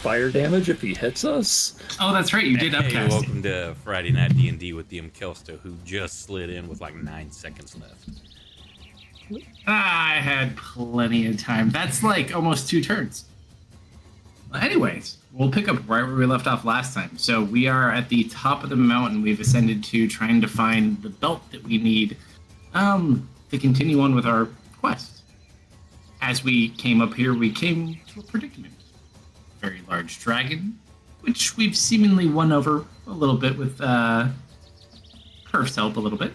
fire damage if he hits us? Oh, that's right. You did Hey, upcast. welcome to Friday Night D&D with DM Kalsto, who just slid in with like 9 seconds left. I had plenty of time. That's like almost 2 turns. Well, anyways, we'll pick up right where we left off last time. So we are at the top of the mountain. We've ascended to trying to find the belt that we need to continue on with our quest. As we came up here, we came to a predicament. A very large dragon, which we've seemingly won over a little bit with Curve's help a little bit.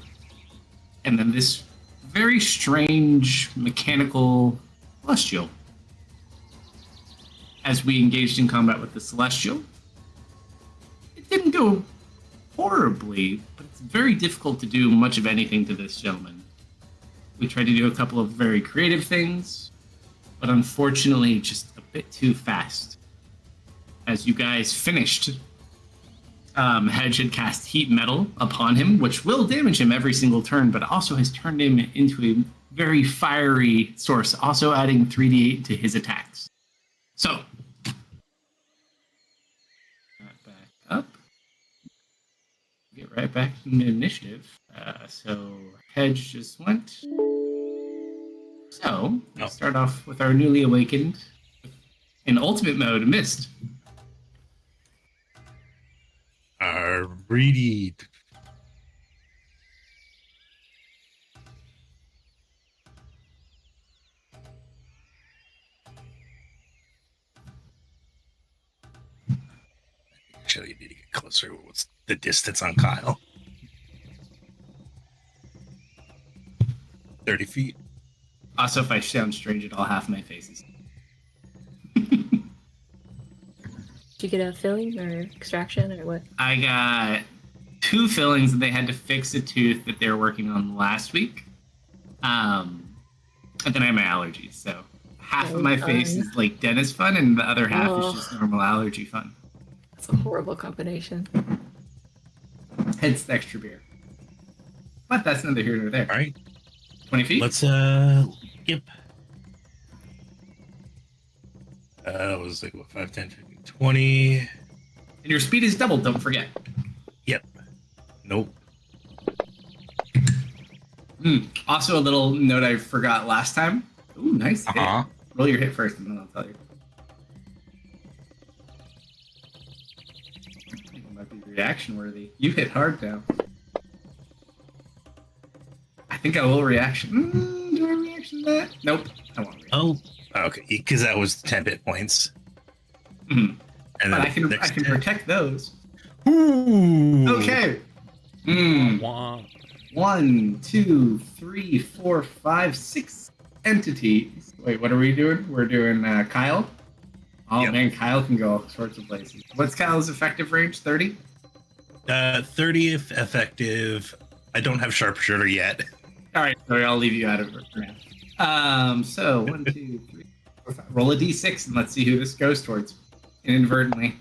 And then this very strange mechanical celestial. As we engaged in combat with the celestial, it didn't go horribly, but it's very difficult to do much of anything to this gentleman. We tried to do a couple of very creative things, but unfortunately just a bit too fast. As you guys finished, Hedge had cast Heat Metal upon him, which will damage him every single turn, but also has turned him into a very fiery source, also adding 3d8 to his attacks. So, back up. Get right back in initiative. So, Hedge just went. So, we'll start off with our newly awakened, in ultimate mode, Mist. Ready. Actually, you need to get closer. What's the distance on Kyle? 30 feet. Also, if I sound strange at all, half my face is. Did you get a filling or extraction or what? I got 2 fillings, and they had to fix a tooth that they were working on last week. And then I have my allergies, so half of my face is like dentist fun, and the other half is just normal allergy fun. That's a horrible combination. Hence the extra beer. But that's neither here nor there. All right. 20 feet? Let's, yep. It was like, what, 5, 10, 15, 20. And your speed is doubled, don't forget. Yep. Nope. Also, a little note I forgot last time. Ooh, nice hit. Uh-huh. Roll your hit first, and then I'll tell you. It might be reaction worthy. You hit hard now. I think I will reaction. Do I reaction to that? Nope. I won't react. Oh, okay. Because that was 10 hit points. Mm-hmm. And But then I can next 10. protect those. Ooh. Okay. Wah. 1, 2, 3, 4, 5, 6 entities. Wait, what are we doing? We're doing Kyle. Oh Yep. man, Kyle can go all sorts of places. What's Kyle's effective range? 30? 30 effective. I don't have sharpshooter yet. All right, sorry, I'll leave you out of it for now. So 1, 2, 3, 4, 5. Roll a d6 and let's see who this goes towards. Inadvertently.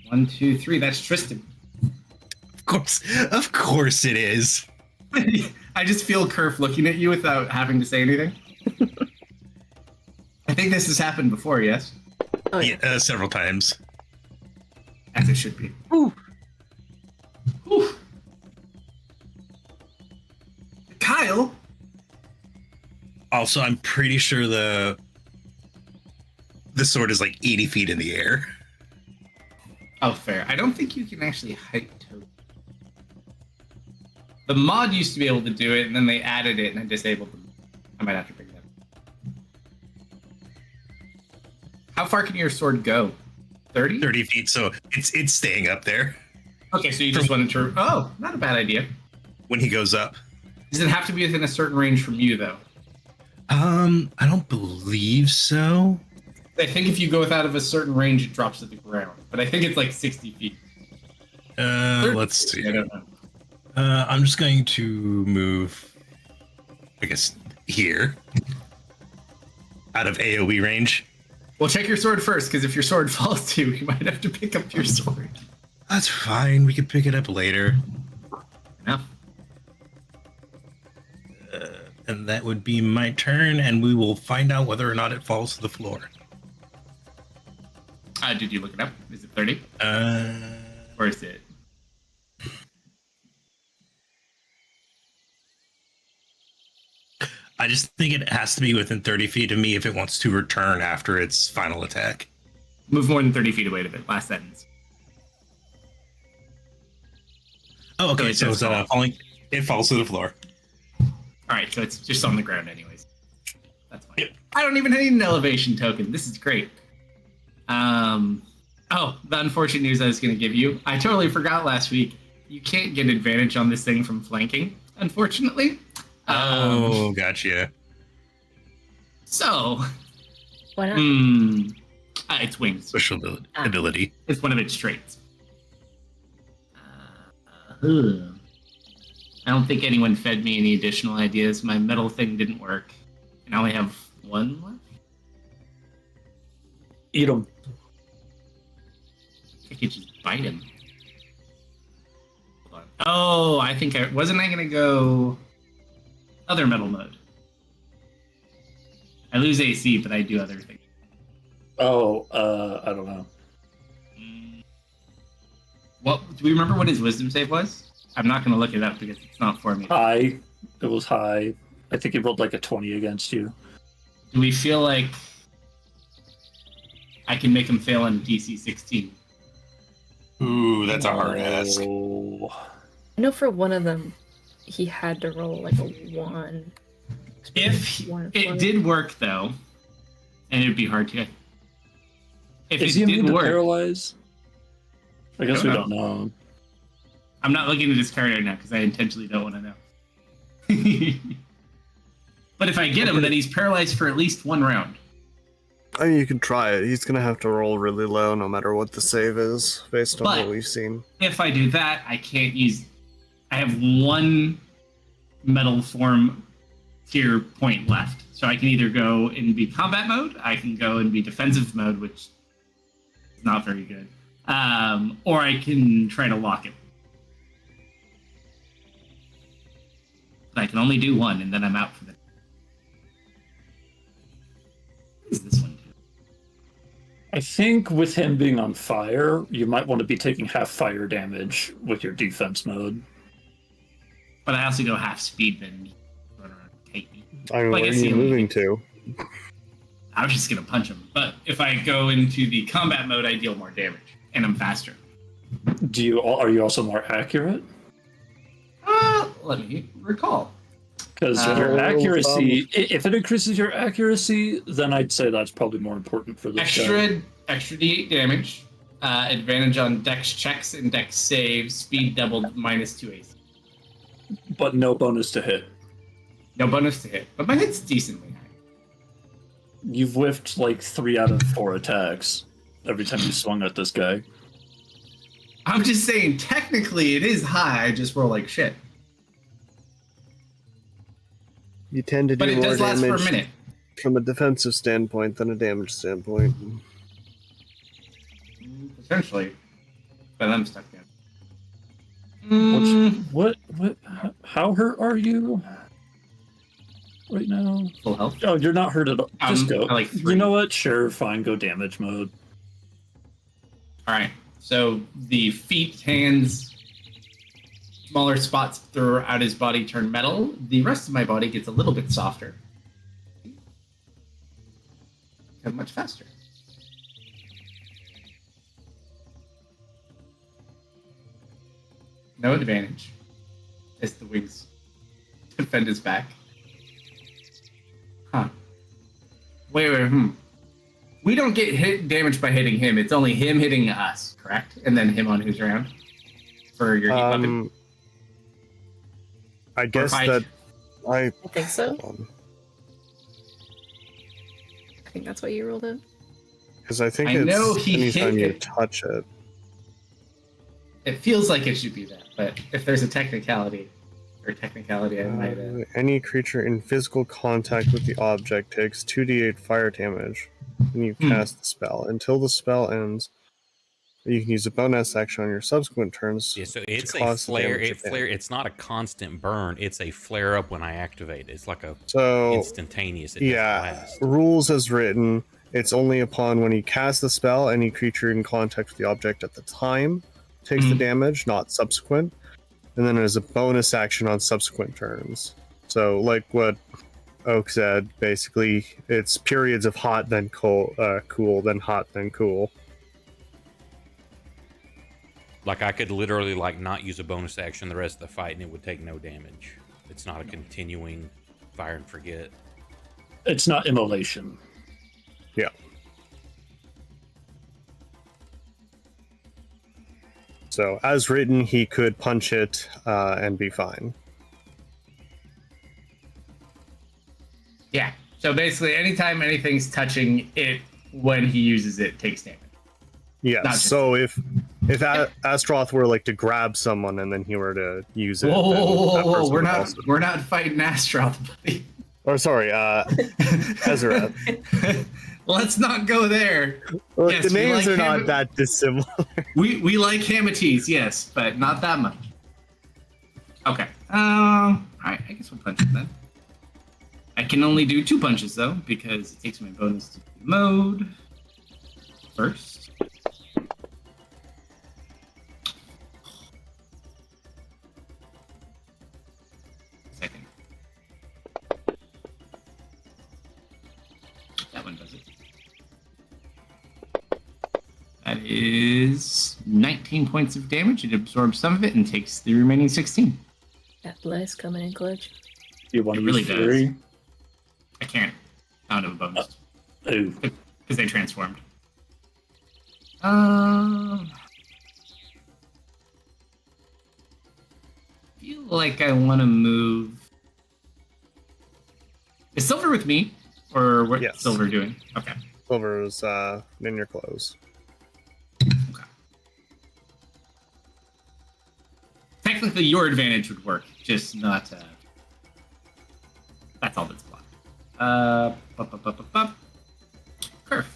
1, 2, 3. That's Tristan. Of course it is. I just feel Kerf looking at you without having to say anything. I think this has happened before, yes? Oh, yeah. Yeah, several times. As it should be. Ooh. Ooh. Kyle? Also, I'm pretty sure the sword is like 80 feet in the air. Oh, fair. I don't think you can actually height token. The mod used to be able to do it, and then they added it, and I disabled them. I might have to pick it up. How far can your sword go? 30? 30 feet, so it's staying up there Okay, so you just wanted to... Oh, not a bad idea. when he goes up. Does it have to be within a certain range from you, though? I don't believe so. I think if you go out of a certain range, it drops to the ground. But I think it's like 60 feet. Let's see. I don't know. I'm just going to move, I guess, here. Out of AoE range. Well, check your sword first, because if your sword falls too, you might have to pick up your sword. That's fine. We can pick it up later. Enough. And that would be my turn, and we will find out whether or not it falls to the floor. Did you look it up? Is it 30? Uh, Or is it? I just think it has to be within 30 feet of me if it wants to return after its final attack. Move more than 30 feet away to the last sentence. Oh, okay. So So it's it's falling. It falls to the floor. Alright, so it's just on the ground anyways. That's fine. Yep. I don't even need an elevation token. This is great. Oh, the unfortunate news I was going to give you. I totally forgot last week. You can't get advantage on this thing from flanking, unfortunately. Oh, gotcha. So, Why not? it's wings. Special ability. It's one of its traits. I don't think anyone fed me any additional ideas. My metal thing didn't work. And I only have one left. Eat them. I could just bite him. Hold on. Oh, I think wasn't I gonna go other metal mode? I lose AC, but I do other things. Oh, I don't know. What do we remember what his wisdom save was? I'm not gonna look it up because it's not for me. High. It was high. I think he rolled like a 20 against you. Do we feel like I can make him fail on DC 16? Ooh, that's a hard ask. Oh. I know for one of them, he had to roll like a 1. If One it for did work though, and it'd be hard to. If Is it he did immune to work, paralyze? I guess Don't we know. don't know. I'm not looking at this card right now because I intentionally don't want to know. But if I get him, then he's paralyzed for at least one round. I mean, you can try it. He's gonna have to roll really low no matter what the save is, based on But- what we've seen. If I do that, I can't use. I have one metal form tier point left, so I can either go and be combat mode, I can go and be defensive mode, which is not very good, or I can try to lock him. But I can only do one, and then I'm out for the. What is this one do? I think with him being on fire, you might want to be taking half fire damage with your defense mode. But I also go half speed, then run around and take me. I mean, Well, I where are guess you the only- moving to? I was just gonna punch him. But if I go into the combat mode, I deal more damage, and I'm faster. Are you also more accurate? Let me recall. Because your Oh, accuracy, if it increases your accuracy, then I'd say that's probably more important for this guy. Extra D8 damage, advantage on dex checks and dex saves, speed doubled, -2 AC. But no bonus to hit. No bonus to hit, but my hit's decently high. You've whiffed like 3 out of 4 attacks every time you swung at this guy. I'm just saying, technically it is high, I just roll like shit. You tend to do But it more does last for a damage minute. from a defensive standpoint than a damage standpoint. Potentially. But I'm stuck in. What, how hurt are you right now? Full health. Oh, you're not hurt at all. Just go. I like 3. You know what? Sure, fine, go damage mode. Alright, so the feet, hands, smaller spots throughout his body turn metal. The rest of my body gets a little bit softer. And much faster. No advantage as the wings defend his back. Huh. Wait, We don't get hit damage by hitting him. It's only him hitting us, correct? And then him on who's round for your heat weapon. I guess I- that I. I think so. Because I think that's what you rolled out. I think I it's know he anytime hit you it. touch it. It feels like it should be that, but if there's a technicality, I might. Any creature in physical contact with the object takes 2d8 fire damage when you cast the spell. Until the spell ends, you can use a bonus action on your subsequent turns. Yeah, so to it's a cause the flare. damage It again. flare. It's not a constant burn. It's a flare up when I activate. It's like a So instantaneous. It doesn't yeah, last. rules as written. It's only upon when he casts the spell, any creature in contact with the object at the time takes the damage, not subsequent. And then as a bonus action on subsequent turns. So, like what Oak said, basically, it's periods of hot, then cool, then hot, then cool. Like I could literally like not use a bonus action the rest of the fight and it would take no damage. It's not a continuing fire and forget. It's not immolation. Yeah. So, as written, he could punch it and be fine. Yeah. So basically, anytime anything's touching it when he uses it, takes damage. Yes. Not just- So if Astroth were like to grab someone and then he were to use it, Whoa, then that whoa, person we're would not also- we're not fighting Astroth, buddy. Or sorry, Ezra. Let's not go there. Look, Yes, the we names like are not him. that dissimilar. We like Hamates, yes, but not that much. Okay. Alright, I guess we'll punch it then. I can only do 2 punches though, because it takes my bonus to mode first. Second. That one does it. That is 19 points of damage. It absorbs some of it and takes the remaining 16. That bless coming in clutch. You want to It really use does. Fury? I can't. I don't have a bonus. Oh, Because they transformed. Feel like I want to move. Is Silver with me, or what's Yes. Silver doing? Okay. Silver is in your clothes. Okay. Technically, your advantage would work, just not. That's all that's blocked. Curve.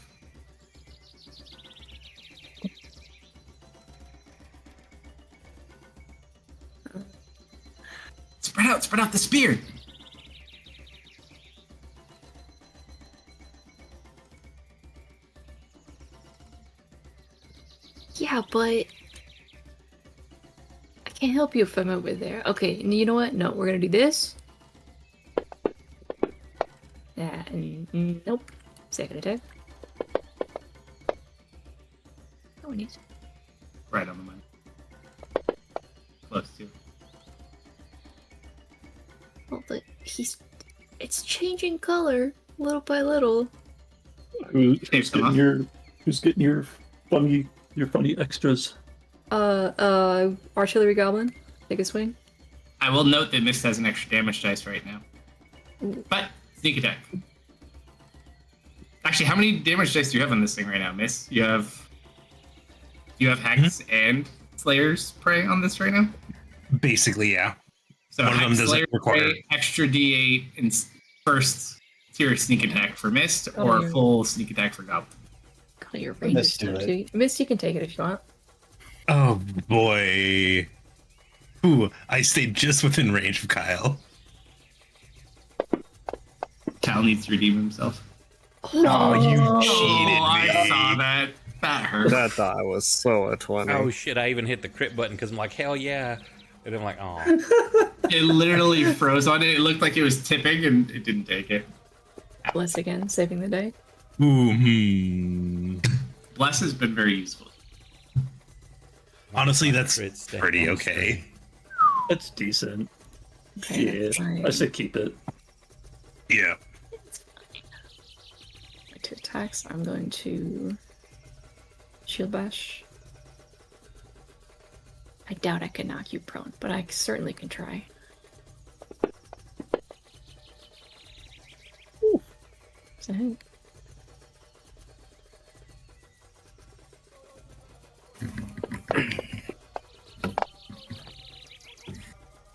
Spread out the spear. Yeah, but I can't help you if I'm over there. Okay, you know what? No, we're gonna do this. Nope. Second attack. Oh, we need. Right on the money. Close to. Well, but it's changing color little by little. who's Come on. getting your funny extras? Artillery Goblin, take a swing. I will note that Mist has an extra damage dice right now. But sneak attack. Actually, how many damage dice do you have on this thing right now, Mist? You have Hex and Slayer's Prey on this right now? Basically, yeah. So One of them Hex, doesn't Slayer's require- Prey, extra D8, and first tier sneak attack for Mist, Oh, or yeah. full sneak attack for Goblin. Call your ranger Mist do stuff it. too. Mist, you can take it if you want. Oh boy. Ooh, I stayed just within range of Kyle. Cal needs to redeem himself. Oh, you Oh, cheated me. I saw that. That hurt. That die was so a 20. Oh shit! I even hit the crit button because I'm like, hell yeah, and I'm like, oh, It literally froze on it. It looked like it was tipping, and it didn't take it. Bless again, saving the day. Ooh, Bless has been very useful. Honestly, that's Crit stay pretty on okay. It's decent. Okay, Yeah, that's fine. I say keep it. Yeah. My 2 attacks. I'm going to shield bash. I doubt I can knock you prone, but I certainly can try. So, hey.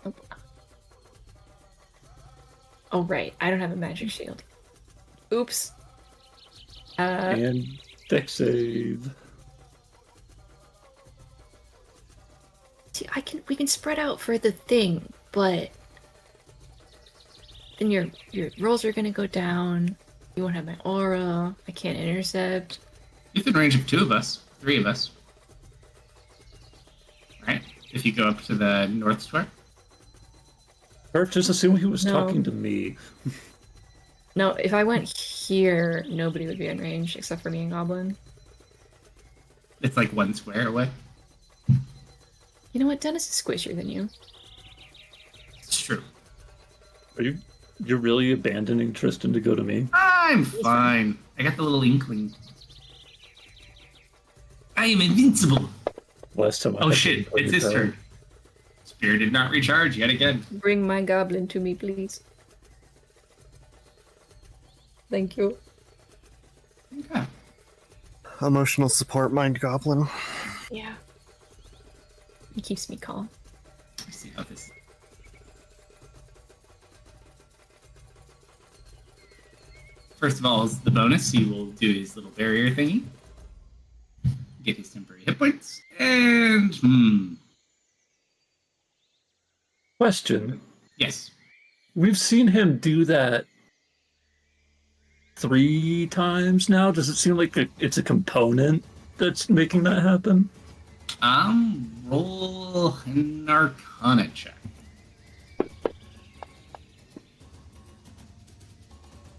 Oh. Oh, right. I don't have a magic shield. Oops. And dex save. See, we can spread out for the thing, but then your rolls are gonna go down. You won't have my aura. I can't intercept. Within range of 2 of us, 3 of us. Right? If you go up to the north square. Or just assume he was No. talking to me. No, if I went here, nobody would be in range except for me and Goblin. It's like 1 square away. You know what? Dennis is squishier than you. It's true. You're really abandoning Tristan to go to me? I'm fine. I got the little inkling. I am invincible. Last time I Oh had shit, to it's his tell you turn. Spear did not recharge yet again. Bring my Goblin to me, please. Thank you. Okay. Emotional support, mind goblin. Yeah. It keeps me calm. Let's see how this. First of all, is the bonus. He will do his little barrier thingy. Get his temporary hit points. And Question. yes. We've seen him do that 3 times now. Does it seem like it's a component that's making that happen? Roll an Arcana check.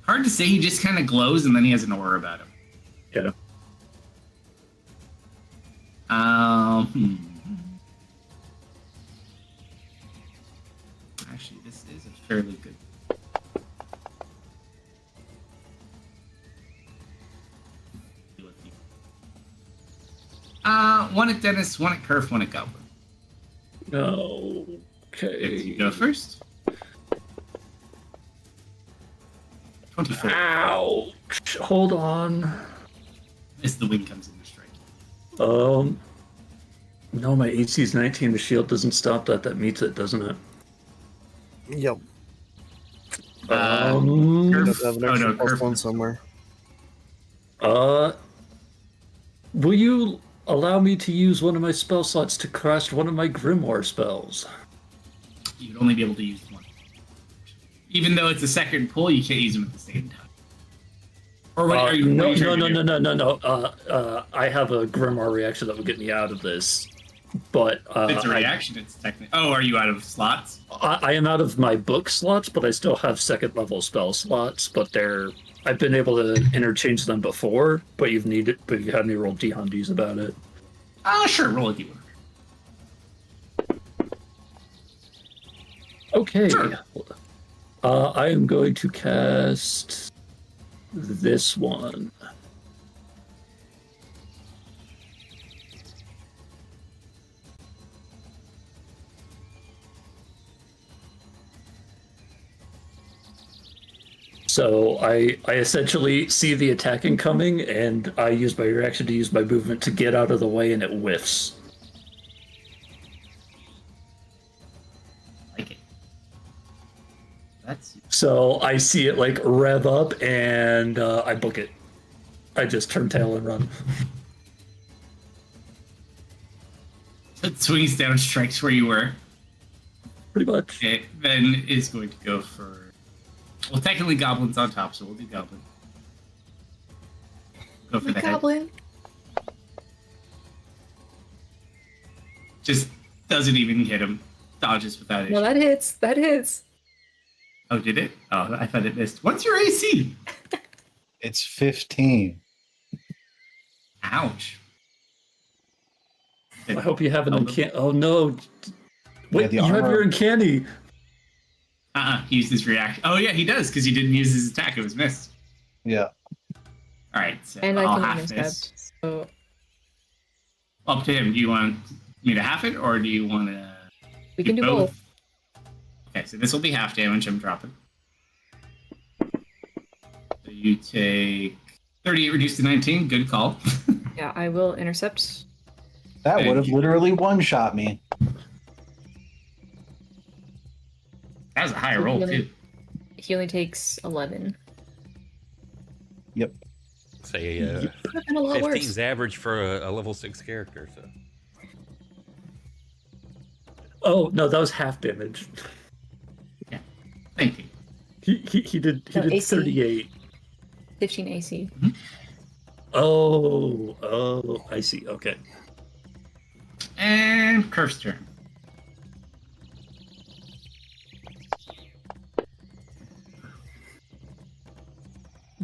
Hard to say. He just kind of glows, and then he has an aura about him. Yeah. Actually, this is a fairly good. One at Dennis, one at Kerf, one at Goblin. Okay. You go first. 24. Ouch. Hold on. As the wind comes in to strike. No, my AC's 19. The shield doesn't stop that. That meets it, doesn't it? Yep. Kerf. Does have an Oh extra no, plus Kerf. 1 somewhere. Will you allow me to use one of my spell slots to cast one of my Grimoire spells? You'd only be able to use one. Even though it's a second pull, you can't use them at the same time. Or what are you? No. what are you trying to do? I have a Grimoire reaction that will get me out of this. But It's a reaction. It's technically. Oh, are you out of slots? I am out of my book slots, but I still have 2nd level spell slots. But I've been able to interchange them before. But you had me roll D-hundies about it. Sure. Roll a d1. Okay. Sure. I am going to cast this one. So I essentially see the attacking coming, and I use my reaction to use my movement to get out of the way, and it whiffs. Like it. That's. So I see it like rev up, and I book it. I just turn tail and run. It swings down, strikes where you were. Pretty much. It then is going to go for. Well, technically, Goblin's on top, so we'll do Goblin. Go for My the head. Goblin. Just doesn't even hit him. Dodges without issue. No, that hits. That hits. Oh, did it? Oh, I thought it missed. What's your AC? It's 15. Ouch. I hope you have an Oh, uncanny. Oh no! Wait, the you have armor- your uncanny. He used his reaction. Oh, yeah, he does, because he didn't use his attack. It was missed. Yeah. All right, so And I I'll can half intercept. this. So Up to him. Do you want me to half it, or do you want to we can do both. Okay, so this will be half damage. I'm dropping. So you take 38 reduced to 19. Good call. Yeah, I will intercept. That Thank would have you. literally one-shot me. That was a high roll, too. He only takes 11. Yep. Say Could have been a lot 15's worse. average for a level 6 character. So Oh no, that was half damage. Thank you. He did No, AC. 38. 15 AC. Oh, I see. Okay. And Curve's turn.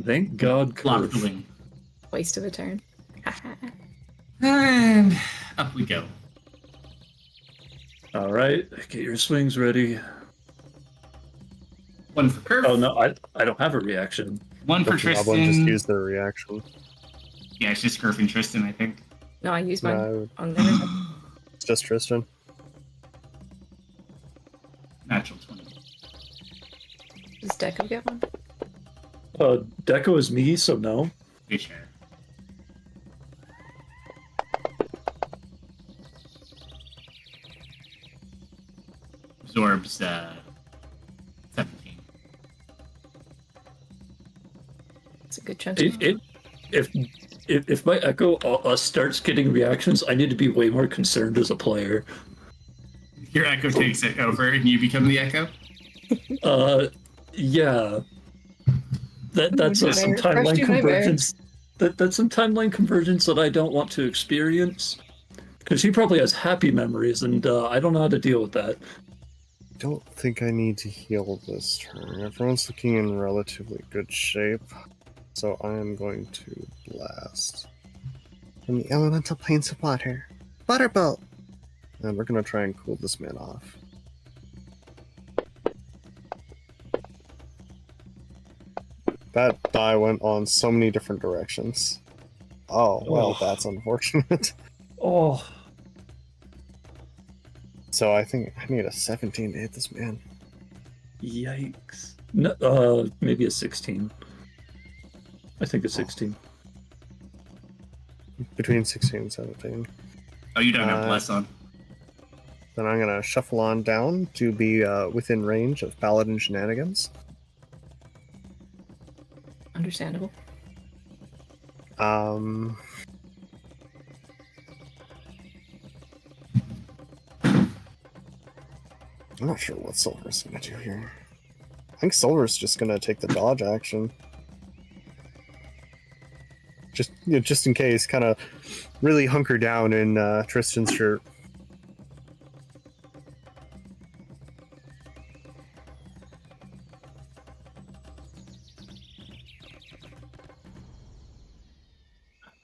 Thank God, Block Curve. the wing. Waste of a turn. And up we go. All right, get your swings ready. One for Curve. Oh no, I don't have a reaction. One for But the goblin just Tristan. used their reaction. Yeah, it's just Curve and Tristan, I think. No, I used mine No, on there. it's just Tristan. Natural 20. Does Deco get one? Deco is me, so no. Okay, sure. Absorbs 17. It's a good chunk. If my Echo starts getting reactions, I need to be way more concerned as a player. Your Echo takes it over and you become the Echo? Yeah. That's Nightmare. some First timeline two nightmare. convergence. That's some timeline convergence that I don't want to experience. Because he probably has happy memories, and I don't know how to deal with that. Don't think I need to heal this turn. Everyone's looking in relatively good shape, so I am going to blast from the elemental planes of water. Butterbolt! And we're going to try and cool this man off. That die went on so many different directions. Oh, well, Oh. that's unfortunate. Oh, So I think I need a 17 to hit this man. yikes. No, maybe a 16. I think a 16. Between 16 and 17. Oh, you don't have Uh, Bless on. Then I'm going to shuffle on down to be within range of Paladin shenanigans. Understandable. I'm not sure what Silver's going to do here. I think Silver's just going to take the dodge action. Just in case, kind of really hunker down in Tristan's shirt.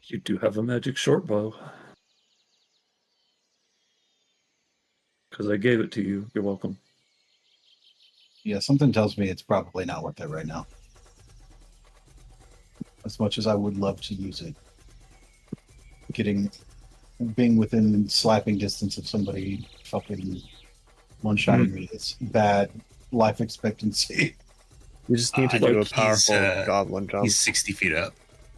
You do have a magic short bow. Because I gave it to you. You're welcome. Yeah, something tells me it's probably not worth it right now. As much as I would love to use it. Being within slapping distance of somebody fucking one-shotting me is bad life expectancy. You just need to Like do a he's, powerful goblin jump. He's 60 feet up.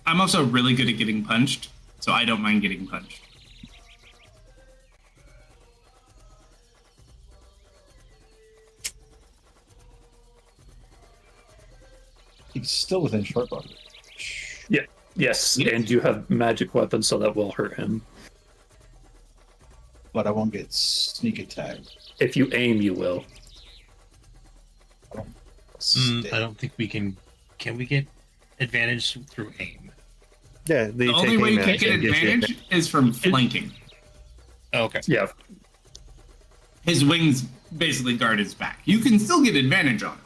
I'm also really good at getting punched, so I don't mind getting punched. He's still within short bow. Yes, Yeah. and you have magic weapons, so that will hurt him. But I won't get sneak attack. If you aim, you will. I don't think we can. Can we get advantage through aim? Yeah, The only way you can get gives you advantage is from flanking. Oh, okay. Yeah, His wings basically guard his back. You can still get advantage on it.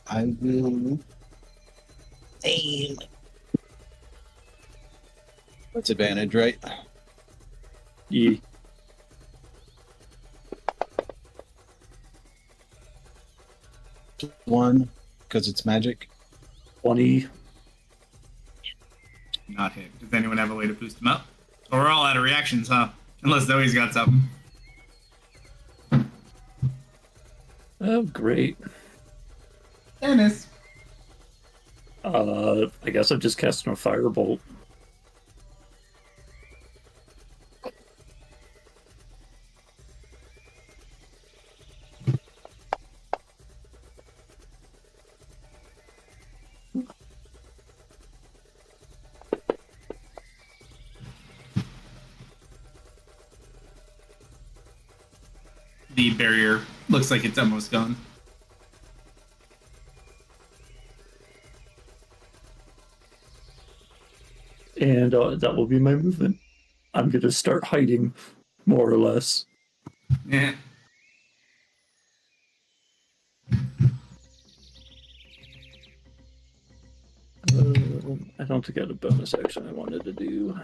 I will aim. That's advantage, right? ye. One, because it's magic. 20. Not hit. Does anyone have a way to boost him up? Or we're all out of reactions, huh? Unless Zoe's got something. Oh, great. Dennis. I guess I'm just casting a firebolt. The barrier looks like it's almost gone. And that will be my movement. I'm going to start hiding, more or less. Yeah. I don't think I had a bonus action I wanted to do.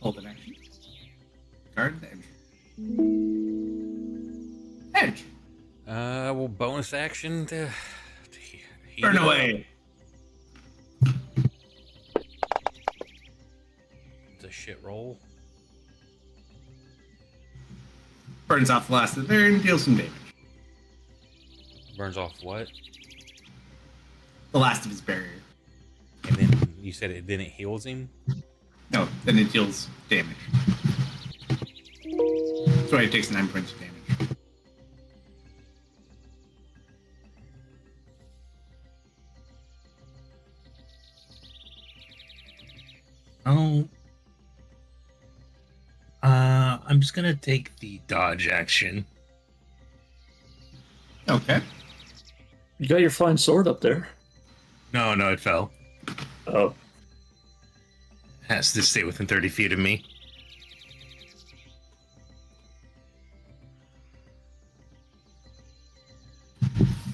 Hold an action. Guard the edge. Edge. Well, bonus action to heat Burn it up. away. It's a shit roll. Burns off the last of the barrier and deals some damage. Burns off what? The last of his barrier. And then you said it. Then it heals him. No, then it deals damage. That's why it takes 9 points of damage. Oh. I'm just gonna take the dodge action. Okay. You got your flying sword up there. No, it fell. Oh, Has to stay within 30 feet of me.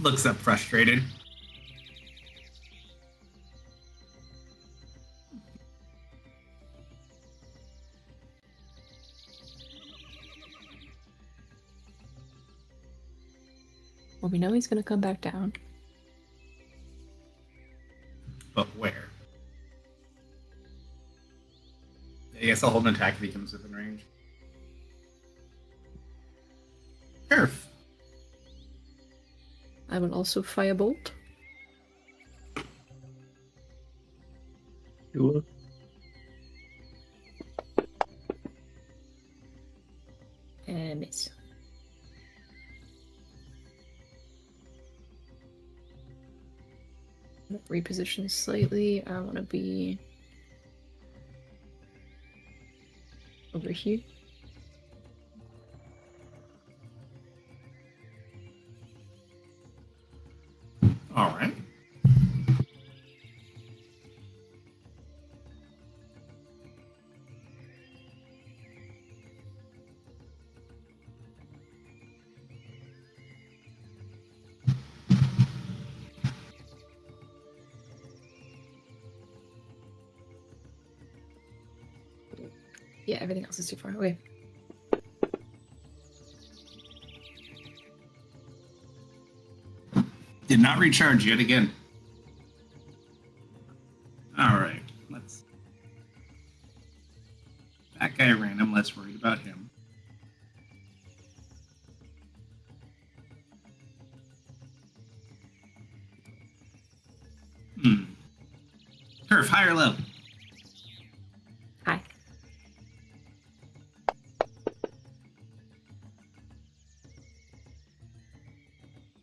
Looks up frustrated. Well, we know he's gonna come back down. But where? I guess I'll hold an attack if he comes within range. Perf. I will also firebolt. you will. And miss. Reposition slightly. I want to be over here. All right. Yeah, everything else is too far away. Did not recharge yet again. All right. Let's. That guy ran. I'm less worried about him. Perf, higher level. Hi.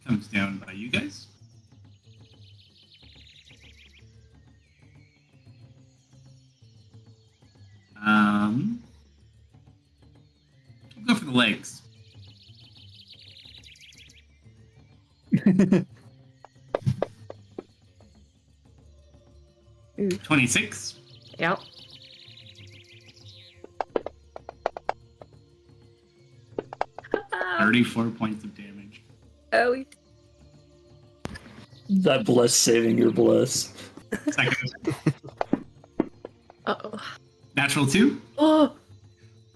Comes down by you guys. Go for the legs. Ooh. 26. Yep. Ah. 34 points of damage. Oh, That bless saving your bliss. Second. uh-oh. Natural 2. Oh,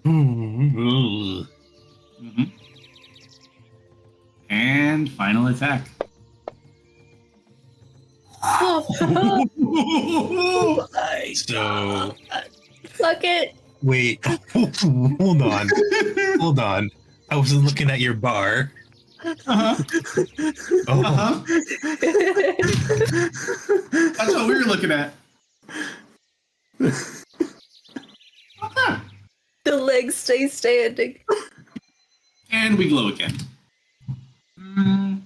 Mm-hmm. And final attack. Oh, So suck it. wait, hold on, hold on. I wasn't looking at your bar. Uh-huh. Oh, Uh-huh. That's what we were looking at. Okay. The legs stay standing. And we glow again. Mm.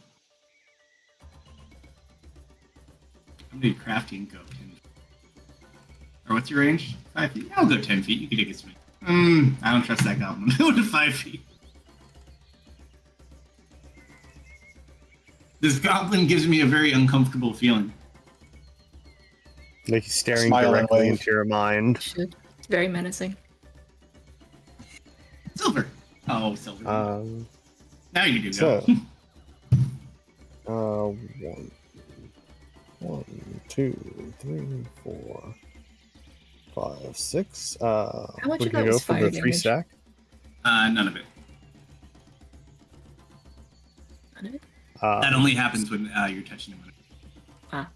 How many crafting go? 10 feet? Or what's your range? 5 feet? I'll go 10 feet. You can take a swing. I don't trust that goblin. Go to 5 feet. This goblin gives me a very uncomfortable feeling. Like he's staring Smile and directly wave. into your mind. Should. It's very menacing. Silver. Oh, silver. Now you do go. So, one, two, three, 4, 5, 6. How much We're of gonna that go was for fire the 3 damage? stack. None of it. None of it? That only happens when you're touching him. Ah.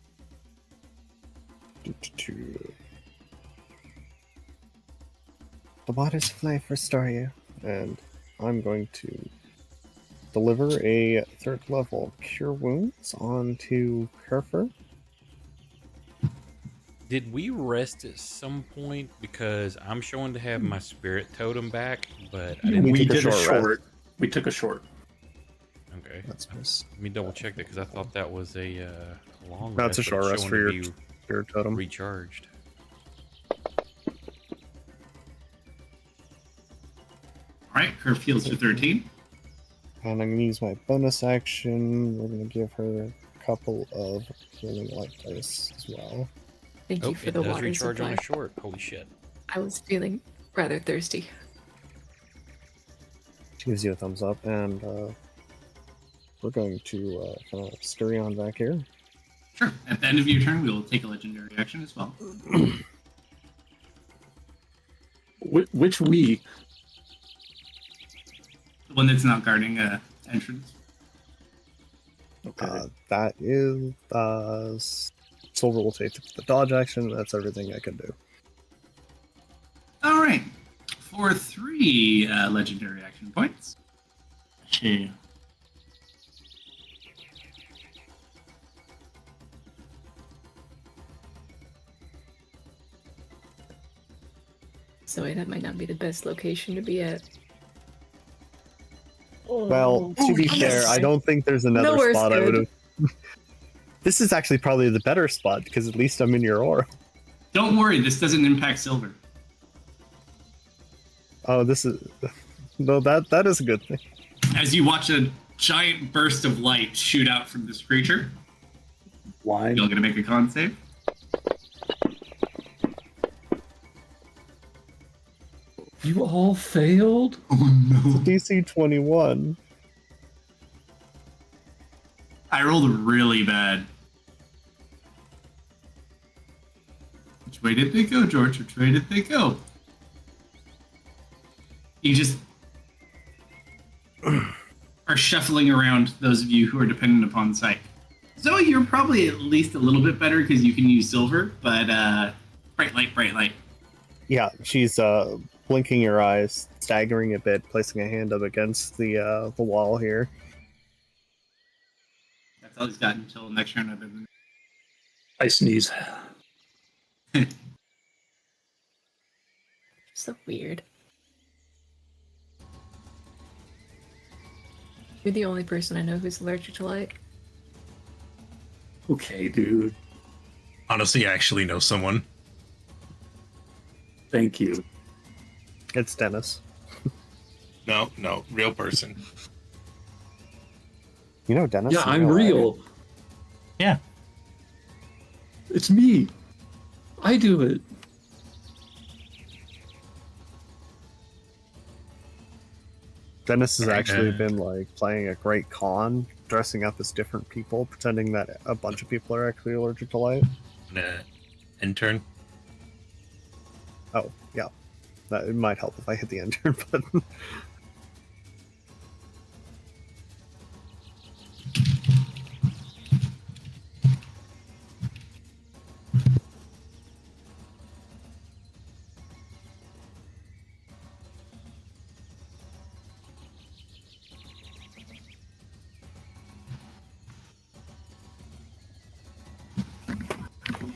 The waters fly for Storia, and I'm going to deliver a 3rd level Cure Wounds onto Kerfer. Did we rest at some point? Because I'm showing to have my spirit totem back, but I didn't. We We took a did a short short. We took a short. Okay. That's nice. Let me double check that because I thought that was a long That's a rest, but short it's rest showing for to your be Spirit Totem. recharged. Alright, Curve heals for 13. And I'm going to use my bonus action. We're going to give her a couple of healing light dice as well. Thank Oh, you for it the does water recharge on supply. a short. Holy shit. I was feeling rather thirsty. She gives you a thumbs up, and we're going to kind of scurry on back here. Sure. At the end of your turn, we will take a legendary action as well. Which we? The one that's not guarding entrance. Okay. That is Silver will take the dodge action. That's everything I can do. All right. For 3 legendary action points. Okay. So that might not be the best location to be at. Well, to be fair, I don't think there's another Nowhere's spot I would good. have. This is actually probably the better spot because at least I'm in your aura. Don't worry, this doesn't impact silver. Oh, this is no, that is a good thing. As you watch a giant burst of light shoot out from this creature, Line. you're going to make a con save. You all failed? Oh DC 21. I rolled really bad. Which way did they go, George? Which way did they go? You just are shuffling around, those of you who are dependent upon sight. Zoe, you're probably at least a little bit better because you can use silver, but bright light, bright light. Yeah, she's blinking her eyes, staggering a bit, placing a hand up against the wall here. That's all he's got until next round other than I sneeze. So weird. You're the only person I know who's allergic to light. Okay, dude. honestly, I actually know someone. Thank you. It's Dennis. No, real person. You know Dennis? Yeah, in I'm life. real. Yeah. It's me. I do it. Dennis has actually Okay. been like playing a great con, dressing up as different people, pretending that a bunch of people are actually allergic to light. Intern. Oh, yeah. That, it might help if I hit the enter button.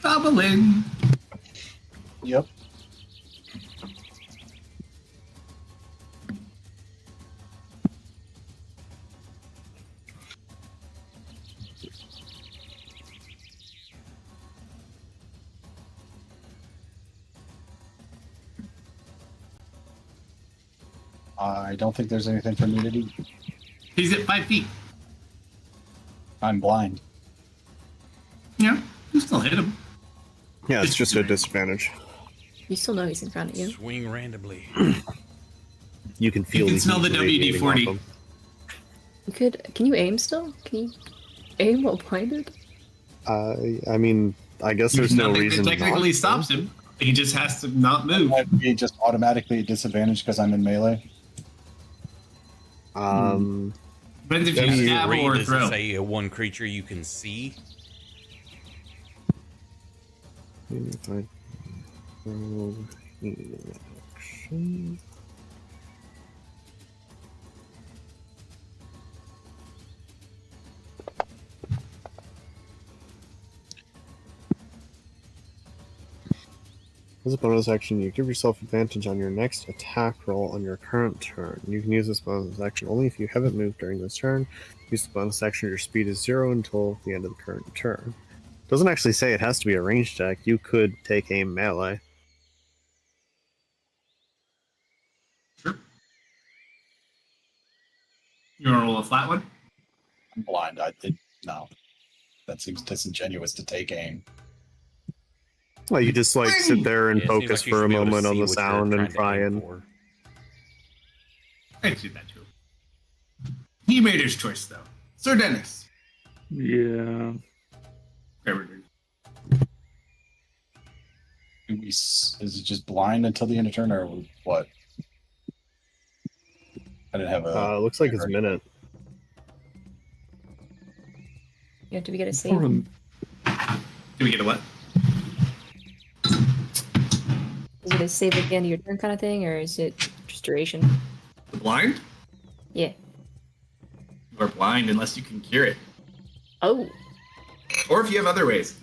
Goblin. Yep. I don't think there's anything for me to do. He's at 5 feet. I'm blind. Yeah, you still hit him. Yeah, it's just a disadvantage. You still know he's in front of you. Swing randomly. You can feel You can smell heat the radiating WD-40. off him. You could. Can you aim still? Can you aim while blinded? I mean, I guess there's no Nothing reason that not technically to. stops him. He just has to not move. I'd be just automatically at disadvantage because I'm in melee. Um, Depends if Then you you stab Read, or does throw. it say one creature you can see? if I roll action. As a bonus action, you give yourself advantage on your next attack roll on your current turn. You can use this bonus action only if you haven't moved during this turn. Use the bonus action, your speed is 0 until the end of the current turn. Doesn't actually say it has to be a ranged attack. You could take aim melee. Sure. You want to roll a flat one? I'm blind. No. That seems disingenuous to take aim. Well, you just like sit there and Yeah, it seems focus like you for should a be able to moment on see the what you're sound and trying to try aim and. for. I can do that too. He made his choice, though. Sir Dennis. Yeah. Is it just blind until the end of turn, or what? I didn't have a. Looks like it's a minute. You have to get a save. Do we get a what? Is it a save at the end of your turn kind of thing, or is it just duration? The blind? Yeah. You are blind unless you can cure it. Oh. Or if you have other ways.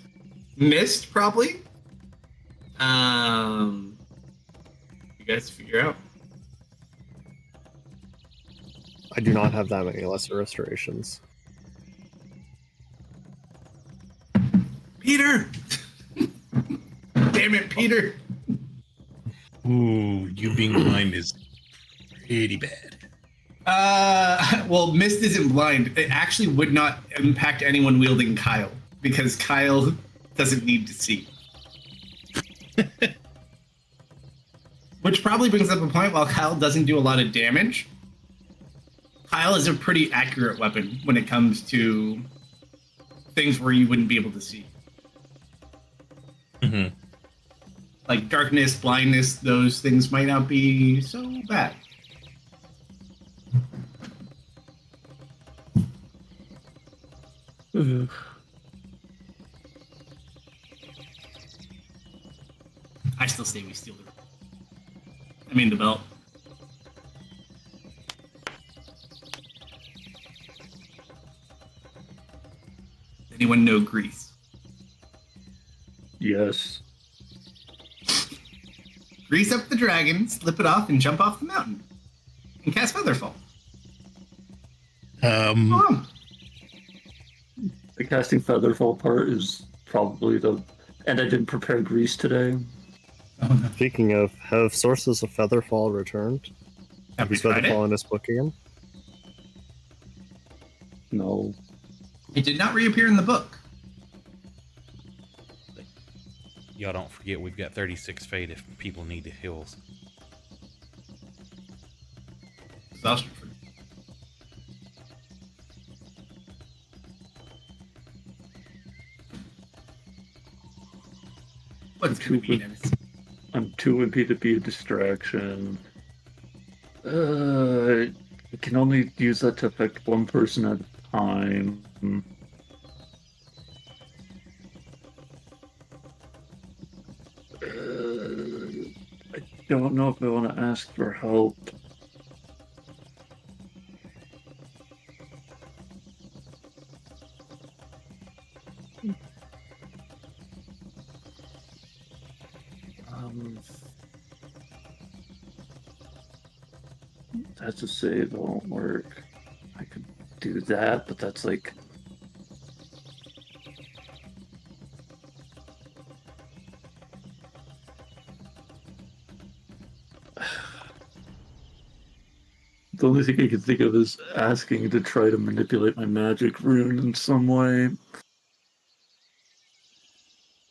Missed, probably. You guys figure out. I do not have that many lesser restorations. Peter! Damn it, Peter! Ooh, you being blind is pretty bad. Well, Mist isn't blind. It actually would not impact anyone wielding Kyle, because Kyle doesn't need to see. Which probably brings up a point, while Kyle doesn't do a lot of damage, Kyle is a pretty accurate weapon when it comes to things where you wouldn't be able to see. Mm-hmm. Like darkness, blindness, those things might not be so bad. I still say we steal the belt. Anyone know Grease? Yes. Grease up the dragon, slip it off, and jump off the mountain. And cast Featherfall. Come on. The casting Featherfall part is probably the. And I didn't prepare Grease today. Oh, no. Speaking of, have sources of Featherfall returned? Have we Is tried Featherfall it? in this book again? No. It did not reappear in the book. Y'all don't forget we've got 36 fate if people need to heal. Exhaustion. What's going to be, Dennis? I'm too wimpy to be a distraction. I can only use that to affect one person at a time. I don't know if I want to ask for help. That's a save. It won't work. I could do that, but that's like. The only thing I can think of is asking to try to manipulate my magic rune in some way.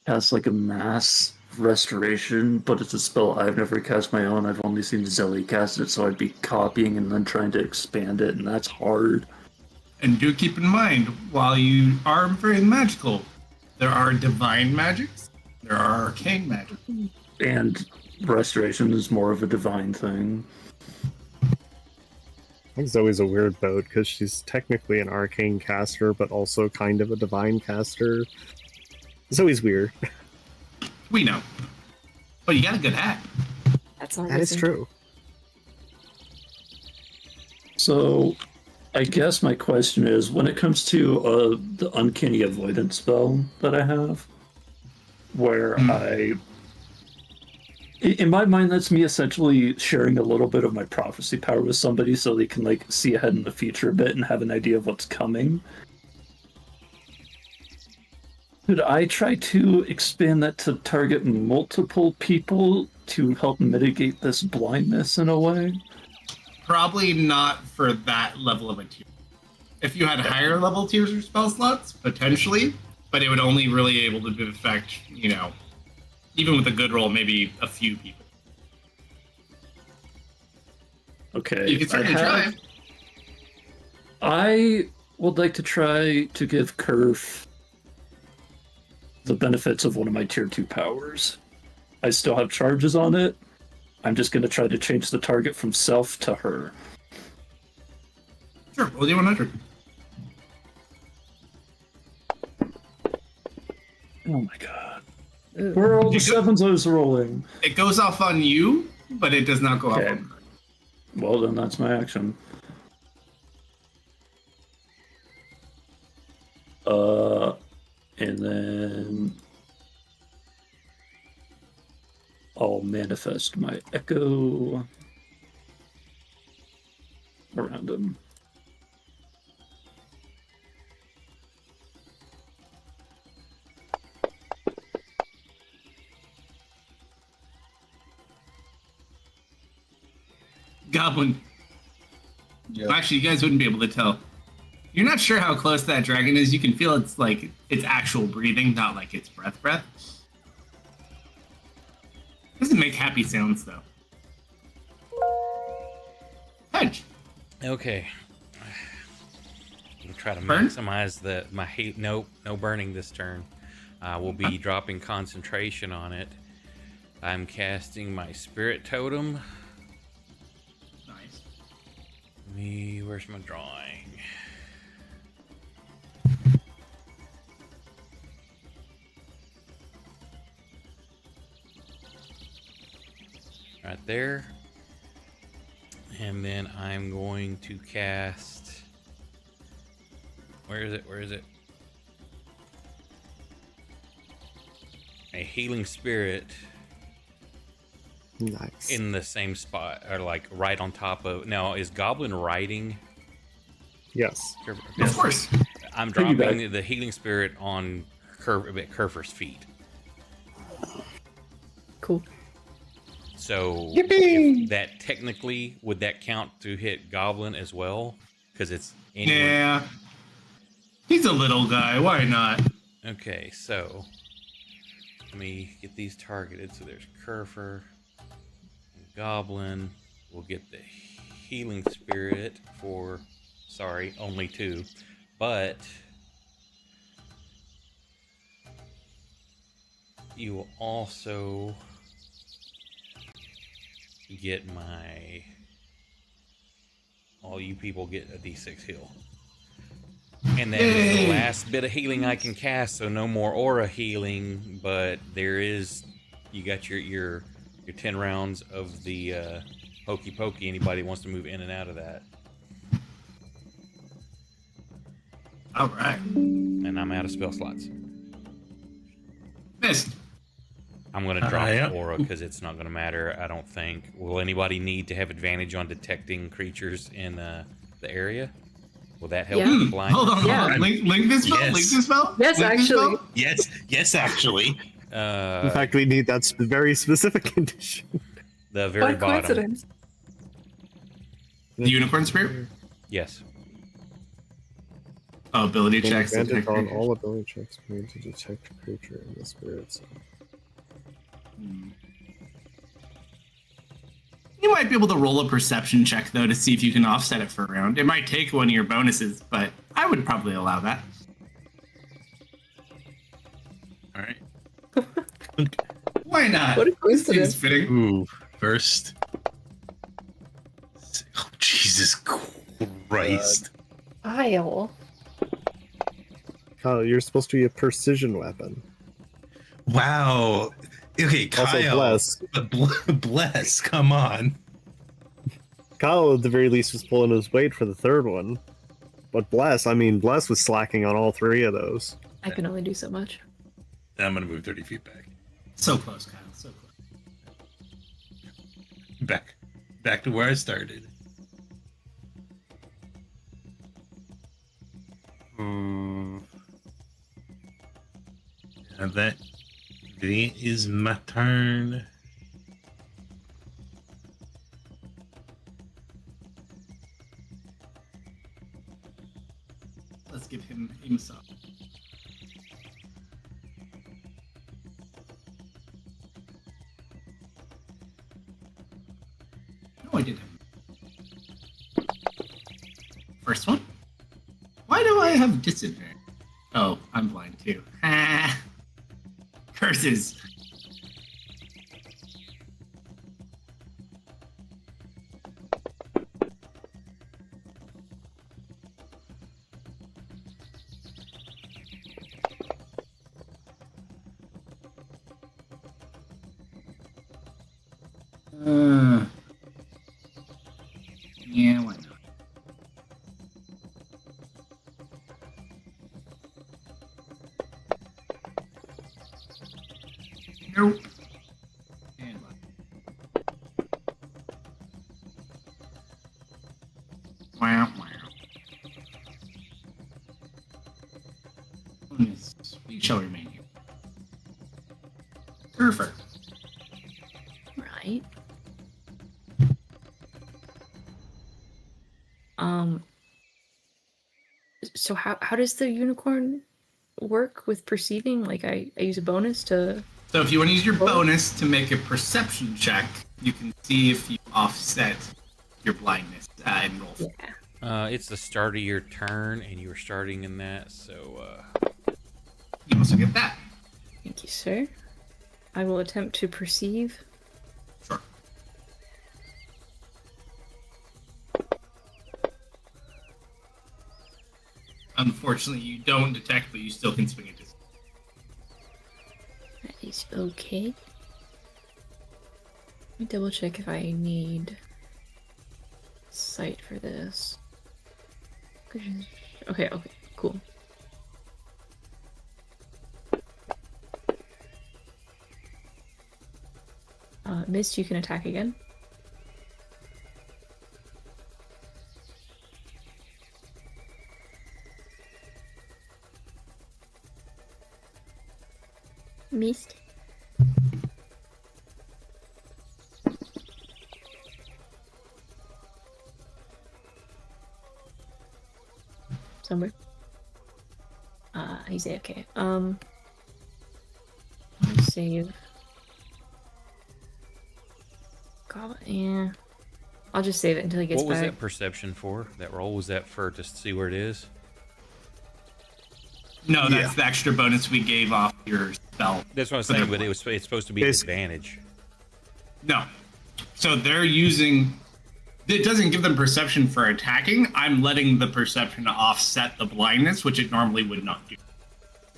Cast like a mass restoration, but it's a spell I've never cast my own. I've only seen Zelly cast it, so I'd be copying and then trying to expand it, and that's hard. And do keep in mind, while you are very magical, there are divine magics, there are arcane magics. And restoration is more of a divine thing. I think Zoe's a weird boat because she's technically an arcane caster, but also kind of a divine caster. Zoe's weird. We know. But you got a good hat. That's all. That is true. So, I guess my question is, when it comes to the uncanny avoidance spell that I have, where in my mind, that's me essentially sharing a little bit of my prophecy power with somebody so they can like see ahead in the future a bit and have an idea of what's coming. Could I try to expand that to target multiple people to help mitigate this blindness in a way? Probably not for that level of a tier. If you had higher level tiers or spell slots, potentially, but it would only really able to affect, even with a good roll, maybe a few people. Okay. You can certainly try. I would like to try to give Kerf the benefits of one of my tier 2 powers. I still have charges on it. I'm just going to try to change the target from self to her. Sure, we'll do 100. Oh my god. Ooh. Where are all the sevens I was rolling? It goes off on you, but it does not go off Okay. on her. Well, then that's my action. And then I'll manifest my echo around him. Goblin. Yep. Well, actually, you guys wouldn't be able to tell. You're not sure how close that dragon is. You can feel it's like its actual breathing, not like its breath. Doesn't make happy sounds though. Hedge. Okay. We'll try to Burn? maximize my hate. Nope, no burning this turn. We'll be dropping concentration on it. I'm casting my spirit totem. Nice. Where's my drawing? Right there. And then I'm going to cast. Where is it? A healing spirit Nice. in the same spot, or like right on top of. Now, is Goblin riding? Yes. Of course. I'm dropping Piggyback. the healing spirit on Kerfer's feet. Cool. So Yippee! if that technically, would that count to hit Goblin as well? Because it's anywhere. Yeah. He's a little guy. Why not? Okay, so let me get these targeted. So there's Kerfer, Goblin. We'll get the healing spirit for, sorry, only 2, but you will also get my, all you people get a d6 heal. And that is the Yay! last bit of healing I can cast, so no more aura healing, but there is, you got your 10 rounds of the Hokey Pokey. Anybody wants to move in and out of that. All right. And I'm out of spell slots. Missed. I'm going to drop yeah. the aura because it's not going to matter, I don't think. Will anybody need to have advantage on detecting creatures in the area? Will that help Yeah. with the blind? Hold on, Yeah. hold on. Link this spell? Yes. Link this spell? Yes, Link this actually. spell? Yes, actually. In fact, we need that very specific condition. The very What bottom. coincidence. The unicorn spirit? Yes. Oh, ability Gain checks. advantage detect on creatures. all ability checks made to detect a creature in the spirits. You might be able to roll a perception check, though, to see if you can offset it for a round. It might take one of your bonuses, but I would probably allow that. All right. Why not? What a Seems coincidence. fitting. Ooh, first. Oh, Jesus Christ. Kyle. Kyle, you're supposed to be a precision weapon. Wow. Okay, Kyle. Also, bless. But bless, come on. Kyle, at the very least, was pulling his weight for the third one. But bless was slacking on all three of those. I can only do so much. I'm going to move 30 feet So close, Kyle. So close. back to where I started. And that is my turn. Let's give him a massage. No, I didn't. First one? Why do I have disadvantage? Oh, I'm blind too. Ah. Curses. Yeah, why not? Nope. And wow, wow. We shall remain here. Perfect. Right. So how does the unicorn work with perceiving? Like I use a bonus to. So if you want to use your bonus to make a perception check, you can see if you offset your blindness and roll. Yeah. It's the start of your turn, and you were starting in that, so You also get that. Thank you, sir. I will attempt to perceive. Sure. Unfortunately, you don't detect, but you still can swing it. That is okay. Let me double check if I need sight for this. Okay, cool. Mist, you can attack again. Mist. Somewhere. He's AFK. Save. God, yeah. I'll just save it until he gets what was back. that perception for? That roll was that for to see where it is? No, that's the extra bonus we gave off your spell. That's what I was saying, but it's supposed to be an advantage. No. So they're using... It doesn't give them perception for attacking. I'm letting the perception offset the blindness, which it normally would not do.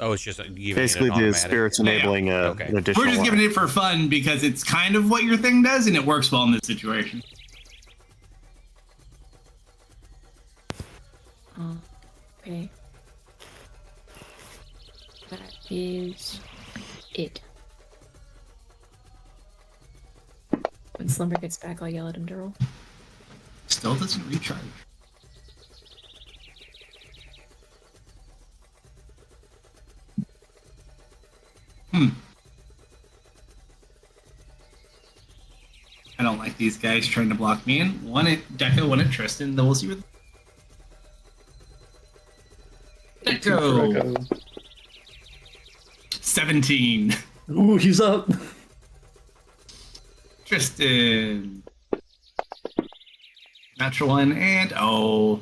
Oh, it's just giving Basically, it an the automatic. spirit's enabling Okay. an additional. We're just one. giving it for fun because it's kind of what your thing does, and it works well in this situation. Okay. That is it. When Slumber gets back, I'll yell at him to roll. Still doesn't recharge. I don't like these guys trying to block me in. One at Deco, one at Tristan. Then we'll see what. Deco! 17. Ooh, he's up. Tristan. Natural one and oh.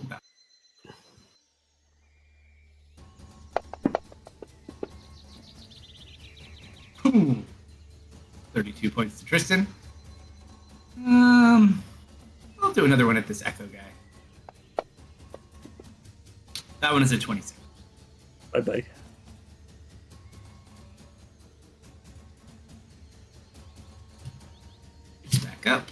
Ooh. 32 points to Tristan. I'll do another one at this Echo guy. That one is a 26. Bye bye. Back up.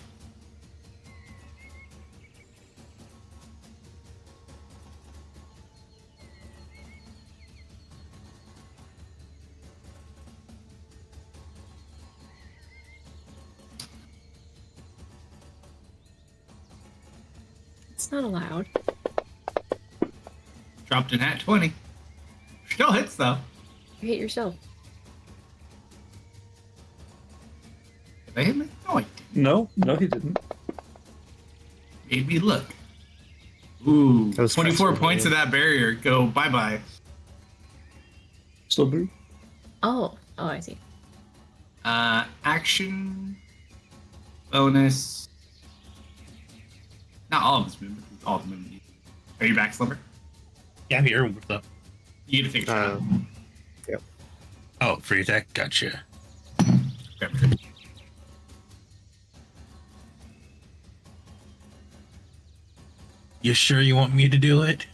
It's not allowed. Dropped in at 20. Still hits though. You hit yourself. Did I hit me? No, I didn't. No, he didn't. Made me look. Ooh, That was 24 fascinating. points of that barrier. Go bye-bye. Still blue. Oh, I see. Action. Bonus. Not all of his movement. All of the movement. Are you back, Slumber? Yeah, I'm here. What's up? You get to take a shot. Oh, free attack. Gotcha. Okay. You sure you want me to do it?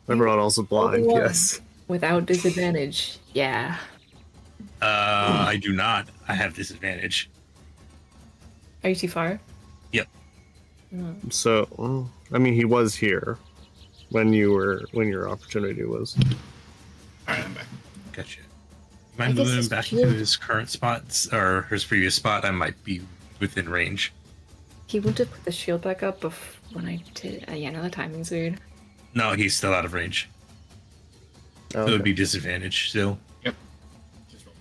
Everyone else is blind. One. Yes. Without disadvantage. Yeah. I do not. I have disadvantage. Are you too far? Yep. Mm. So, well, I mean, he was here when your opportunity was. Alright, I'm back. Gotcha. I Am I guess moving his back shield- to his current spots or his previous spot? I might be within range. He wouldn't have put the shield back up when I did. Yeah, no, the timing's weird. No, he's still out of range. So it would be disadvantage still. Yep. Just roll.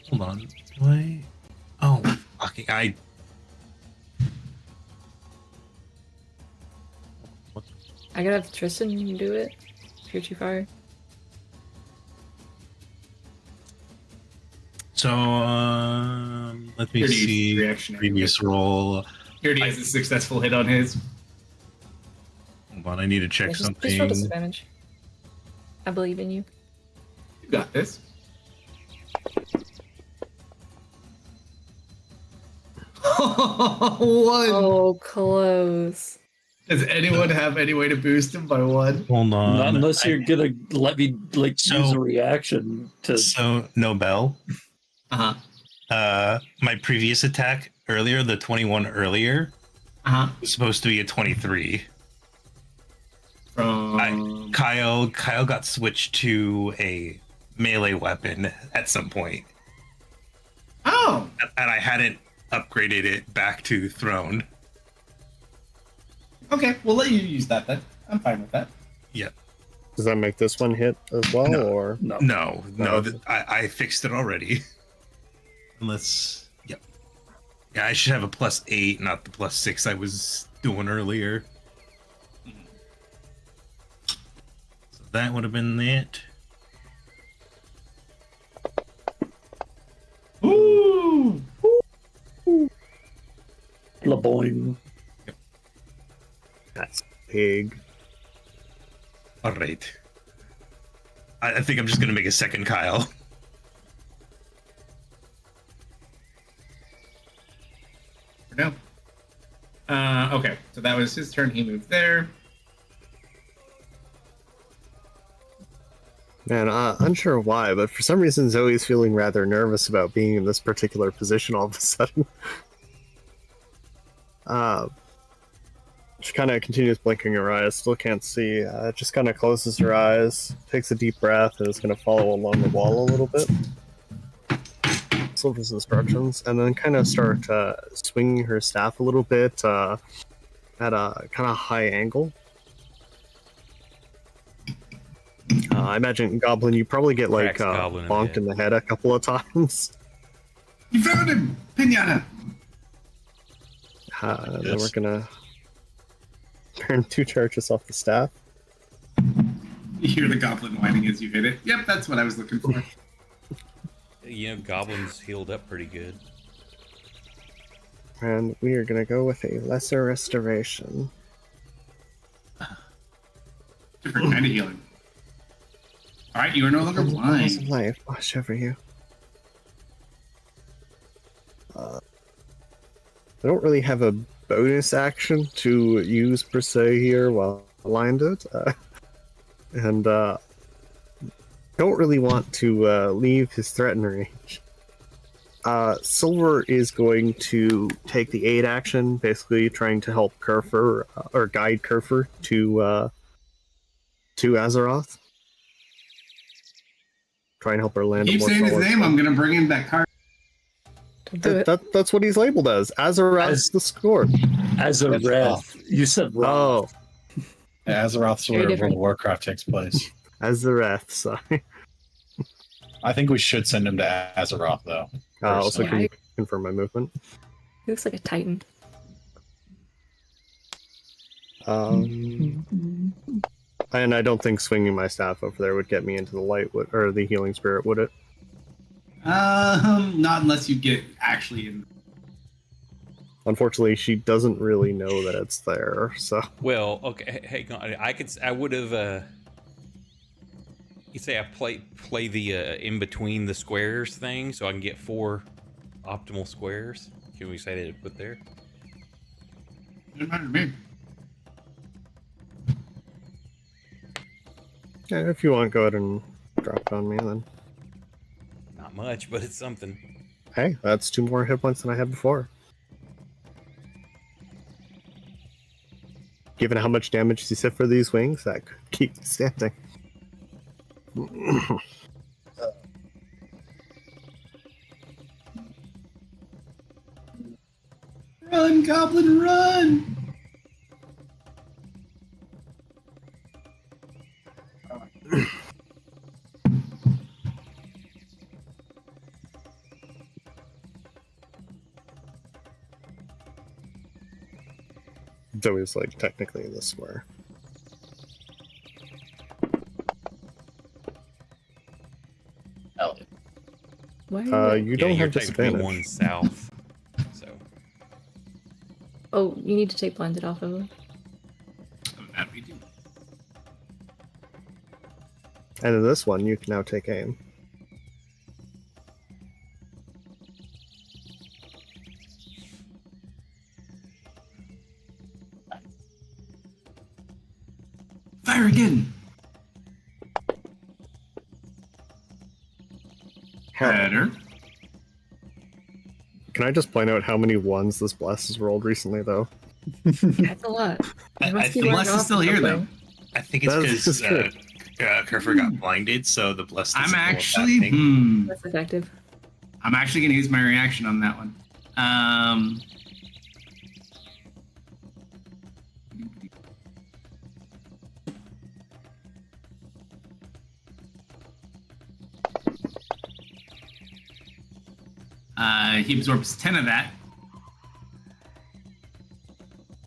Hold on. Do I? Oh, fucking I. I gotta have Tristan do it if you're too far. So let me Here to use see. reactionary Previous roll. Here he has a successful hit on his. Hold on, I need to check Yeah, just roll something. disadvantage. I believe in you. You got this. One. Oh, close. Does anyone have any way to boost him by one? Hold on. Not unless you're gonna let me use So- a reaction to. So Nobel. Uh-huh. My previous attack earlier, the 21 earlier, Uh-huh. was supposed to be a 23. From Kyle got switched to a melee weapon at some point, Oh! and I hadn't upgraded it back to thrown. Okay, we'll let you use that then. I'm fine with that. Yep. Does that make this one hit as well, No. or No. No, Oh. I fixed it already. Unless, yep. Yeah, I should have a +8, not the +6 I was doing earlier. So that would have been it. Ooh! Laboing. that's pig? All right. I think I'm just gonna make a second Kyle. No. Okay, so that was his turn. He moved there. Man, unsure why, but for some reason Zoe's feeling rather nervous about being in this particular position all of a sudden. She kind of continues blinking her eyes, still can't see. Just kind of closes her eyes, takes a deep breath, and is going to follow along the wall a little bit. It's Silver's instructions, and then kind of start swinging her staff a little bit at a kind of high angle. I imagine Goblin, you probably get like Cracks Goblin in the bonked head. in the head a couple of times. You found him! Pinata! Then Yes. we're gonna turn 2 charges off the staff. You hear the goblin whining as you hit it. Yep, that's what I was looking for. You know, goblins healed up pretty good. And we are gonna go with a lesser restoration. Different kind of healing. Alright, you are no longer Balls of blind. life wash over you. I don't really have a bonus action to use per se here while blinded, and don't really want to leave his threaten range. Silver is going to take the aid action, basically trying to help Kerfer or guide Kerfer to Azeroth. Try and help her land. Keep a more saying his solid name, spot. I'm gonna bring him that card. Don't do it. That's what he's labeled as. Azeroth's the score. As a That's red, off. you said Oh, Azeroth's Very where World different. of Warcraft takes place. Azareth. Sorry. I think we should send him to Azeroth, though. Also Yeah, confirm my movement. he looks like a titan. And I don't think swinging my staff over there would get me into the light or the healing spirit, would it? Not unless you get actually in. Unfortunately, she doesn't really know that it's there. So Well, okay, hang on. I would have. You say I play the in between the squares thing, so I can get 4 optimal squares. Can we say that it put there? Doesn't matter to me. yeah, if you want, go ahead and drop it on me then. Not much, but it's something. Hey, that's 2 more hit points than I had before. Given how much damage you said for these wings, that could keep me standing. Run, goblin, run! Zoe's like technically in the square. Hell yeah. Why? You don't you're have technically disadvantage. 1 south. So Oh, you need to take blended off of him. That we do. And in this one, you can now take aim. Fire again! Better. Can I just point out how many ones this bless has rolled recently, though? That's a lot. I It must be think- wearing Bless is off still or here, though. something. I think it's That's because true. Kerfer got blinded, so the bless. I'm doesn't know what's actually. happening. That's effective. I'm actually gonna use my reaction on that one. He absorbs 10 of that.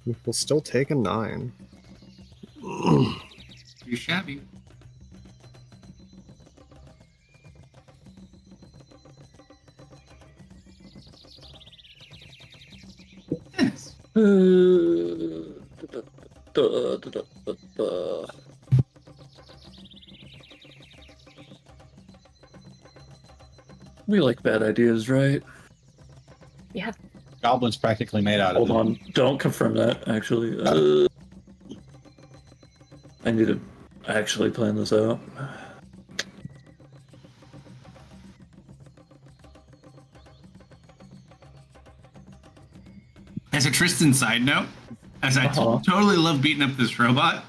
We'll still take a 9. Pretty shabby. Yes. We like bad ideas, right? Yeah. Goblin's practically made out of Hold it. on. Don't confirm that, actually. I need to actually plan this out. As a Tristan side note, as I Uh-huh. totally love beating up this robot,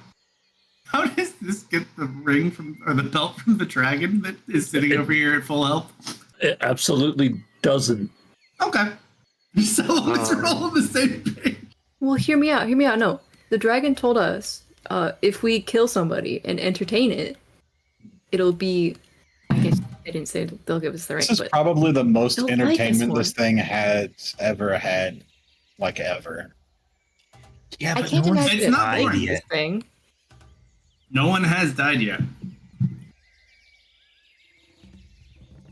how does this get the ring from or the belt from the dragon that is sitting over here at full health? It absolutely doesn't. Okay. So we're all on the same page. Well, hear me out. Hear me out. No, the dragon told us if we kill somebody and entertain it, it'll be. I guess I didn't say they'll give us the ring, This is but probably the most they'll like us entertainment more. this thing has ever had, like ever. Yeah, I but can't no one's imagine It's it not like boring. this thing. No one has died yet.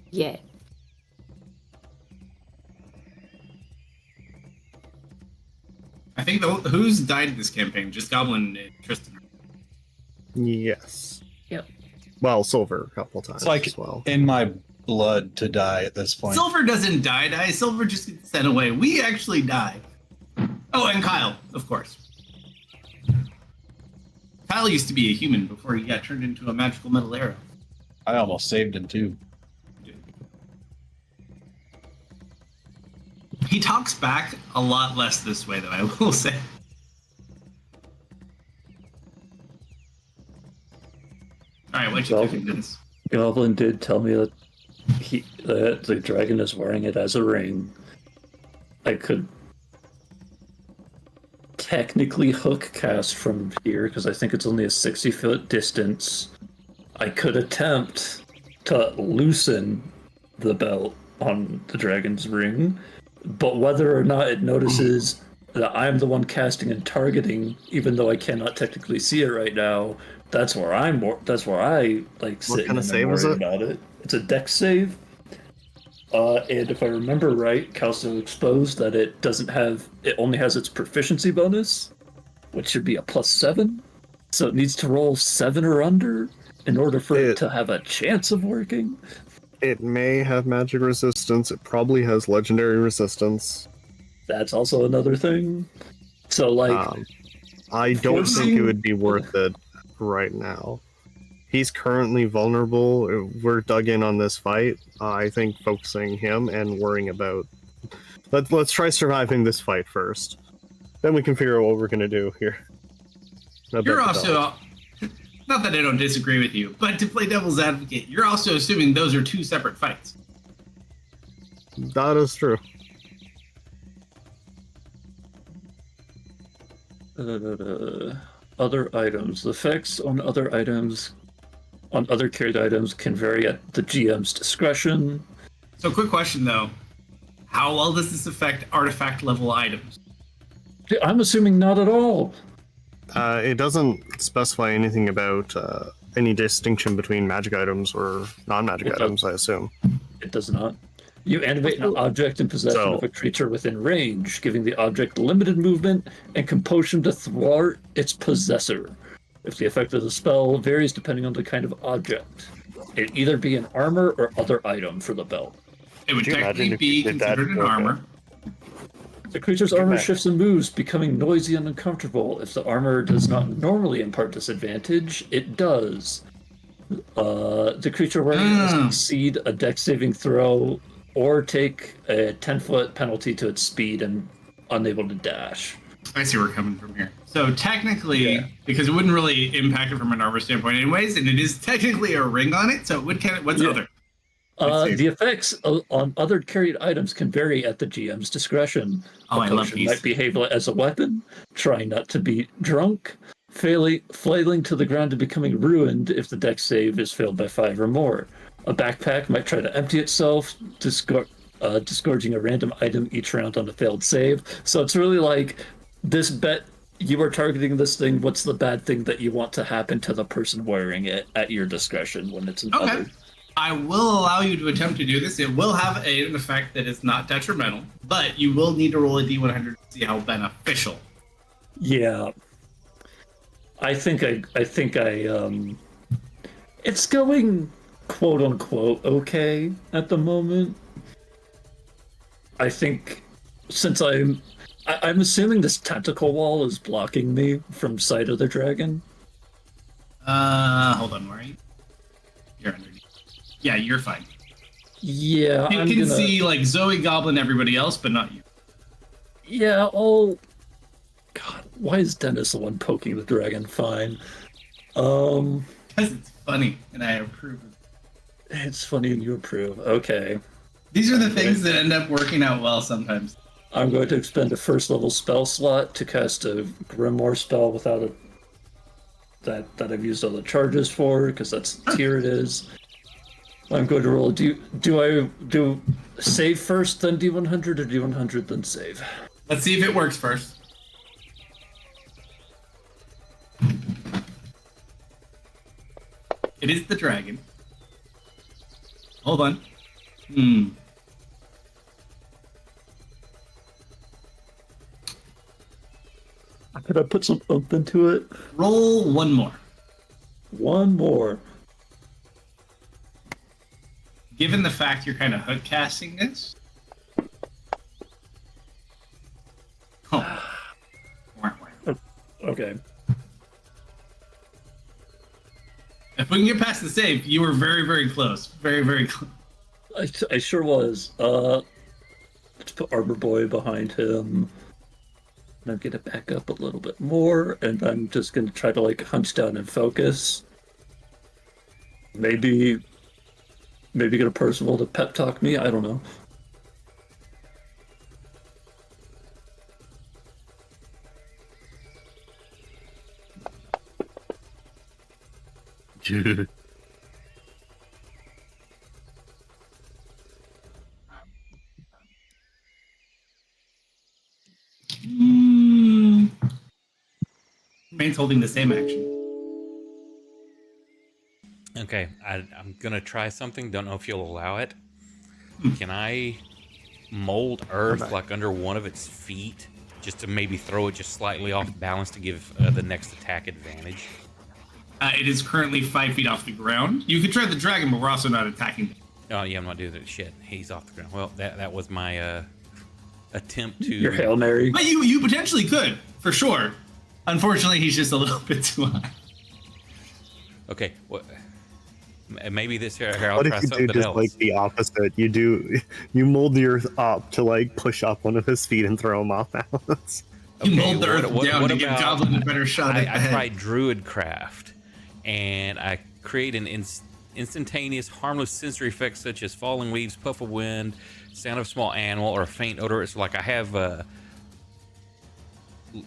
Yeah. I think who's died this campaign? Just Goblin and Tristan. Yes. Yep. Well, Silver a couple times It's like as well. in my blood to die at this point. Silver doesn't die. Silver just gets sent away. We actually die. Oh, and Kyle, of course. Kyle used to be a human before he got turned into a magical metal arrow. I almost saved him too. He talks back a lot less this way, though, I will say. Alright, what'd you think of this? Goblin did tell me that that the dragon is wearing it as a ring. I could technically hook cast from here because I think it's only a 60-foot distance. I could attempt to loosen the belt on the dragon's ring, but whether or not it notices that I'm the one casting and targeting, even though I cannot technically see it right now, that's where I like sitting kind of and save is worrying it? about it. It's a dex save. And if I remember right, Kalsto exposed that it only has its proficiency bonus, which should be a +7. So it needs to roll 7 or under in order for it to have a chance of working. It may have magic resistance. It probably has legendary resistance. That's also another thing. So, like, I don't think it forcing- would be worth it right now. He's currently vulnerable. We're dug in on this fight. I think focusing him and worrying about... Let's try surviving this fight first. Then we can figure out what we're going to do here. You're also... Not that I don't disagree with you, but to play devil's advocate, you're also assuming those are two separate fights. That is true. Other items. The effects on other items, on other carried items, can vary at the GM's discretion. So, quick question though: how well does this affect artifact level items? I'm assuming not at all. It doesn't specify anything about any distinction between magic items or non-magic items, I assume. It does not. You animate an object in possession of a creature within range, giving the object limited movement and compulsion to thwart its possessor. If the effect of the spell varies depending on the kind of object, it'd either be an armor or other item for the belt. It would Could you imagine technically if be you did that considered an with armor. The creature's armor shifts and moves, becoming noisy and uncomfortable. If the armor does not normally impart disadvantage, it does. The creature wearing it must succeed a dex saving throw or take a 10-foot penalty to its speed and unable to dash. I see where we're coming from here. So technically, because it wouldn't really impact it from an armor standpoint anyways, and it is technically a ring on it, so it would count. What's other? The effects on other carried items can vary at the GM's discretion. Oh, I love Potion these. might behave as a weapon, trying not to be drunk, flailing to the ground and becoming ruined if the dex save is failed by 5 or more. A backpack might try to empty itself, disgorging a random item each round on a failed save. So it's really like, this bet, you are targeting this thing, what's the bad thing that you want to happen to the person wearing it at your discretion when it's Okay. I will allow you to attempt to do this. It will have an effect that is not detrimental, but you will need to roll a d100 to see how beneficial. Yeah. I think it's going quote unquote okay at the moment. I think since I'm assuming this tentacle wall is blocking me from sight of the dragon. Hold on, where are you? You're underneath. Yeah, you're fine. Yeah, You can see like Zoe, Goblin, everybody else, but not you. Yeah, God, why is Dennis the one poking the dragon? Fine. Because it's funny, and I approve of it. It's funny and you approve. Okay. These are the things that end up working out well sometimes. I'm going to expend a first level spell slot to cast a Grimoire spell without a that I've used all the charges for, because that's the tier it is. I'm going to roll. Do I do save first, then D100, or D100 then save? Let's see if it works first. It is the dragon. Hold on. Could I put some oomph into it? Roll one more. One more. Given the fact you're kind of hook casting this. Oh. Okay. If we can get past the save, you were very, very close. Very, very close. I sure was. Let's put Arbor Boy behind him. And I'm gonna back up a little bit more, and I'm just gonna try to like hunch down and focus. Maybe get a Percival to pep talk me. I don't know. Remains holding the same action. Okay, I'm gonna try something. Don't know if you'll allow it. Can I mold Earth like under one of its feet, just to maybe throw it just slightly off balance to give the next attack advantage? It is currently 5 feet off the ground. You could try the dragon, but we're also not attacking. Oh yeah, I'm not doing that. Shit, he's off the ground. Well, that was my attempt to. Your Hail Mary. But you potentially could, for sure. Unfortunately, he's just a little bit too high. Okay, what? Maybe this here. I'll What try if you do something just else. like the opposite? You mold the earth up to like push up one of his feet and throw him off balance. You Okay, mold the earth down to give about- Goblin a better shot at the I head. tried Druidcraft, and I create an instantaneous, harmless sensory effects such as falling leaves, puff of wind, sound of small animal, or a faint odor. It's like I have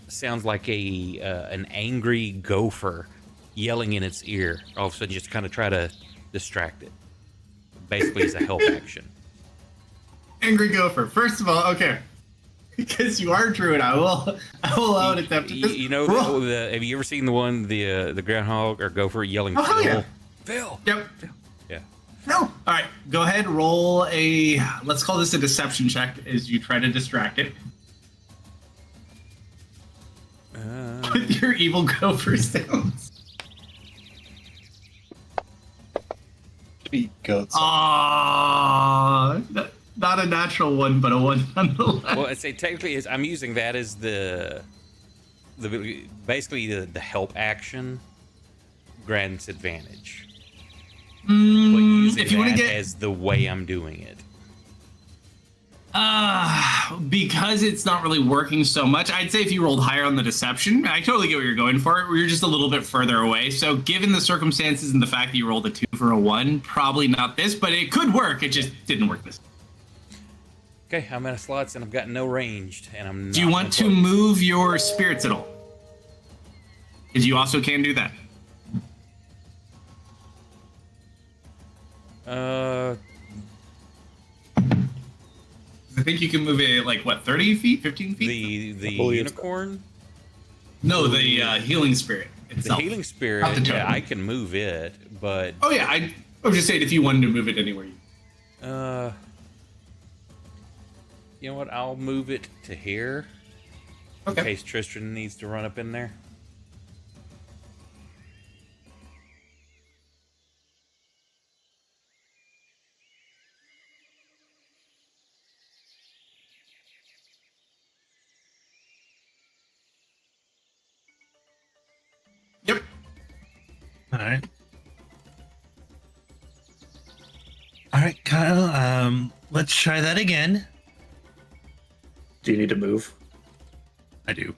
sounds like an angry gopher yelling in its ear. All of a sudden, just kind of try to distract it. Basically, it's a help action. Angry Gopher. First of all, okay. Because you are Druid, I will allow an attempt at this. You know, Roll. have you ever seen the one, the groundhog or gopher yelling, Oh, hell Phil? yeah. Phil! Yep. Yeah. No. All right. Go ahead. Roll a. Let's call this a deception check as you try to distract it with your evil gopher sounds. Sweet goats. Not a natural one, but a one nonetheless. Well, I'd say technically I'm using that as the basically the help action grants advantage. But using if you want to that get as the way I'm doing it. because it's not really working so much, I'd say if you rolled higher on the deception, I totally get what you're going for. You're just a little bit further away. So given the circumstances and the fact that you rolled a 2 for a 1, probably not this, but it could work. It just didn't work this. Okay, I'm out of slots and I've got no ranged, and I'm. Not Do you want to move your spirits at all? Because you also can do that. I think you can move it like what, 30 feet, 15 feet? the believe unicorn, No, the healing spirit the itself. healing Not spirit. the Yeah, totem. I can move it, but Oh yeah, I was just saying if you wanted to move it anywhere. you know what? I'll move it to here in Okay. case Tristan needs to run up in there. Yep. All right. All right, Kyle. Let's try that again. Do you need to move? I do.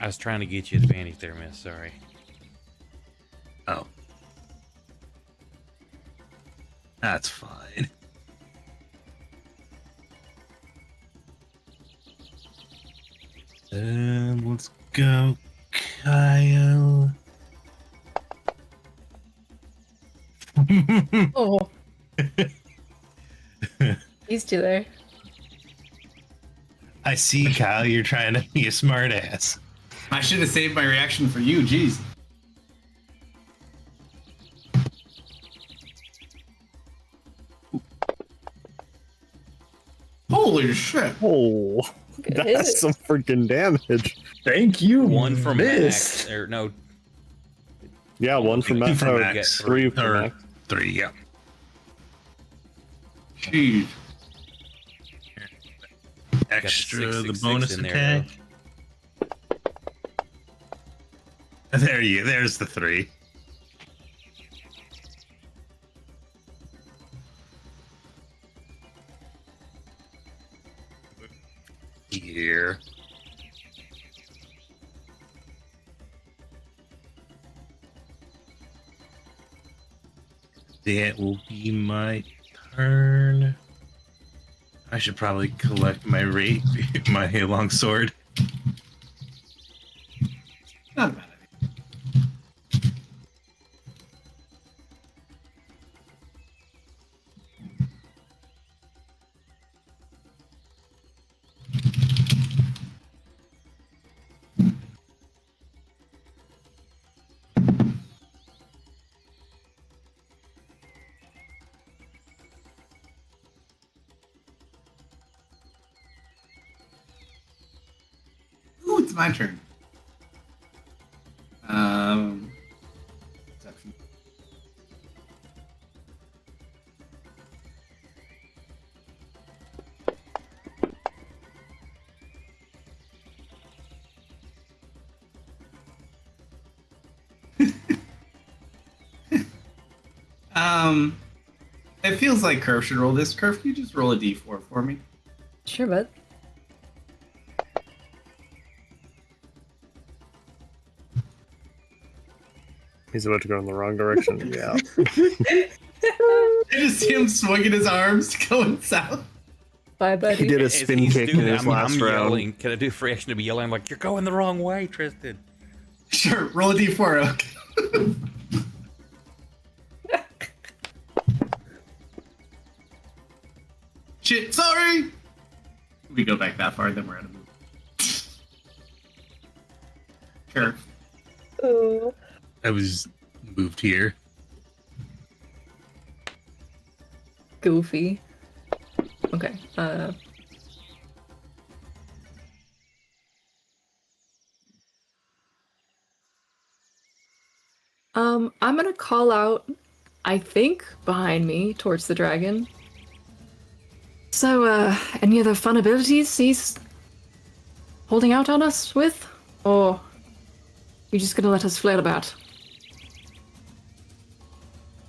I was trying to get you advantage there, miss. Sorry. Oh. That's fine. Let's go, Kyle. Oh. He's two there. I see, Kyle. You're trying to be a smartass. I should have saved my reaction for you. Jeez. Holy shit. Oh, Good that's hit. some freaking damage. Thank you. One from Max. Max. Or no, Yeah, one from Max. From Oh, Max. three from Or Max. 3, yeah. Jeez. Extra, Got the 666 bonus in there, attack. There's the 3. Here. That will be my turn. I should probably collect my my long sword. Not a bad idea. Ooh, it's my turn. Perception. It feels like Curve should roll this. Curve, can you just roll a d4 for me? Sure, bud. He's about to go in the wrong direction. Yeah. I just see him swinging his arms going south. Bye, He buddy. did a as spin he's kick doing in that, his last I'm round. yelling. Can I do a free action to be yelling? I'm like, you're going the wrong way, Tristan. Sure, roll a d4, okay. Shit, sorry! If we go back that far, then we're out of move. Sure. Oh. I was moved here. Goofy. Okay. I'm gonna call out, I think, behind me towards the dragon. So, any other fun abilities he's holding out on us with? Or you just gonna let us flail about?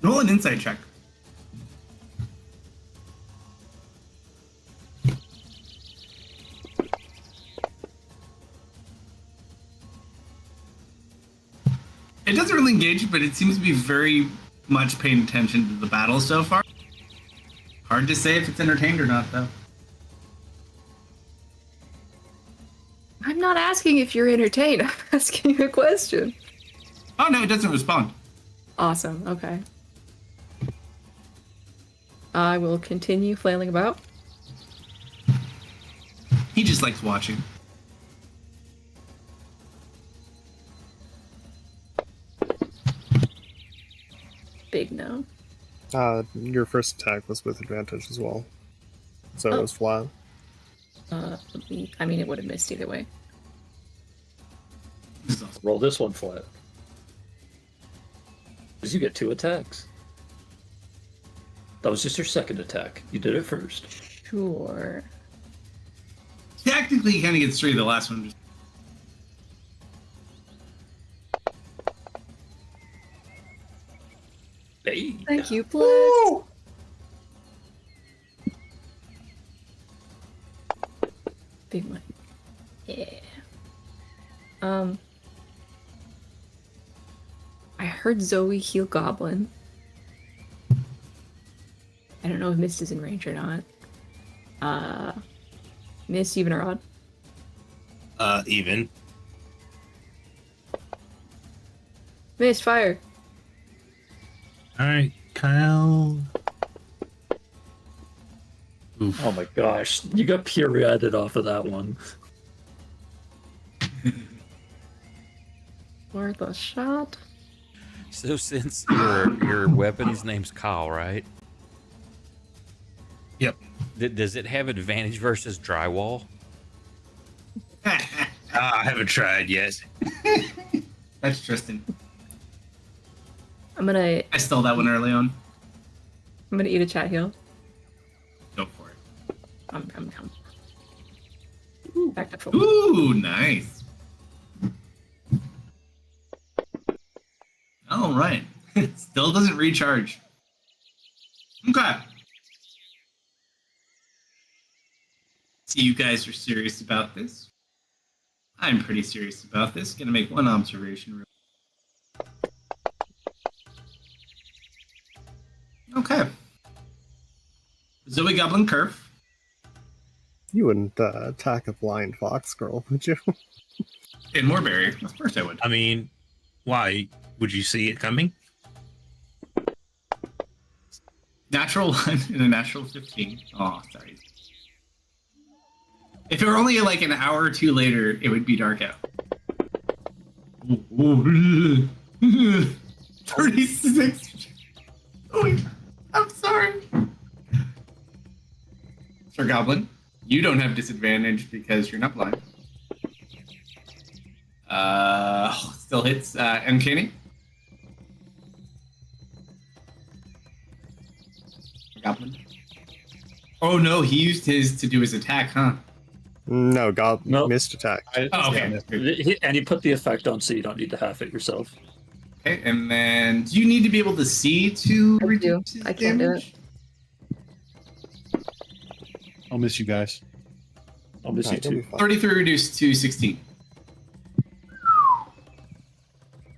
Roll an insight check. It doesn't really engage, but it seems to be very much paying attention to the battle so far. Hard to say if it's entertained or not, though. I'm not asking if you're entertained. I'm asking you a question. Oh no, it doesn't respond. Awesome. Okay. I will continue flailing about. He just likes watching. Big no. Your first attack was with advantage as well. So it Oh. was flat. I mean, it would have missed either way. This is awesome. Roll this one flat. Because you get 2 attacks. That was just your second attack. You did it first. Sure. Technically, he kind of gets 3. The last one just... Hey. Thank you, plus. Big one. Yeah. I heard Zoe heal Goblin. I don't know if Mist is in range or not. Mist, even or odd? Even. Mist, fire. All right, Kyle. Oof. Oh my gosh, you got pirouetted off of that one. Worth a shot. So since your weapon's name's Kyle, right? Yep. Does it have advantage versus drywall? I haven't tried yet. That's Tristan. I'm gonna I stole that one early on. eat a chat heal. Go for it. I'm back to full. Ooh, nice. All right. It still doesn't recharge. Okay. See, you guys are serious about this. I'm pretty serious about this. Gonna make one observation. Okay. Zoe Goblin Curve. You wouldn't attack a blind fox girl, would you? In Moorberry. Of course I would. I mean, why? Would you see it coming? Natural 1 and a natural 15. Oh, sorry. If it were only like an hour or two later, it would be dark out. 36. Oh, I'm sorry. Sir Goblin, you don't have disadvantage because you're not blind. Still hits Uncanny. Goblin. Oh no, he used his to do his attack, huh? No, Nope. missed attack. Oh, okay. And you put the effect on so you don't need to half it yourself. Okay, and then do you need to be able to see to I do. reduce his I can't do damage? I'll miss you guys. I'll miss you Alright, you'll be too. fine. 33 reduced to 16.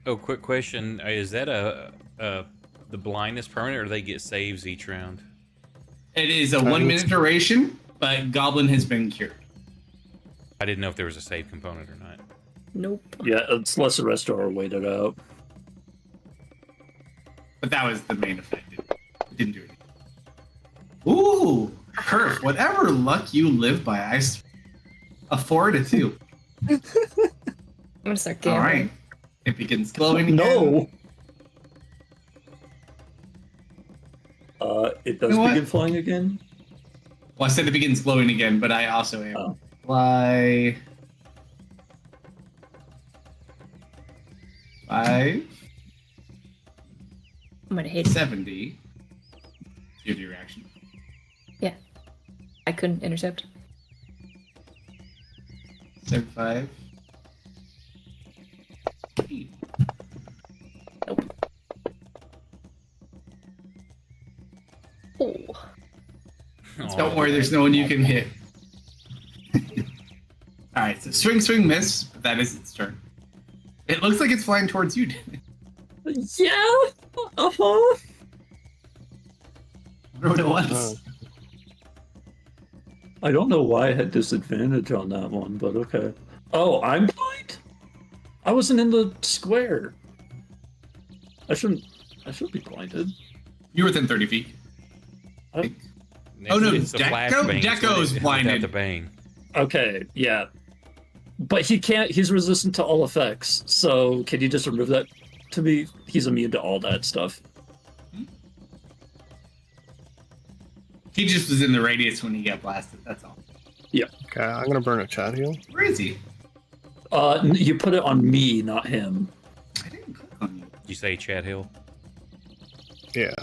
Oh, quick question: is that the blindness permanent, or do they get saves each round? It is a 1 minute duration, but Goblin has been cured. I didn't know if there was a save component or not. Nope. Yeah, it's less the rest are waited out. But that was the main effect. It didn't do anything. Ooh, Kerf, whatever luck you live by, a 4 and a 2. I'm gonna start All gambling. right. It begins glowing again. No! It does You know what? begin flying again. Well, I said it begins glowing again, but I also am. Oh. Fly. 5, I'm gonna hate it. 70. Give your reaction. I couldn't intercept. 75. Nope. Oh. Don't worry, there's no one you can hit. Alright, so swing, miss, but that is its turn. It looks like it's flying towards you, didn't it? Yeah! Uh-huh! I wonder what it was. Oh. I don't know why I had disadvantage on that one, but okay. Oh, I'm blind? I wasn't in the square. I shouldn't be blinded. You're within 30 feet. I- Oh, no, It's a Deco- flashbang, Deco's without blinded. the bang. Okay, yeah. But he's resistant to all effects, so can you just remove that to me? He's immune to all that stuff. He just was in the radius when he got blasted, that's all. Okay, I'm gonna burn a chat heal. Where is he? You put it on me, not him. I didn't click on you. You say Chad Hill? Yeah.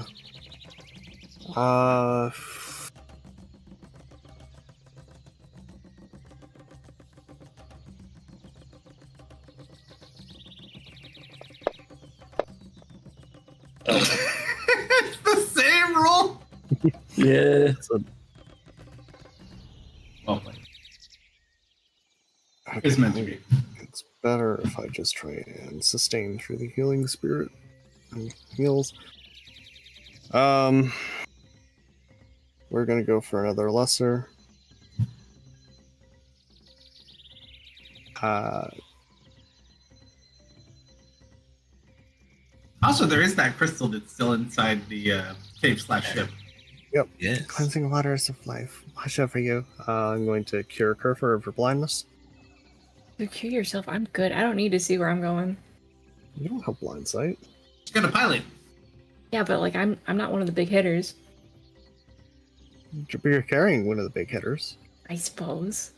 It's the same roll! Yeah. Oh, wait. Okay, It's meant to be. It's better if I just try and sustain through the healing spirit and heals. we're gonna go for another lesser. Also, there is that crystal that's still inside the cave/ship. Yes. Cleansing waters of life. Watch out for you. I'm going to cure Kerfer of her blindness. You cure yourself. I'm good. I don't need to see where I'm going. You don't have blind sight. She's got a pilot. Yeah, but like I'm not one of the big hitters. But you're carrying one of the big hitters. I suppose.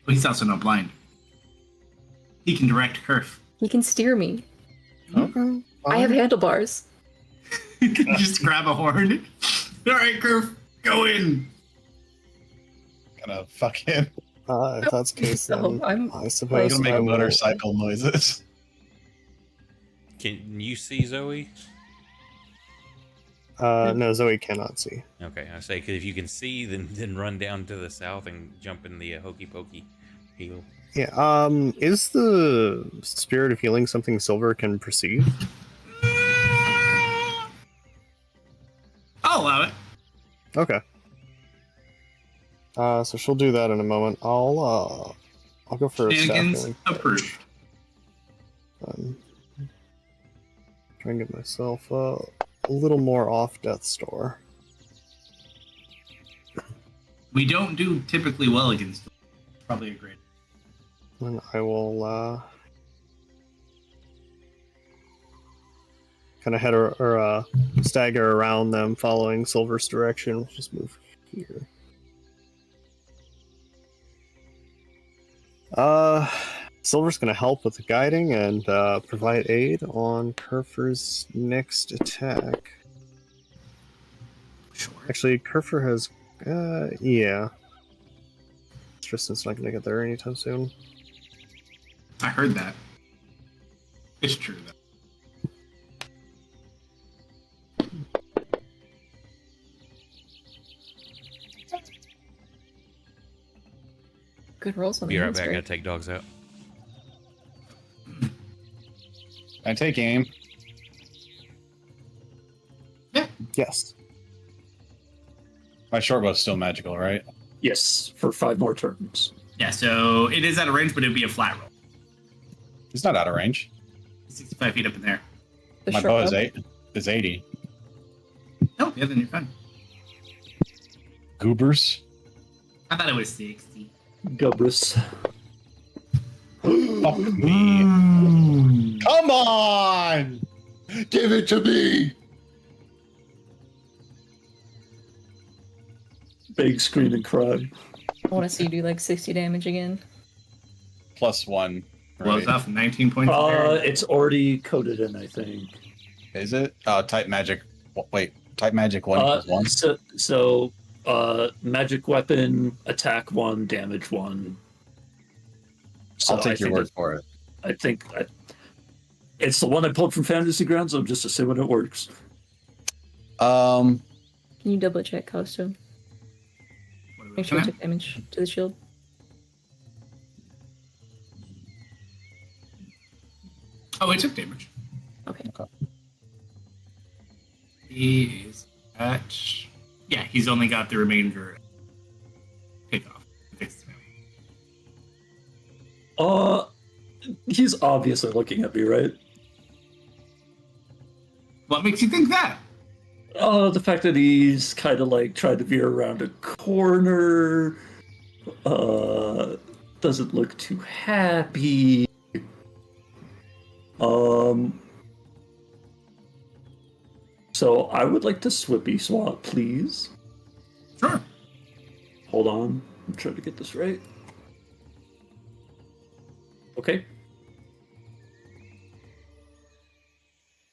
But he's also not blind. He can direct Kerf. He can steer me. Okay. I have handlebars. He can just grab a horn. All right, Kerf, go in. Gonna fucking If that's the case, So then I I'm suppose gonna make I will- motorcycle noises. Can you see Zoe? No, Zoe cannot see. Okay, I say because if you can see, then run down to the south and jump in the hokey pokey heal. Yeah. Is the spirit of healing something Silver can perceive? I'll allow it. Okay. So she'll do that in a moment. I'll go for a staff Shenanigans healing. approved. Try and get myself a little more off Death's Door. We don't do typically well against them. Probably a great. And I will kind of head or stagger around them, following Silver's direction. We'll just move here. Silver's going to help with the guiding and provide aid on Kerfer's next attack. Sure. Actually, Kerfer has, yeah. Tristan's not going to get there anytime soon. I heard that. It's true, though. Good rolls on Be the right hands back. grip. Gotta take dogs out. I take aim. Yes. My short bow's still magical, right? Yes, for 5 more turns. Yeah, so it is out of range, but it'd be a flat roll. It's not out of range. 65 feet up in there. The My short bow is bow. 80. Oh, yeah, then you're fine. Goobers. I thought it was 60. Gubrus. Fuck me. Come on! Give it to me! Big scream and cry. I want to see you do like 60 damage again. +1. Blows Right. off 19 points of damage. It's already coded in, I think. Is it? Type magic. Wait, type magic 1+1. So, magic weapon, attack 1, damage 1. So I'll take your word for it. I think it's the one I pulled from Fantasy Grounds. I'm just assuming it works. Can you double check, Kalsto? What are we Make sure you looking took damage to the shield. at? Oh, it took damage. Okay. He is at... Yeah, he's only got the remainder. Take off. Fixed him. He's obviously looking at me, right? What makes you think that? The fact that he's kind of like trying to veer around a corner, doesn't look too happy. So I would like to swippy swap, please. Sure. Hold on, I'm trying to get this right. Okay.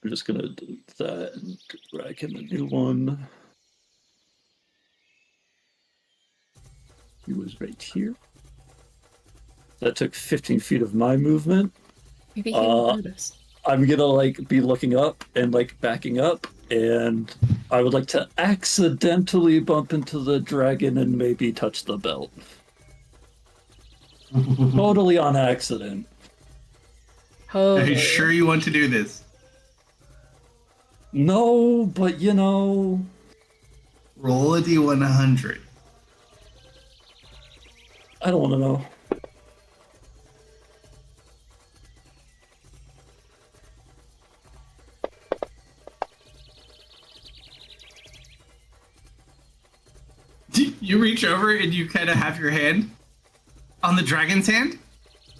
I'm just gonna delete that and drag him a new one. He was right here. That took 15 feet of my movement. Maybe he won't notice. I'm gonna like be looking up and like backing up, and I would like to accidentally bump into the dragon and maybe touch the belt. Totally on accident. Oh, Are you sure you want to do this? No, but you know, Roll a D100. I don't want to know. You reach over and you kind of have your hand on the dragon's hand.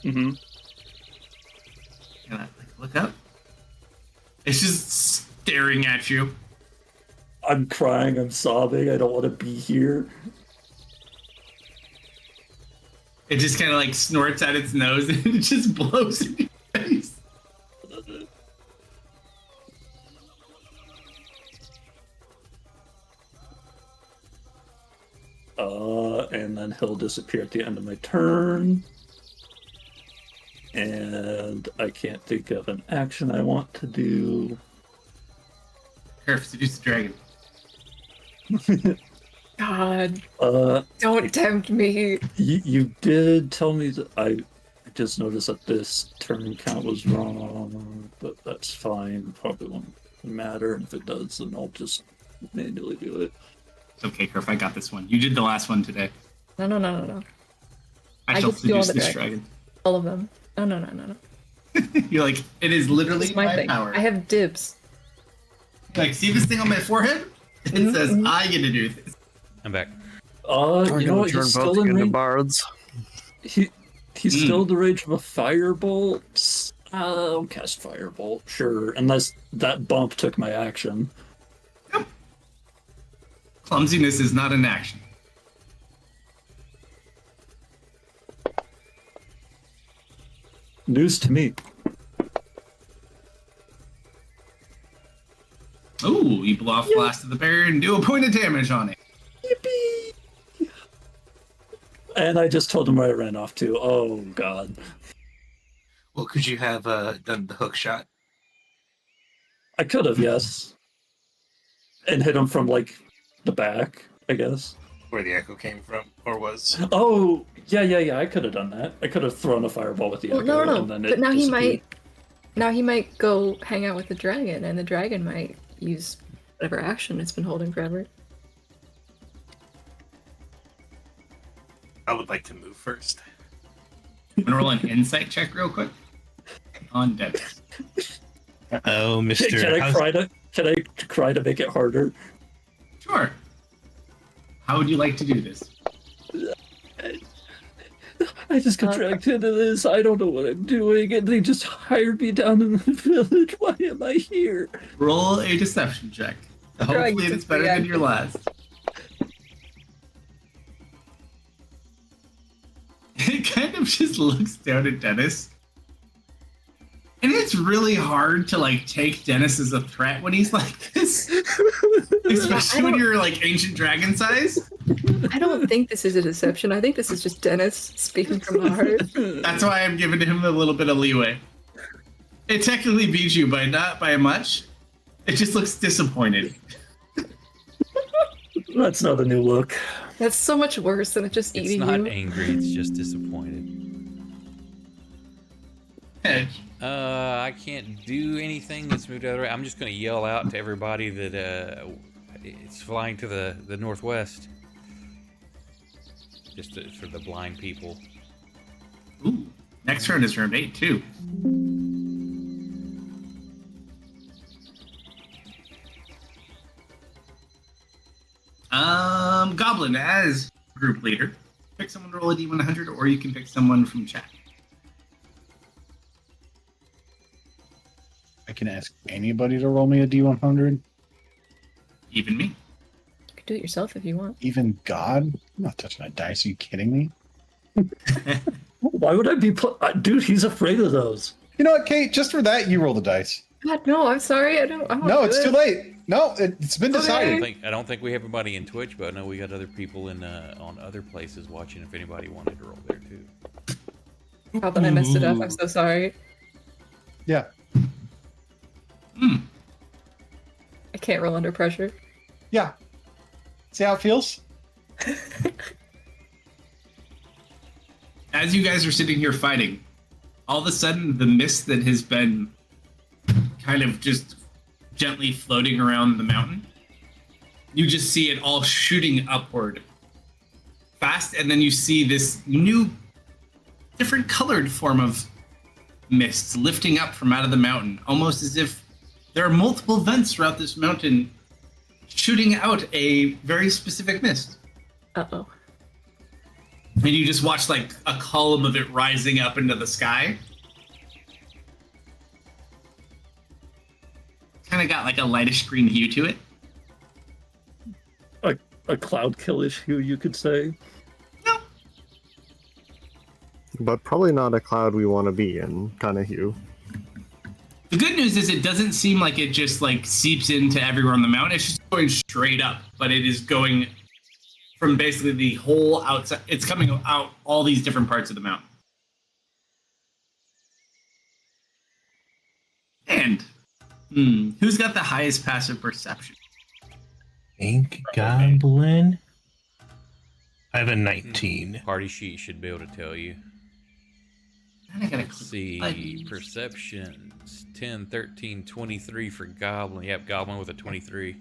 Mm-hmm. And I look up. It's just staring at you. I'm crying. I'm sobbing. I don't want to be here. It just kind of like snorts at its nose and it just blows in your face. And then he'll disappear at the end of my turn. And I can't think of an action I want to do. Curve, seduce the dragon. God, Uh, don't tempt me. you did tell me that I just noticed that this turn count was wrong, but that's fine. Probably won't matter. And if it does, then I'll just manually do it. It's okay, Curve, I got this one. You did the last one today. No. I I shall get to do all seduce the this dragon. dragon. All of them. No. You're like, it is literally It's my my thing. power. I have dibs. Like, see this thing on my forehead? It says, I get to do this. I'm back. You know what? He's still in into range. bards. He's still in the range of a firebolt. I'll cast firebolt, sure, unless that bump took my action. Clumsiness is not an action. News to me. Ooh, you blow off Blast of the Bear and do a point of damage on it. Yippee! And I just told him where I ran off to. Oh god. Well, could you have done the hook shot? I could have, yes. And hit him from like the back, I guess. Where the echo came from, or was? Oh, yeah. I could have done that. I could have thrown a fireball with the Well, echo, no. and then it But now he disappeared. might go hang out with the dragon, and the dragon might use whatever action it's been holding forever. I would like to move first. I'm gonna roll an insight check real quick on Dennis. Oh, Mister. Can I try to make it harder? Sure. How would you like to do this? I just got dragged into this. I don't know what I'm doing, and they just hired me down in the village. Why am I here? Roll a deception check. Hopefully it's better than your last. It kind of just looks down at Dennis. And it's really hard to like take Dennis as a threat when he's like this. Especially when you're like ancient dragon size. I don't think this is a deception. I think this is just Dennis speaking from the heart. That's why I'm giving him a little bit of leeway. It technically beats you, but not by much. It just looks disappointed. That's not a new look. That's so much worse than it just It's eating not you. angry, it's just disappointed. Edge. I can't do anything that's moved out of the way. I'm just going to yell out to everybody that it's flying to the northwest. Just for the blind people. Ooh. Next turn is round 8 too. Goblin as group leader. Pick someone to roll a D100, or you can pick someone from chat. I can ask anybody to roll me a D100. Even me. You can do it yourself if you want. Even God? I'm not touching that dice. Are you kidding me? Why would I be dude, he's afraid of those. You know what, Kate? Just for that, you roll the dice. God, no, I'm sorry. I don't. No, it's too late. No, it's been Okay. decided. I don't think we have anybody in Twitch, but I know we got other people in on other places watching if anybody wanted to roll there too. Oh, then I messed it up. I'm so sorry. Yeah. I can't roll under pressure. Yeah. See how it feels? As you guys are sitting here fighting, all of a sudden the mist that has been kind of just gently floating around the mountain you just see it all shooting upward fast, and then you see this new, different colored form of mist lifting up from out of the mountain, almost as if there are multiple vents throughout this mountain shooting out a very specific mist. Uh-oh. And you just watch like a column of it rising up into the sky. Kind of got like a lightish green hue to it. A cloud killish hue, you could say. No. But probably not a cloud we want to be in, kind of hue. The good news is it doesn't seem like it just like seeps into everywhere on the mountain. It's just going straight up, but it is going from basically the whole outside. It's coming out all these different parts of the mountain. And who's got the highest passive perception? Ink Goblin. I have a 19. Party sheet should be able to tell you. And I gotta Let's see, perceptions 10, 13, 23 for Goblin. Yep, Goblin with a 23.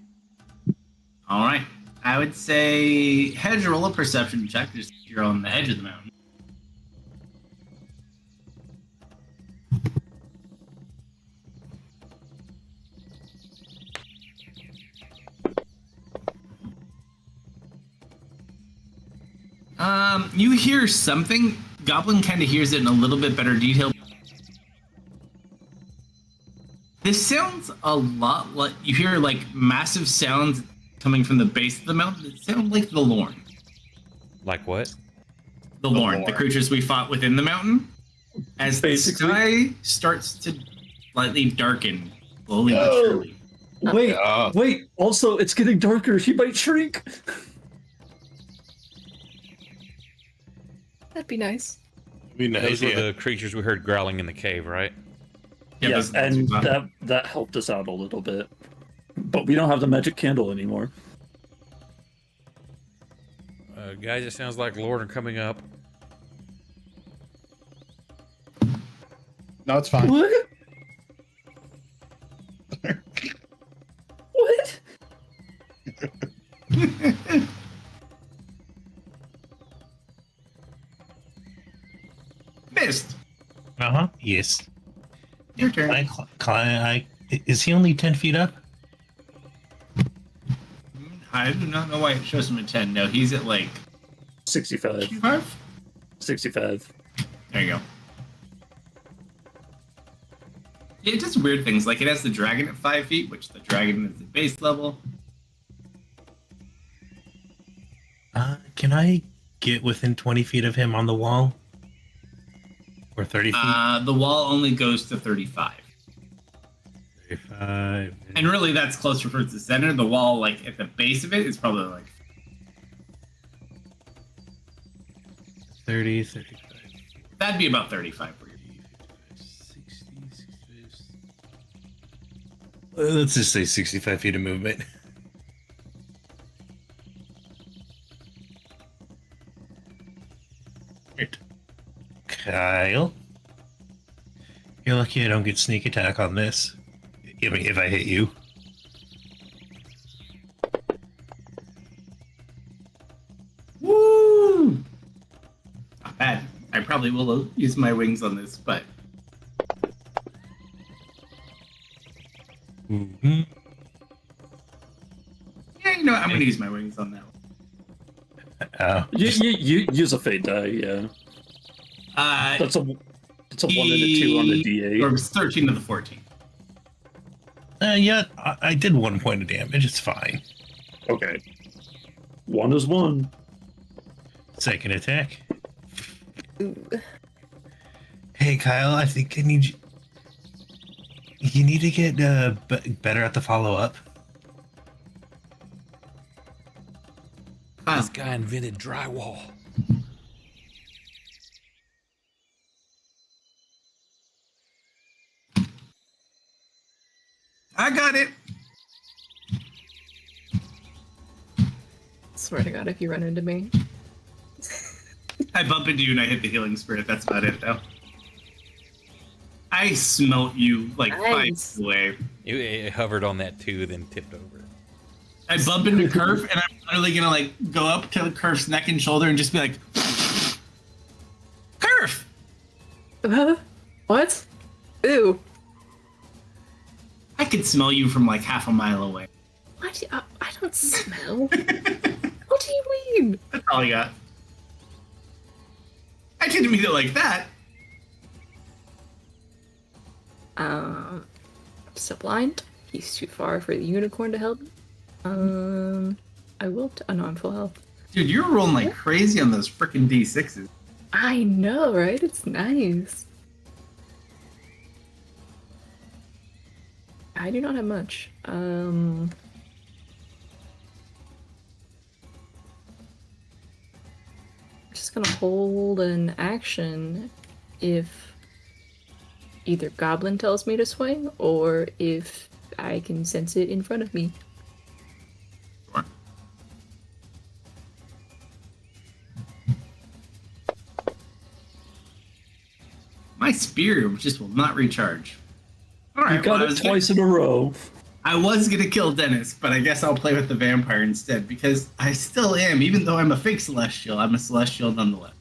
All right. I would say hedge roll a perception check. Just you're on the edge of the mountain. You hear something. Goblin kind of hears it in a little bit better detail. This sounds a lot like you hear like massive sounds coming from the base of the mountain. It sounds like the Lorn. Like what? The Lorn, the creatures we fought within the mountain. As Basically. the sky starts to slightly darken, slowly but surely. Wait, wait. Also, it's getting darker. She might shrink. That'd be nice. Those were the creatures we heard growling in the cave, right? Yeah, Yes, that's and fine. that helped us out a little bit. But we don't have the magic candle anymore. Guys, it sounds like Lord are coming up. No, it's fine. What? What? Mist. Yes. Your turn. Is he only 10 feet up? I do not know why it shows him at 10. No, he's at like 65. 25? 65. There you go. Yeah, it does weird things. Like it has the dragon at 5 feet, which the dragon is at base level. Can I get within 20 feet of him on the wall? Or 30 feet? The wall only goes to 35. 35. And really, that's closer towards the center. The wall, like at the base of it, is probably like 30, 35. that'd be about 35 for you. 60, 65. Let's just say 65 feet of movement. Right. Kyle. You're lucky I don't get sneak attack on this. I mean, if I hit you. Woo! Not bad. I probably will use my wings on this, but Mm-hmm. yeah, you know what? I'm gonna use my wings on that one. You use a fate die, yeah. That's a 1 and a 2 on the Or D8. it's 13 to the 14. Yeah, I did 1 point of damage. It's fine. Okay. 1 is 1. Second attack. Ooh. Hey, Kyle, I think I need you. You need to get better at the follow up. This guy invented drywall. I got it. Swear to God, if you run into me. I bump into you and I hit the healing spirit. That's about it, though. I smelt you like Nice. 5 feet away. It hovered on that 2, then tipped over. I bump into Kerf, and I'm literally gonna like go up to Kerf's neck and shoulder and just be like, Kerf! What? Ew. I could smell you from like half a mile away. What? I don't smell. What do you mean? That's all I got. I didn't mean it like that. I'm still blind. He's too far for the unicorn to help. I will. Oh no, I'm full health. Dude, you're rolling like crazy on those freaking D6s. I know, right? It's nice. I do not have much. Just gonna hold an action if either Goblin tells me to swing or if I can sense it in front of me. Sure. My spear just will not recharge. All right, You got it twice in a row. I was gonna kill Dennis, but I guess I'll play with the vampire instead because I still am, even though I'm a fake celestial. I'm a celestial nonetheless.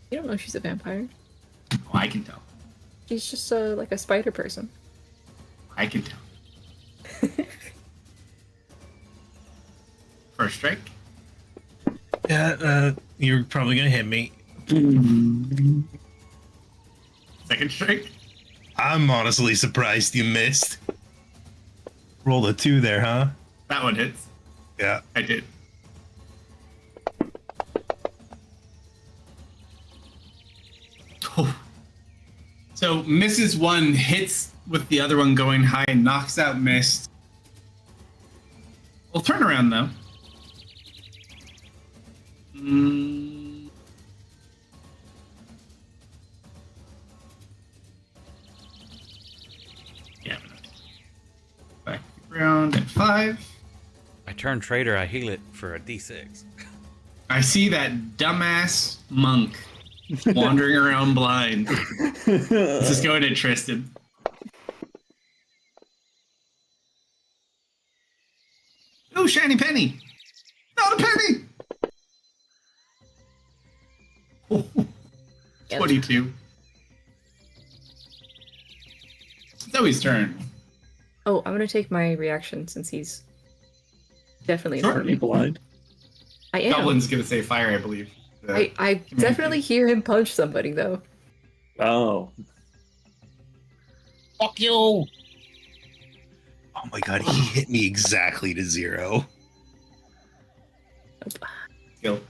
You don't know she's a vampire. Oh, I can tell. She's just like a spider person. I can tell. First strike. Yeah, you're probably gonna hit me. Second strike. I'm honestly surprised you missed. Rolled a 2 there, huh? That one hits. Yeah. I did. Oh. So misses one, hits with the other one going high, knocks out Mist. We'll turn around though. Yeah. Back around at 5. I turn traitor, I heal it for a D6. I see that dumbass monk wandering around blind. Let's just go into Tristan. Oh, shiny penny! Not a penny! Oh, 22. It's Zoe's turn. Oh, I'm gonna take my reaction since he's definitely in Sure. front of Are you me. blind? I am. Goblin's gonna say fire, I believe. I definitely hear him punch somebody though. Oh. Fuck you! Oh my god, he hit me exactly to 0. Skill.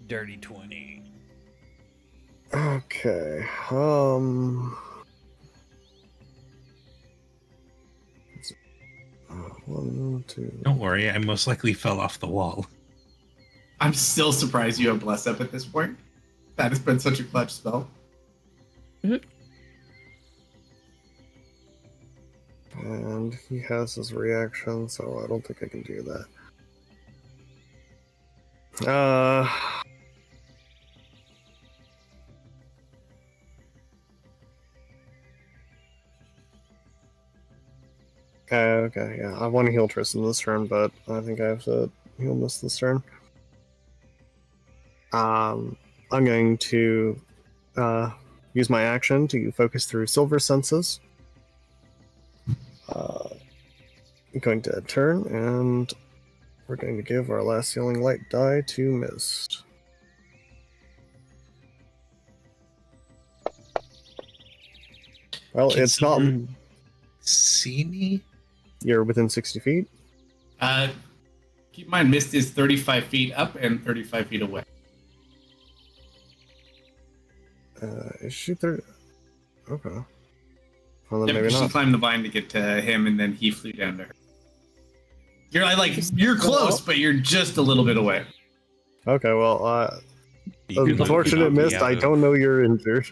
Dirty 20. Okay. One, two. Don't worry, I most likely fell off the wall. I'm still surprised you have Bless Up at this point. That has been such a clutch spell. And he has his reaction, so I don't think I can do that. Okay, yeah. I want to heal Tristan this turn, but I think I have to heal Mist this turn. I'm going to use my action to focus through Silver Senses. Going to turn, and we're going to give our last healing light die to Mist. Well, Can it's not. someone see me? You're within 60 feet. Keep in mind, Mist is 35 feet up and 35 feet away. Is she 30? Okay. Well, then Yep, maybe she not. climbed the vine to get to him, and then he flew down to her. You're close, but you're just a little bit away. Okay, well, You can unfortunate knock me Mist, out I of- don't know you're injured.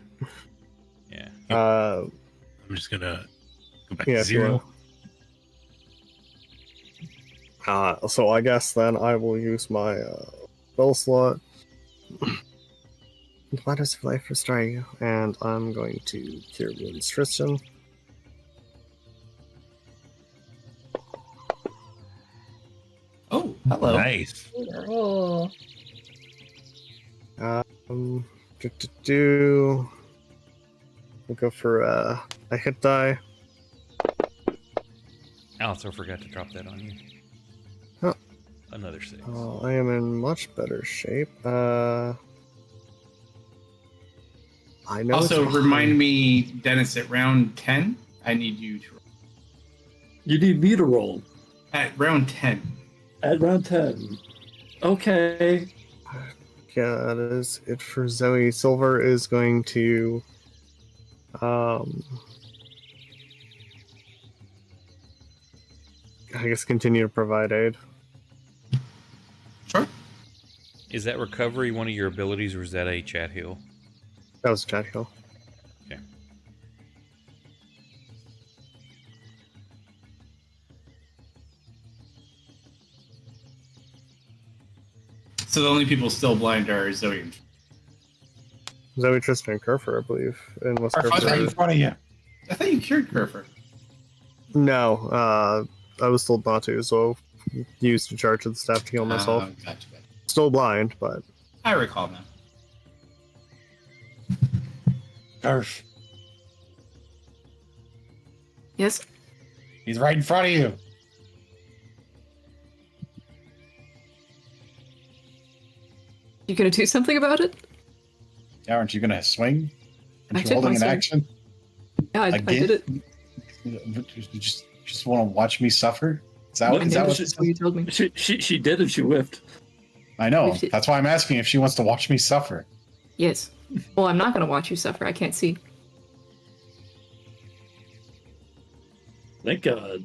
Yeah. I'm just gonna go back Yeah, to if you 0. So I guess then I will use my spell slot The Ladders of Life restore you, and I'm going to Cure Wounds Tristan. Oh, hello. Nice. Oh. We'll go for a hit die. I also forgot to drop that on you. Huh. Another 6. I am in much better shape. I know. Also, it's remind behind. me, Dennis, at round 10, I need you to. You need me to roll At round 10. at round 10. Okay. Yeah, that is it for Zoe. Silver is going to I guess continue to provide aid. Sure. Is that recovery one of your abilities, or is that a chat heal? That was chat heal. Okay. So the only people still blind are Zoe and Zoe, Tristan, and Kerfer, I believe. Unless It's right in Kerfer... front of you. I thought you cured Kerfer. No, I was told not to, so used a charge of the staff to heal myself. Gotcha. Still blind, but I recall now. Garf, Yes. he's right in front of you. You gonna do something about it? Yeah, aren't you gonna swing? I Aren't you took holding my an swing. action? Yeah, I did it. You just want to watch me suffer? Is that, No, is that what That's what you told me. She did and she whiffed. I know. Which- That's why I'm asking if she wants to watch me suffer. Yes. Well, I'm not gonna watch you suffer. I can't see. Thank God.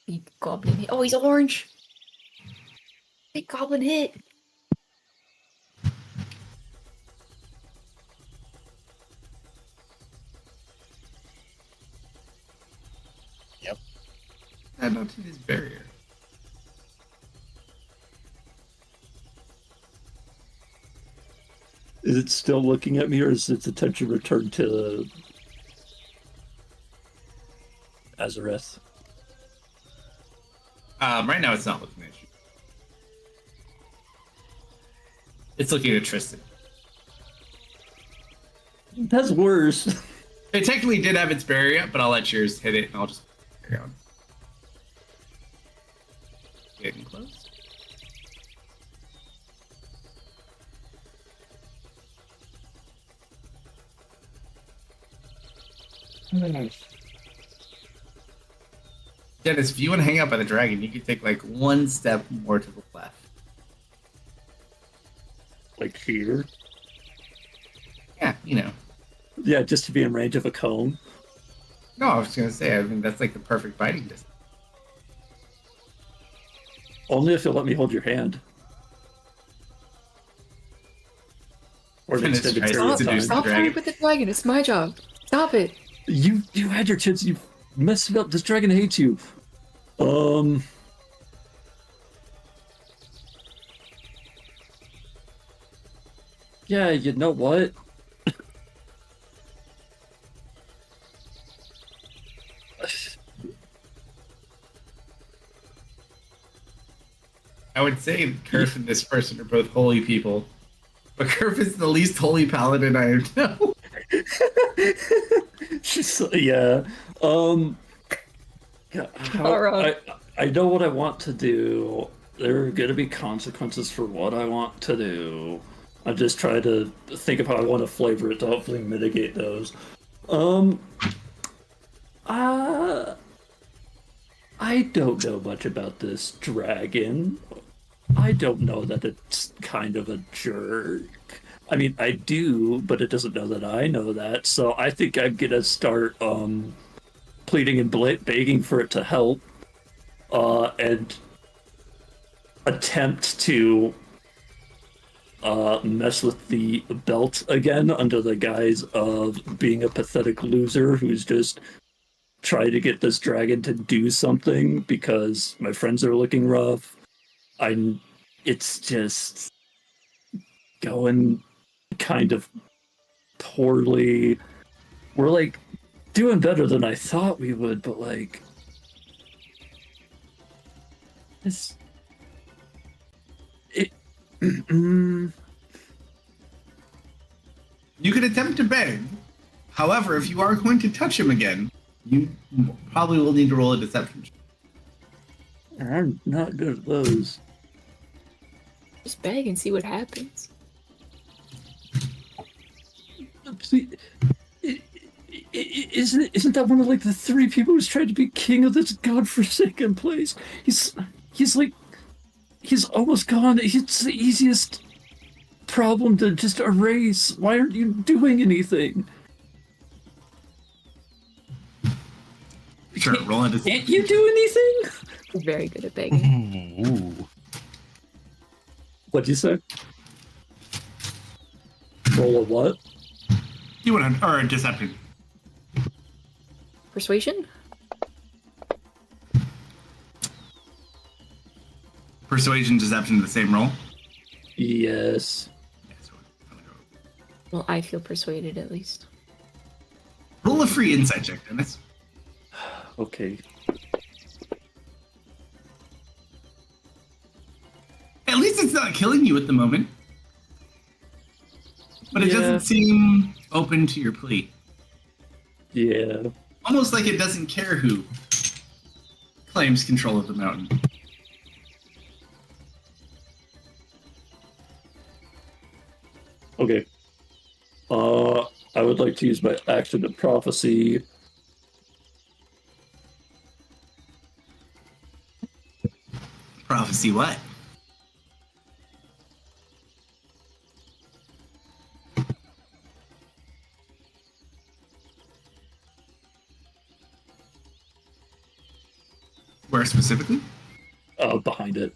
Big goblin hit. Oh, he's orange. Big goblin hit. Add on to his barrier. Is it still looking at me, or is its attention returned to Azareth? Right now, it's not looking at you. It's looking at Tristan. That's worse. It technically did have its barrier up, but I'll let yours hit it, and I'll just carry on. Getting close. Dennis, if you want to hang out by the dragon, you could take like one step more to the left. Like here? Yeah, you know. Yeah, just to be in range of a cone. No, I was gonna say, I mean that's like the perfect biting distance. Only if you'll let me hold your hand. Or an Dennis extended tries to period of seduce time. the Stop fighting dragon. with the dragon. It's my job. Stop it. You had your chance. You messed it up. This dragon hates you. Yeah, you know what? I would say Kerf and this person are both holy people, but Kerf is the least holy paladin I know. Yeah. Yeah, Alright. I know what I want to do. There are going to be consequences for what I want to do. I'm just trying to think of how I want to flavor it to hopefully mitigate those. I don't know much about this dragon. I don't know that it's kind of a jerk. I mean, I do, but it doesn't know that I know that. So I think I'm gonna start pleading and begging for it to help, and attempt to mess with the belt again under the guise of being a pathetic loser who's just trying to get this dragon to do something because my friends are looking rough. it's just going kind of poorly. We're like doing better than I thought we would, but like it's it. You could attempt to beg. However, if you are going to touch him again, you probably will need to roll a deception check. I'm not good at those. Just beg and see what happens. Isn't that one of like the three people who's tried to be king of this godforsaken place? He's almost gone. It's the easiest problem to just erase. Why aren't you doing anything? Sure, roll a deception. Can't you do anything? He's very good at begging. Ooh. What'd you say? Roll a what? You want to, or a deception. Persuasion? Persuasion, deception, the same roll. Yes. Yeah, so I'm gonna go. Well, I feel persuaded at least. Roll a free insight check, Dennis. Okay. At least it's not killing you at the moment. But it Yeah. doesn't seem open to your plea. Yeah. Almost like it doesn't care who claims control of the mountain. Okay. I would like to use my action of prophecy. Prophecy what? Where specifically? Behind it.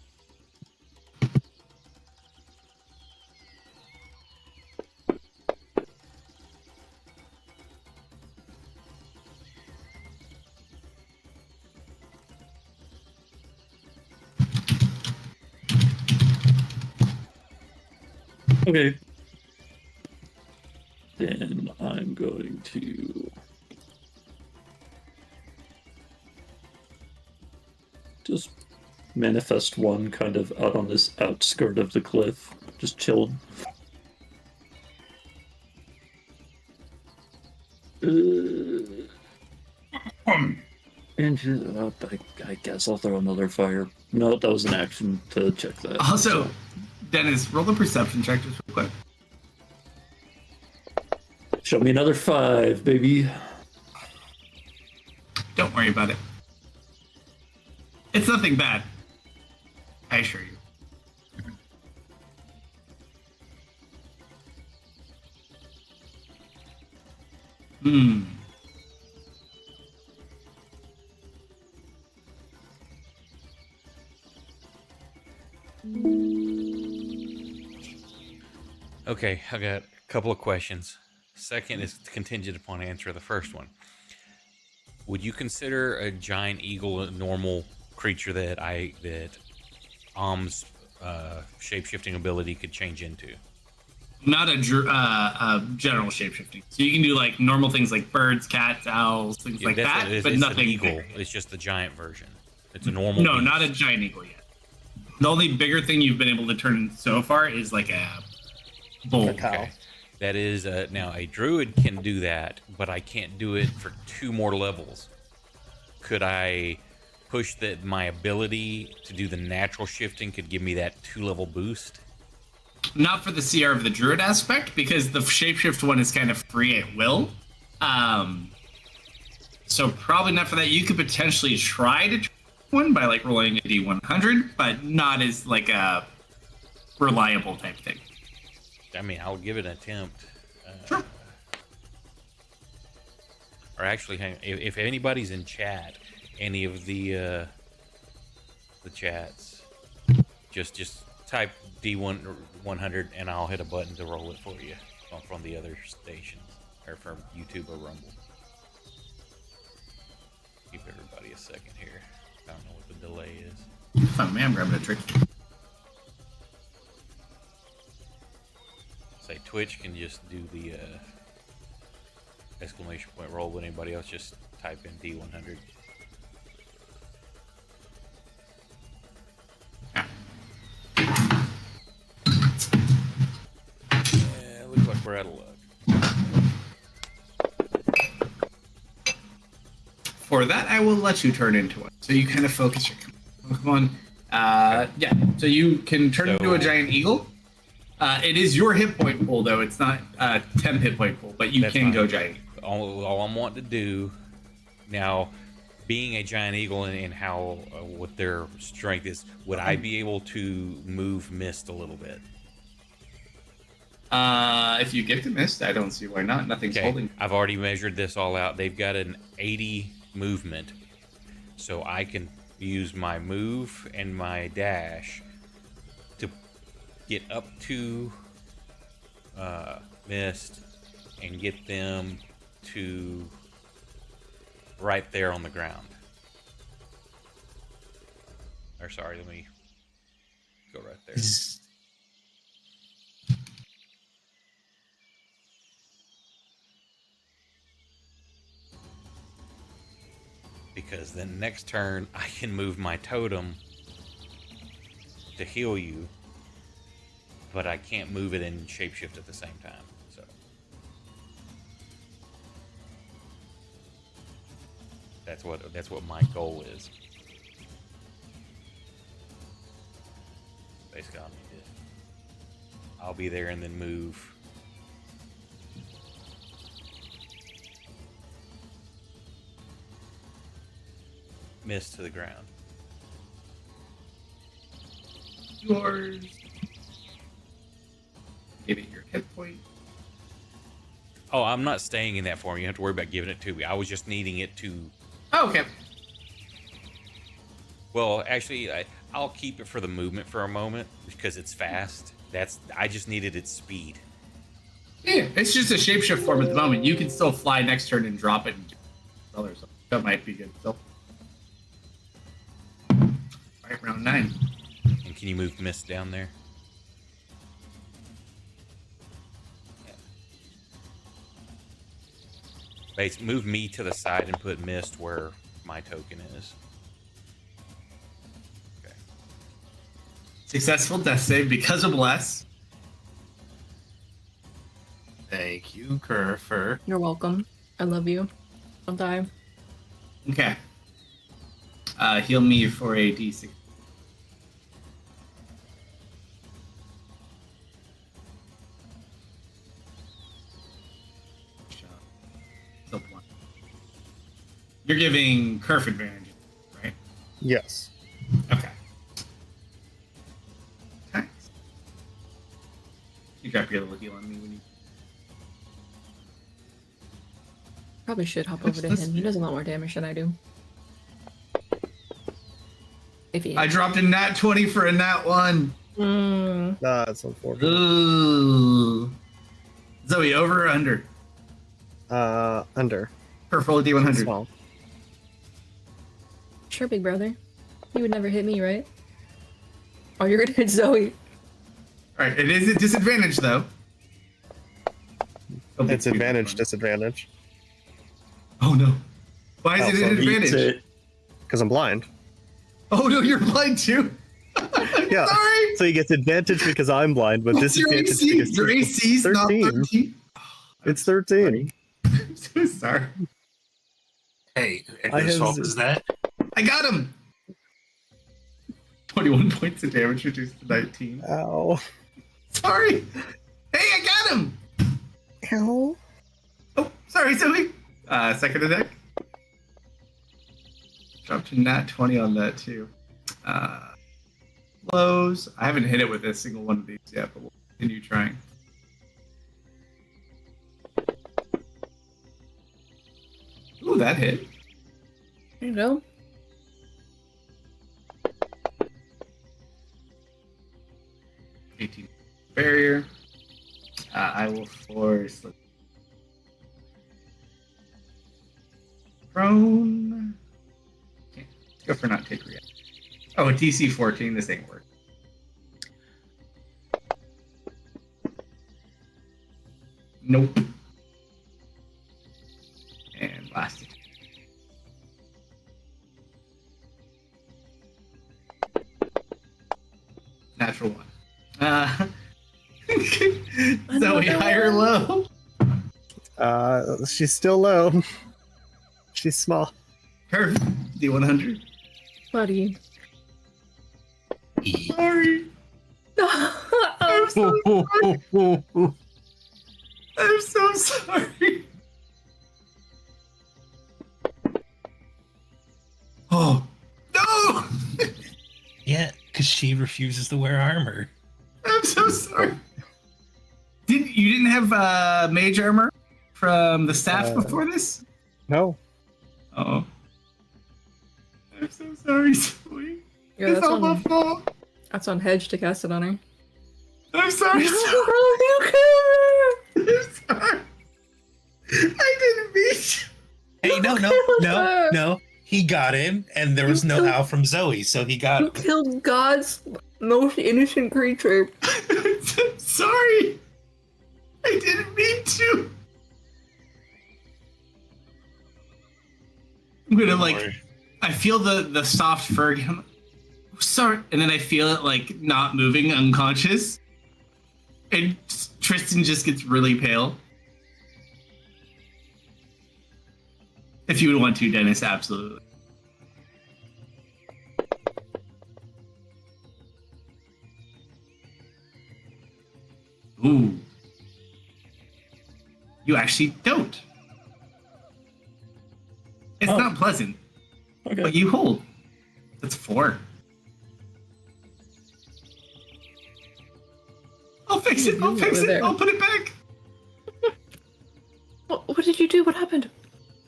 Okay. Then I'm going to just manifest one kind of out on this outskirt of the cliff, just chilled. And I guess I'll throw another fire. No, that was an action to check that. Also, Dennis, roll a perception check just real quick. Show me another 5, baby. Don't worry about it. It's nothing bad. I assure you. Hmm. Okay, I got a couple of questions. Second is contingent upon answer the first one. Would you consider a giant eagle a normal creature that Om's shape-shifting ability could change into? Not a general shapeshifting. So you can do like normal things like birds, cats, owls, things like That's that, what it is. but It's an nothing eagle. big. It's just the giant version. It's a normal. No, beast. not a giant eagle yet. The only bigger thing you've been able to turn so far is like a bull. A cow. Okay. That is now a druid can do that, but I can't do it for 2 more levels. Could I push that my ability to do the natural shifting could give me that 2-level boost? Not for the CR of the druid aspect, because the shapeshift one is kind of free at will. So probably not for that. You could potentially try to one by like rolling a D100, but not as like a reliable type thing. I mean, I'll give it an attempt. Sure. Or actually, if anybody's in chat, any of the chats, just type D100 and I'll hit a button to roll it for you from the other stations or from YouTube or Rumble. Give everybody a second here. I don't know what the delay is. Oh man, I'm grabbing a trick. Say Twitch can just do the exclamation point roll, but anybody else just type in D100. Yeah, looks like we're out of luck. For that, I will let you turn into one. So you kind of focus your Pokemon. Yeah, so you can turn into a giant eagle. It is your hit point pool, though. It's not 10 hit point pool, but you That's can fine. go giant. All I'm wanting to do now, being a giant eagle and how what their strength is, would I be able to move Mist a little bit? If you get to Mist, I don't see why not. Nothing's Okay, holding. I've already measured this all out. They've got an 80 movement, so I can use my move and my dash to get up to Mist and get them to right there on the ground. Or sorry, let me go right there. Because then next turn I can move my totem to heal you, but I can't move it and shapeshift at the same time. So that's what my goal is. Basically, I'll be there and then move. Mist to the ground. Yours. Give it your hit point. Oh, I'm not staying in that form. You don't have to worry about giving it to me. I was just needing it to. Oh, okay. Well, actually, I'll keep it for the movement for a moment because it's fast. I just needed its speed. Yeah, it's just a shapeshift form at the moment. You can still fly next turn and drop it and color something. That might be good still. Alright, round 9. And can you move Mist down there? Yeah. Base, move me to the side and put Mist where my token is. Okay. Successful death save because of Bless. Thank you, Kerfer. You're welcome. I love you. Don't die. Okay. Heal me for a d6. Still one. You're giving Kerf advantage, right? Yes. Okay. Thanks. You drop your little heal on me when you. Probably should hop over to him. He does a lot more damage than I do. If he. I dropped a nat 20 for a nat 1. That's unfortunate. Ooh. Zoe, over or under? Under. For full D100. Small. Sure, big brother. You would never hit me, right? Oh, you're gonna hit Zoe. Alright, it is a disadvantage though. It's advantage, disadvantage. Oh no. Why is Oh, it so an Beats advantage? it. Because I'm blind. Oh no, you're blind too. Yeah. Sorry. So he gets advantage because I'm blind, but What's your disadvantage AC? because Your AC's not 13. It's 13. I'm so sorry. Hey, and I whose have- fault is that? I got him. 21 points of damage reduced to 19. Ow. Sorry. Hey, I got him. Ow. Oh, sorry, Zoe. Second attack. Dropped a nat 20 on that too. Blows. I haven't hit it with a single one of these yet, but we'll continue trying. Ooh, that hit. There you go. Barrier. I will force. Prone. Okay. Let's go for not take react. Oh, a DC 14. This ain't work. Nope. And last. Natural one. Zoe, high or low? She's still low. She's small. Curve. D100. Buddy. Sorry. I'm so sorry. I'm so sorry. Oh no! Yeah, because she refuses to wear armor. I'm so sorry. You didn't have mage armor from the staff before this? No. Oh. I'm so sorry, Zoe. Yeah, It's all my fault. that's on Hedge to cast it on her. I'm sorry, Zoe. I'm sorry. I didn't mean to. Hey, no. He got him, and there was no how from Zoe, so he got You him. killed God's most innocent creature. I'm sorry. I didn't mean to. I'm gonna I feel the soft fur again. Sorry, and then I feel it like not moving, unconscious, and Tristan just gets really pale. If you would want to, Dennis, absolutely. Ooh. You actually don't. It's not pleasant, Okay. but you hold. That's 4. I'll fix it. I'll fix it. I'll put it back. What did you do? What happened?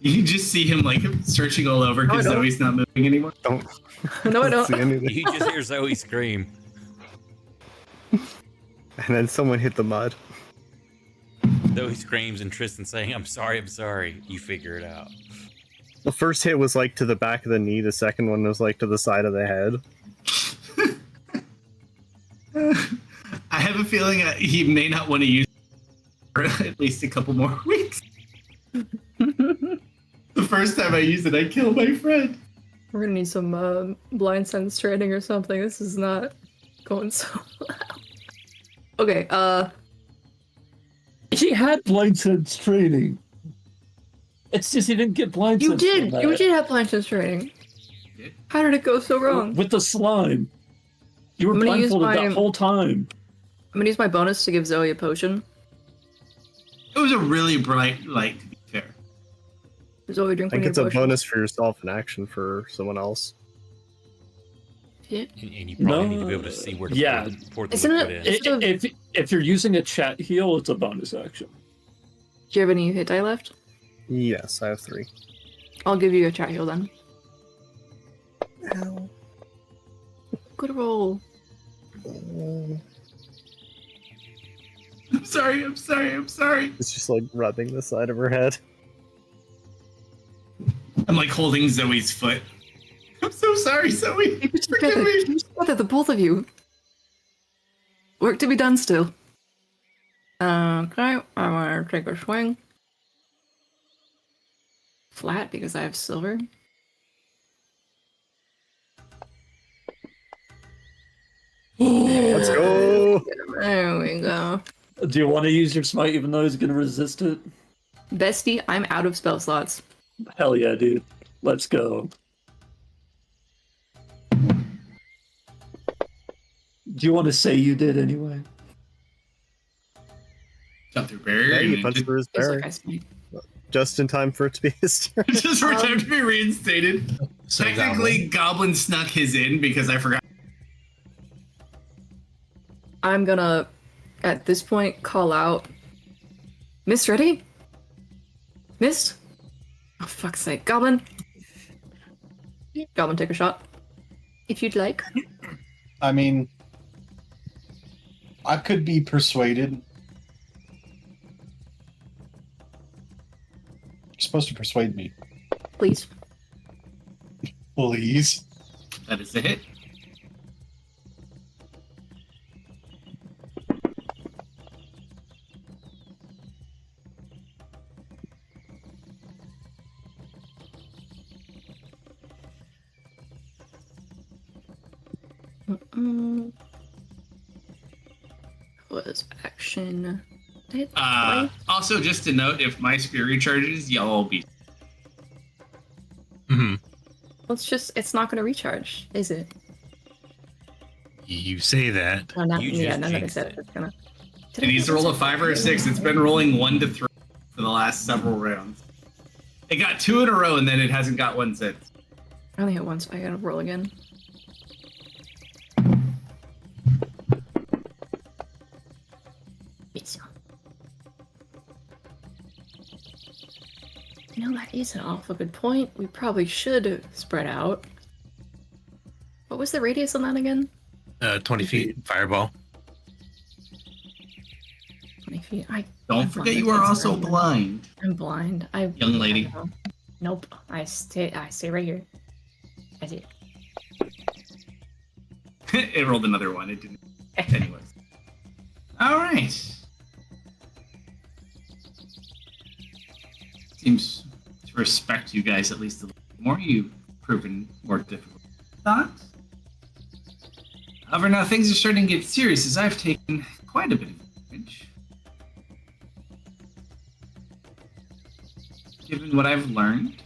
You just see him like searching all over because No, I don't. Zoe's not moving anymore. Don't. No, I don't. see anything. You just hear Zoe scream. And then someone hit the mud. Zoe screams and Tristan saying, I'm sorry. You figure it out. The first hit was like to the back of the knee. The second one was like to the side of the head. I have a feeling he may not want to use it for at least a couple more weeks. The first time I used it, I killed my friend. We're gonna need some blind sense training or something. This is not going so well. Okay, He had blind sense training. It's just he didn't get blind you sense. did. from You that. did have blind sense training. Did? How did it go so wrong? With the slime. You were I'm gonna use blindfolded my- that whole time. I'm gonna use my bonus to give Zoe a potion. It was a really bright light, to be fair. Zoe, drink I think one of it's a your potions. bonus for yourself and action for someone else. Yeah. And you probably need to be able to see where to Yeah. pour the Isn't liquid it- in. If you're using a chat heal, it's a bonus action. Do you have any hit die left? Yes, I have 3. I'll give you a chat heal then. Ow. Good roll. I'm sorry. It's just like rubbing the side of her head. I'm like holding Zoe's foot. I'm so sorry, Zoe. Keep it Forgive together. me. Keep it together, the both of you. Work to be done still. Okay, I want to take a swing. Flat because I have silver. Let's go! There we go. Do you want to use your smite even though he's going to resist it? Bestie, I'm out of spell slots. Hell yeah, dude. Let's go. Do you want to say you did anyway? Jump through barrier Yeah, you and punched through his It's barrier. okay, Smite. Just in time for it to be his turn. just for time to be reinstated. So Technically, Goblin snuck his in because I forgot. I'm gonna, at this point, call out. Miss, ready? Miss? Oh, fuck's sake. Goblin? Goblin, take a shot. If you'd like. I mean, I could be persuaded. You're supposed to persuade me. Please. Please. That is a hit. Mm-mm. Was action. Did I hit twice? Also, just to note, if my spear recharges, y'all will be. Hmm. Well, it's not going to recharge, is it? You say that. Oh, not, You yeah, just none of it jinxed said it. it's gonna. It needs to roll a 5 or a 6. It's been rolling 1 to 3 for the last several rounds. It got 2 in a row, and then it hasn't got one since. I only hit once. I gotta roll again. Yes. You know, that is an awful good point. We probably should spread out. What was the radius on that again? 20 feet, fireball. 20 feet. Don't I'm forget blind. you are It's also right. blind. I'm blind. Young lady. I don't know. Nope. I stay right here. I see. It rolled another one. It didn't. Anyways. All right. Seems to respect you guys at least a little more. You've proven more difficult than I thought. However, now things are starting to get serious as I've taken quite a bit of damage. Given what I've learned,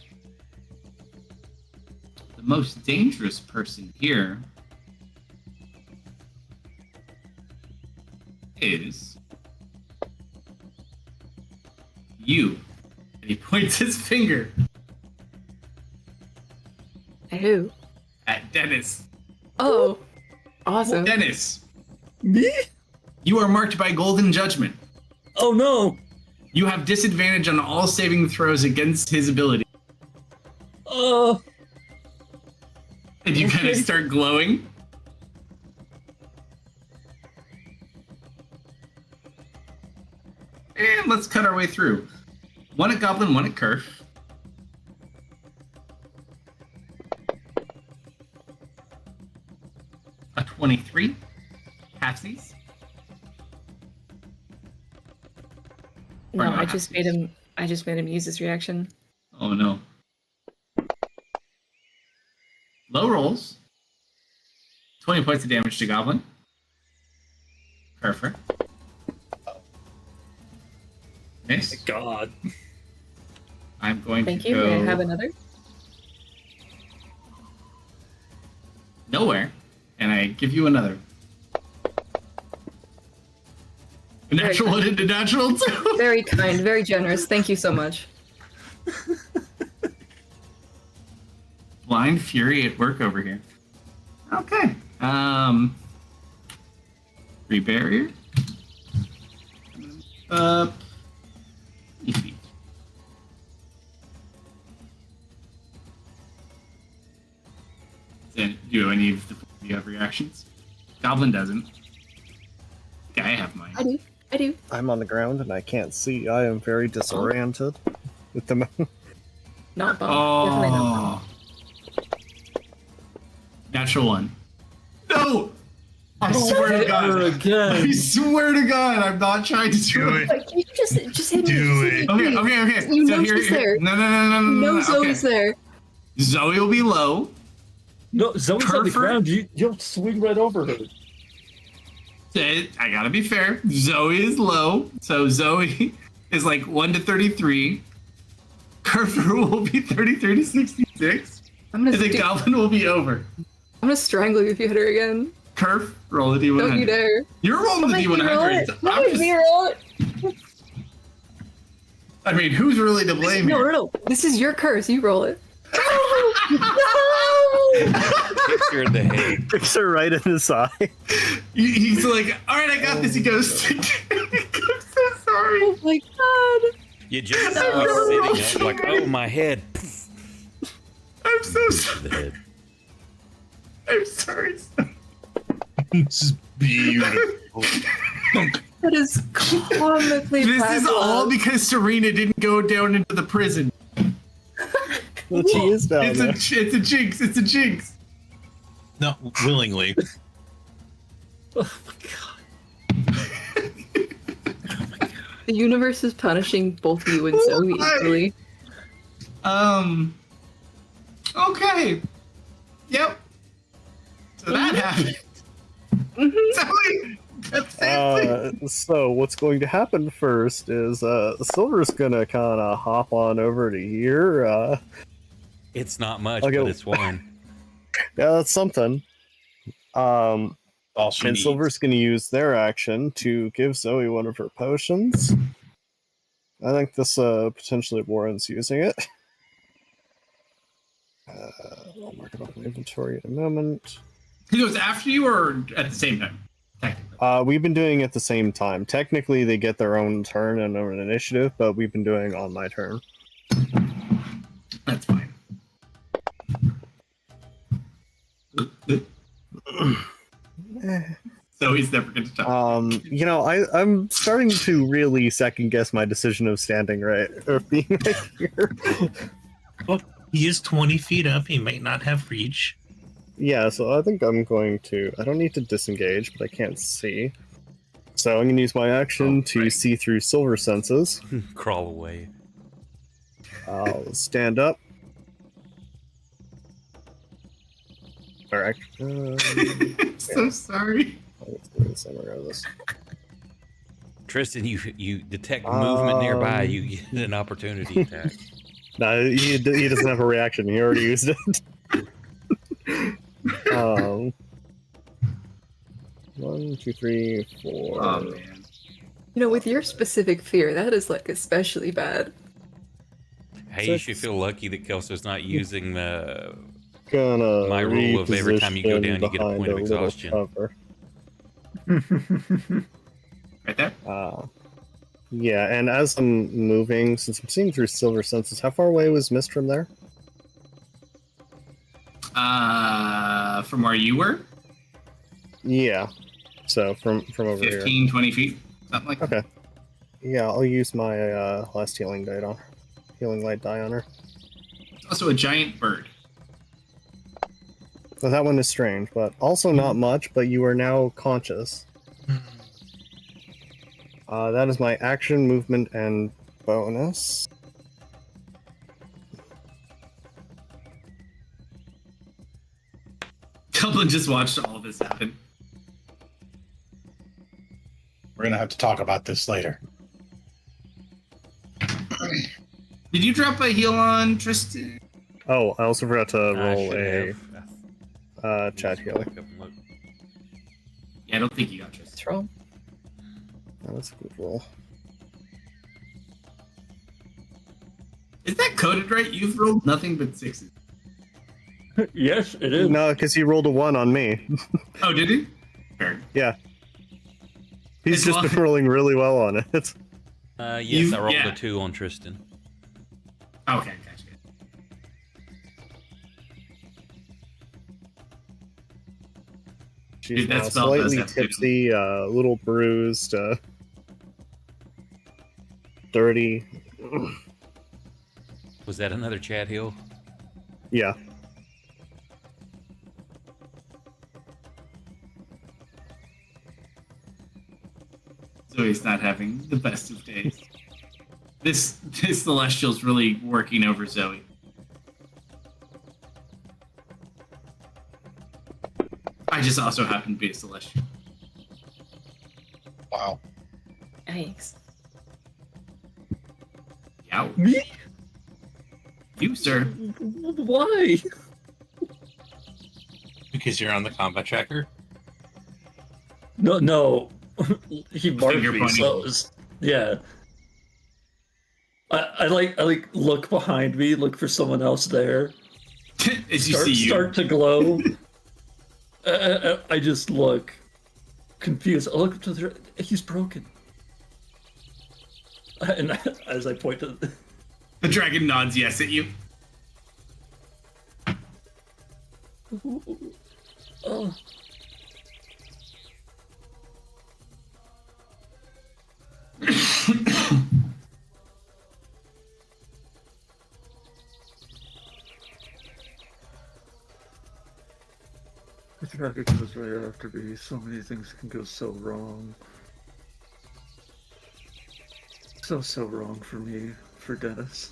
the most dangerous person here is you. And he points his finger At who? at Dennis. Oh, awesome. Dennis, Me? you are marked by Golden Judgment. Oh no! You have disadvantage on all saving throws against his ability. Oh, And you kind of Okay. start glowing. And let's cut our way through. One at Goblin, one at Kerf. A 23. Halfsies. No, Or not I just made him. I just made him use his reaction. Oh no. Low rolls. 20 points of damage to Goblin. Kerfer. Miss. God. I'm going Thank to you. go May I have another? nowhere, and I give you another. A natural one into natural two. Very kind, very generous. Thank you so much. Blind Fury at work over here. Okay. Free barrier. Easy. Then do any of you have reactions? Goblin doesn't. Yeah, I have mine. I do. I do. I'm on the ground and I can't see. I am very disoriented with the mountain. Not bummed. Definitely not bummed. Oh. Natural one. No! I swear to Hit her God. I again. swear to God, I'm not trying to Do it. Like, you just hit me. Do just hit it. me. Okay. You know she's there. No. No, Okay. Zoe's there. Zoe will be low. No, Zoe's on the Kerfer? ground. You'll swing right over her. I gotta be fair. Zoe is low, so Zoe is like 1 to 33. Kerfer will be 33 to 66. I'm And the gonna, Goblin will be over. I'm gonna strangle you if you hit her again. Kerf, roll a D100. Don't you dare. You're rolling Don't the make me roll D100. it. Don't make me roll it. I mean, who's really to blame No, here? no. This is your curse. You roll it. No! Kicks her in the head. Kicks her right in the side. He's like, all right, I got this. He goes, I'm so sorry. Oh my god. You just saw us sitting up like, oh, my head. I'm so To sorry. the head. I'm sorry. This is beautiful. That is comically This bad is all luck. because Serena didn't go down into the prison. Well, she is down It's there. it's a jinx. It's a jinx. Not willingly. Oh my god. The universe is punishing both you and Zoe Why? equally. Okay. Yep. So that happened. Zoe, that's it. So what's going to happen first is Silver's gonna kind of hop on over to here. It's not much, Okay. but it's one. Yeah, that's something. All she And needs. Silver's gonna use their action to give Zoe one of her potions. I think this potentially warrants using it. I'll mark it off my inventory in a moment. He goes after you or at the same time? Technically. We've been doing it at the same time. Technically, they get their own turn and an initiative, but we've been doing on my turn. That's fine. So he's never going to touch. You know, I'm starting to really second guess my decision of standing right or being right here. Well, he is 20 feet up. He might not have reach. Yeah, so I think I'm going to. I don't need to disengage, but I can't see. So I'm going to use my action to see through Silver senses. Crawl away. I'll stand up. Alright. I'm so sorry. Tristan, you detect movement nearby. You get an opportunity attack. No, he doesn't have a reaction. He already used it. 1, 2, 3, 4. Oh man. You know, with your specific fear, that is like especially bad. Hey, you should feel lucky that Kelso's not using the Gonna my rule of every time you go down, you get a reposition point of behind little exhaustion. cover. Right there? Yeah, and as I'm moving, since I'm seeing through Silver senses, how far away was Mist from there? From where you were? Yeah. So from over 15, here. 20 feet? Something like that. Okay. Yeah, I'll use my last healing light die on her. Also a giant bird. So that one is strange, but also not much, but you are now conscious. That is my action, movement, and bonus. Dublin just watched all of this happen. We're gonna have to talk about this later. Did you drop a heal on Tristan? Oh, I also forgot to I roll should a have. chat healing. Yeah, I don't think you got Tristan. Let's roll. Oh, that's a good roll. Is that coded right? You've rolled nothing but sixes. Yes, it is. No, because he rolled a 1 on me. Oh, did he? Fair. Yeah. He's As just long- been rolling really well on it. Yes, You- I rolled yeah. a 2 on Tristan. Okay, gotcha. She's Dude, that now spell does slightly have to do- tipsy, a little bruised, dirty. Was that another Chad Hill? Yeah. Zoe's not having the best of days. This Celestial's really working over Zoe. I just also happen to be a Celestial. Wow. Yikes. Yeah. Me? You, sir. Why? Because you're on the combat tracker. No. He marked Finger me, pointing. so it was, yeah. I like look behind me, look for someone else there. As you see you. Start to glow. I just look confused. I look up to the. He's broken. And as I point to. The dragon nods yes at you. Oh. The dragon goes right after me. So many things can go so wrong. So wrong for me, for Dennis.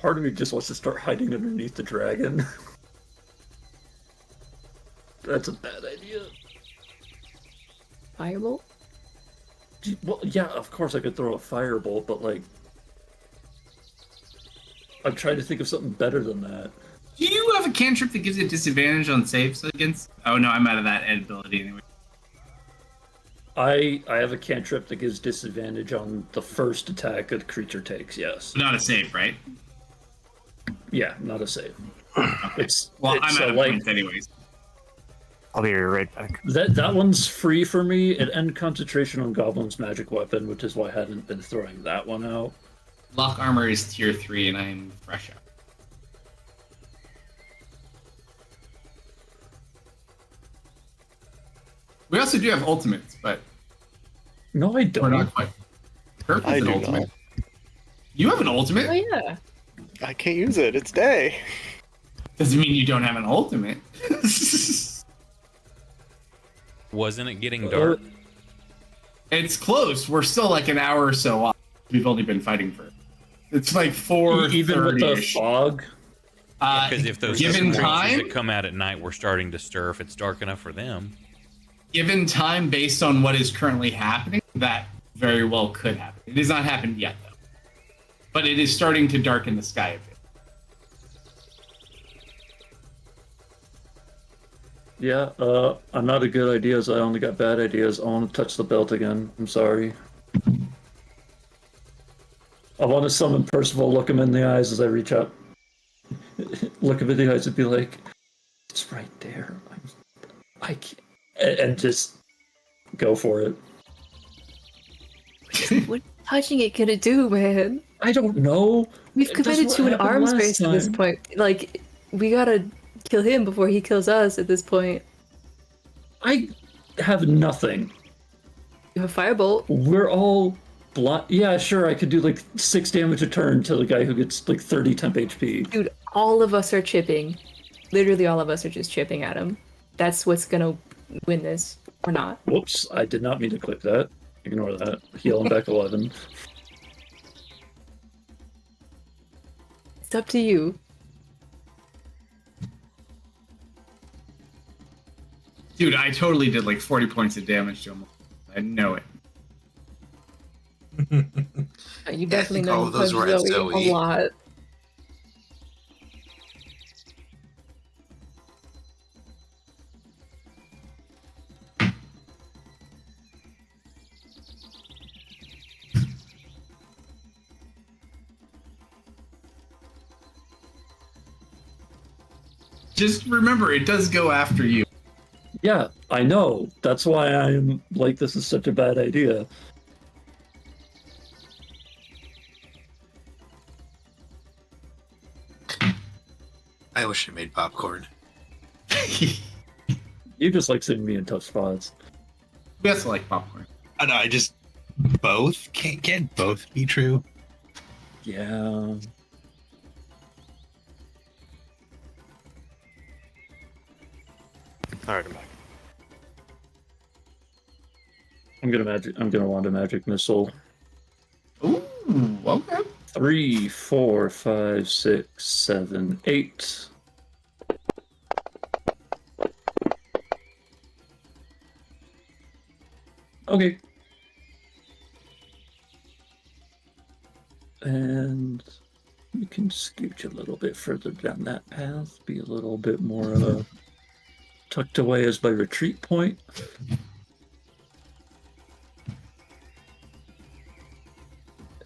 Part of me just wants to start hiding underneath the dragon. That's a bad idea. Firebolt? Well, yeah, of course I could throw a firebolt, but like, I'm trying to think of something better than that. Do you have a cantrip that gives you a disadvantage on saves against? Oh no, I'm out of that ability anyway. I have a cantrip that gives disadvantage on the first attack a creature takes. Yes. Not a save, right? Yeah, not a save. It's Well, it's, I'm out of like points anyways. I'll be right back. that one's free for me. It end concentration on Goblin's magic weapon, which is why I hadn't been throwing that one out. Lock armor is tier 3 and I'm fresh out. We also do have ultimates, but No, I we're don't. not quite. Kirk I has an do ultimate. not. You have an ultimate? Oh yeah. I can't use it. It's day. Doesn't mean you don't have an ultimate. Wasn't it getting dark? It's close. We're still like an hour or so off. We've only been fighting for. It's like 4:30. Even with the fog. Because if those given creatures time, that come out at night were starting to stir, if it's dark enough for them. given time, based on what is currently happening, that very well could happen. It has not happened yet, though, but it is starting to darken the sky a bit. Yeah, I'm not a good ideas. I only got bad ideas. I want to touch the belt again. I'm sorry. I want to summon Percival, look him in the eyes as I reach up. Look him in the eyes and be like, it's right there. I can't. And just go for it. What touching it gonna do, man? I don't know. We've That's committed what to an happened arms last race at this time. point. Like, we gotta kill him before he kills us at this point. I have nothing. You have Firebolt. We're all blind. Yeah, sure, I could do like 6 damage a turn to the guy who gets like 30 temp HP. Dude, all of us are chipping. Literally all of us are just chipping at him. That's what's gonna win this, or not. Whoops, I did not mean to click that. Ignore that. Heal him back 11. It's up to you. Dude, I totally did like 40 points of damage to him. I know it. You definitely think know all of those were at Zoe Zoe. a lot. Just remember, it does go after you. Yeah, I know. That's why I'm like, this is such a bad idea. I wish I made popcorn. You just like seeing me in tough spots. We also like popcorn. I know. I just both can't both be true. Yeah. Alright, I'm back. I'm gonna want a magic missile. Ooh, okay. 3, 4, 5, 6, 7, 8. Okay. And you can scooch a little bit further down that path, be a little bit more tucked away as my retreat point.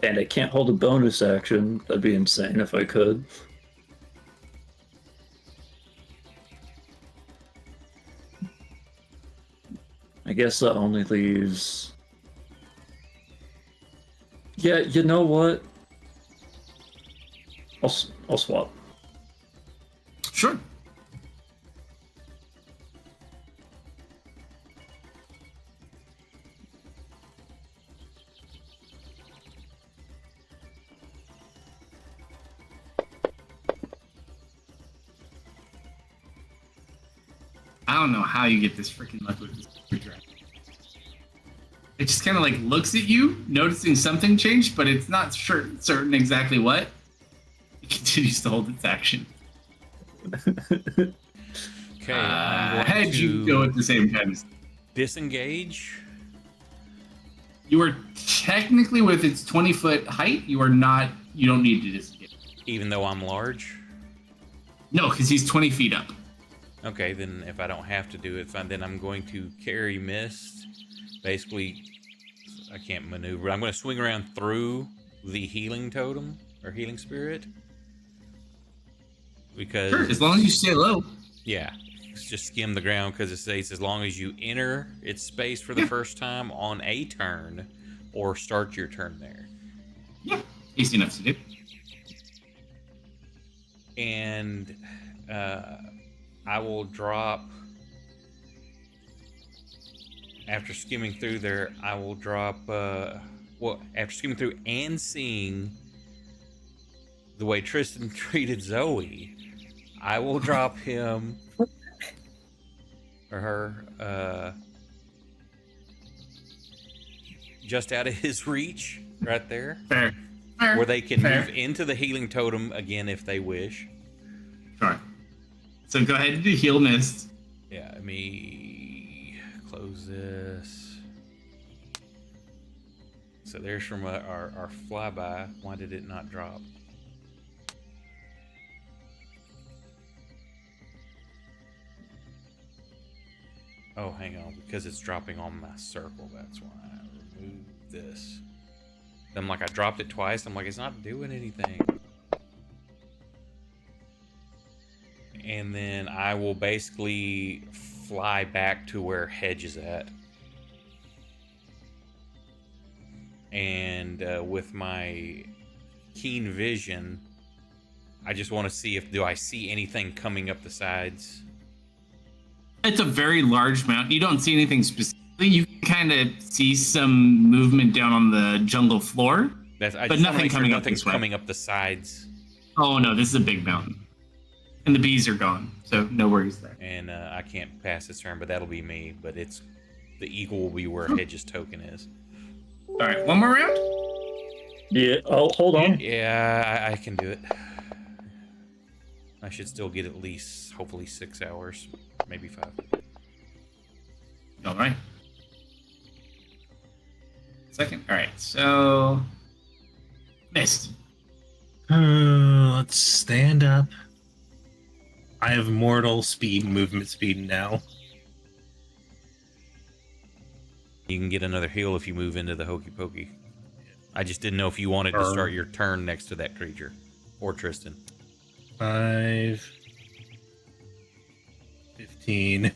And I can't hold a bonus action. That'd be insane if I could. I guess that only leaves... Yeah, you know what? I'll swap. Sure. I don't know how you get this freaking luck with this dragon. It just kind of like looks at you, noticing something changed, but it's not certain exactly what. It continues to hold its action. Okay, I'm going Hedge, to you go at the same time. disengage. You are technically, with its 20-foot height, you are not. You don't need to disengage. Even though I'm large. No, because he's 20 feet up. Okay, then if I don't have to do it, fine. Then I'm going to carry mist. Basically, I can't maneuver. I'm going to swing around through the healing totem or healing spirit. Because Sure, as long as you stay low. yeah, it's just skim the ground because it says as long as you enter its space for the first time on a turn or start your turn there. Yeah, easy enough to do. And I will drop after skimming through there. I will drop after skimming through and seeing the way Tristan treated Zoe, I will drop him or her just out of his reach, right there, Fair. Fair. where they can Fair. move into the healing totem again if they wish. Sure. So go ahead and do heal mist. Yeah, let me close this. So there's from our flyby. Why did it not drop? Oh, hang on, because it's dropping on my circle. That's why I removed this. I'm like, I dropped it twice. I'm like, it's not doing anything. And then I will basically fly back to where Hedge is at. And with my keen vision, I just want to see do I see anything coming up the sides. It's a very large mountain. You don't see anything specifically. You kind of see some movement down on the jungle floor, I but just wanna nothing make sure coming up nothing's this way. coming up the sides. Oh no, this is a big mountain, and the bees are gone, so no worries there. And I can't pass this turn, but that'll be me. But the eagle will be where Hedge's token is. All right, one more round. Yeah, oh, hold on. Yeah, I can do it. I should still get at least, hopefully, 6 hours, maybe 5. All right. Second. All right. So, missed. Let's stand up. I have mortal speed, movement speed now. You can get another heal if you move into the hokey pokey. I just didn't know if you wanted to start your turn next to that creature. Or Tristan. 5, 15.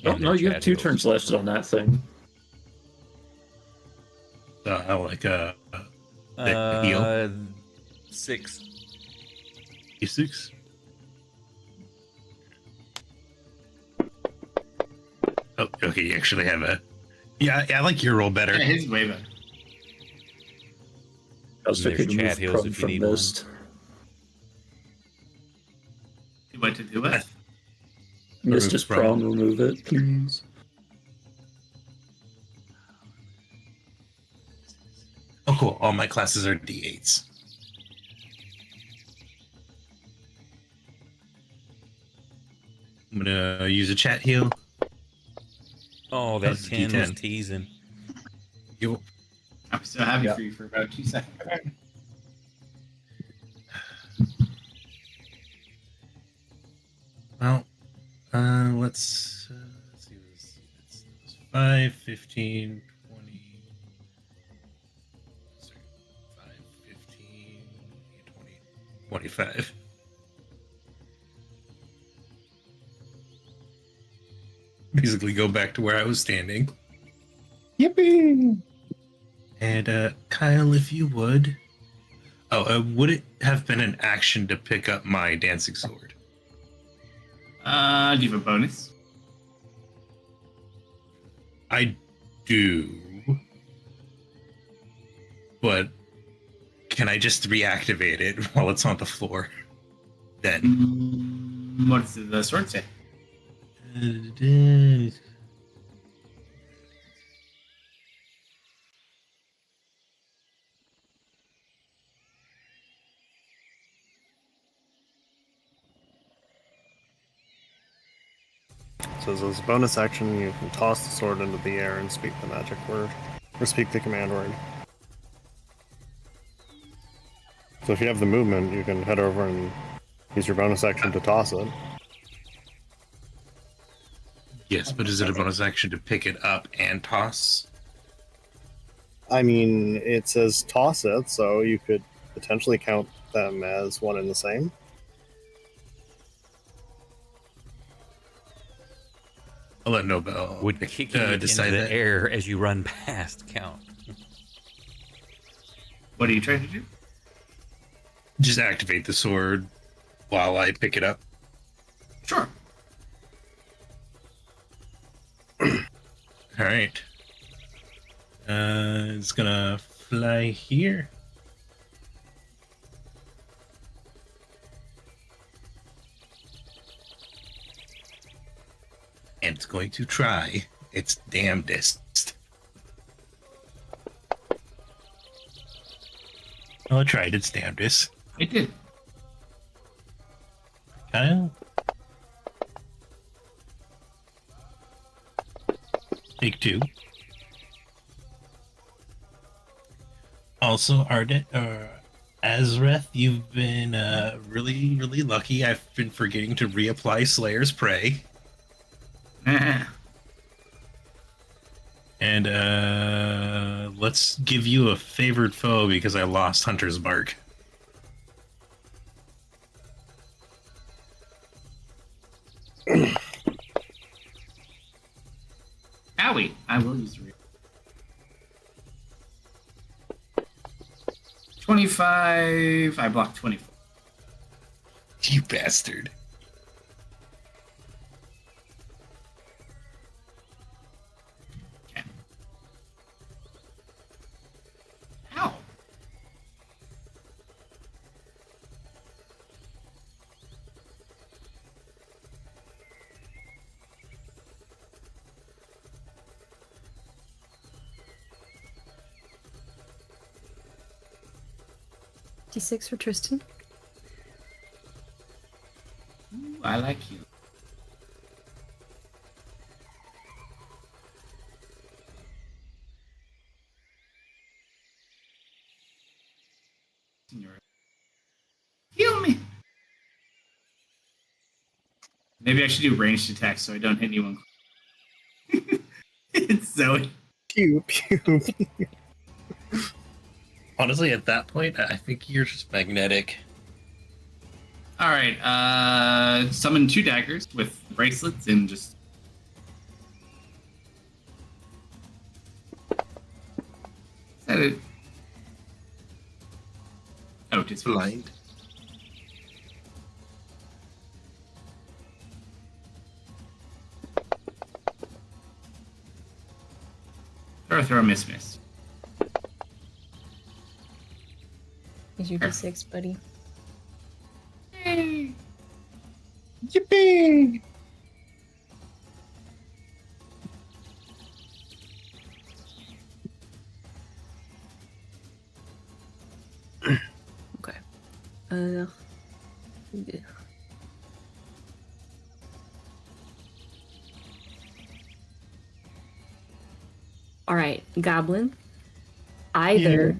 Oh, And no, then you have Chad 2 heals. turns left on that thing. Like a heal. 6. E6. Oh, okay. You actually have a. Yeah, I like your roll better. Yeah, his way better. I was There's thinking to chat move heals prone if you from need mist. You want to do it? Mist Remove is prone. prone, remove it, please. Oh, cool. All my classes are D8s. I'm gonna use a chat heal. Oh, that That's a 10 was D10. teasing. You I'm so happy Yeah. for you for about 2 seconds. well, let's see. It's 5, 15, 20. Sorry, 5, 15, 20, 25. Basically, go back to where I was standing. Yippee! And Kyle, if you would. Oh, would it have been an action to pick up my dancing sword? Do you have a bonus? I do. But can I just reactivate it while it's on the floor? Then. What does the sword say? says as a bonus action, you can toss the sword into the air and speak the magic word, or speak the command word. So if you have the movement, you can head over and use your bonus action to toss it. Yes, but is it a bonus action to pick it up and toss? I mean, it says toss it, so you could potentially count them as one and the same. I'll let Nobel Would kicking it into decide the that. air as you run past count? What are you trying to do? Just activate the sword while I pick it up. Sure. All right. It's gonna fly here. And it's going to try its damnedest. Oh, it tried its damnedest. It did. Kyle? Take 2. Also, Azreth, you've been really, really lucky. I've been forgetting to reapply Slayer's Prey. And let's give you a favored foe because I lost Hunter's Mark. Owie. I will use the 25. I blocked 24. You bastard. Okay. Ow. D6 for Tristan. Ooh, I like you. Heal me. Maybe I should do ranged attacks so I don't hit anyone. It's Zoe. Pew, pew. Honestly, at that point, I think you're just magnetic. All right. Summon 2 daggers with bracelets and just. Is that it? Oh, just Blind. Throw, miss. Here's your D6, buddy. Yay. Yippee! Okay. Yeah. All right, Goblin. Either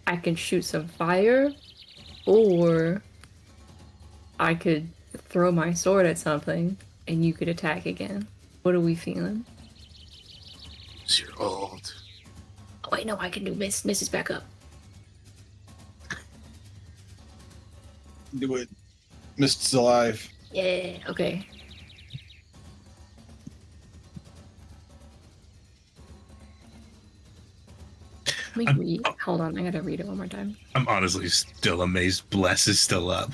I can shoot some fire, or I could throw my sword at something and you could attack again. What are we feeling? Use your old. Oh wait, no, I can do miss. Miss is back up. Do it. Mist's alive. Yeah. Okay. Let me read. Hold on, I gotta read it one more time. I'm honestly still amazed Bless is still up.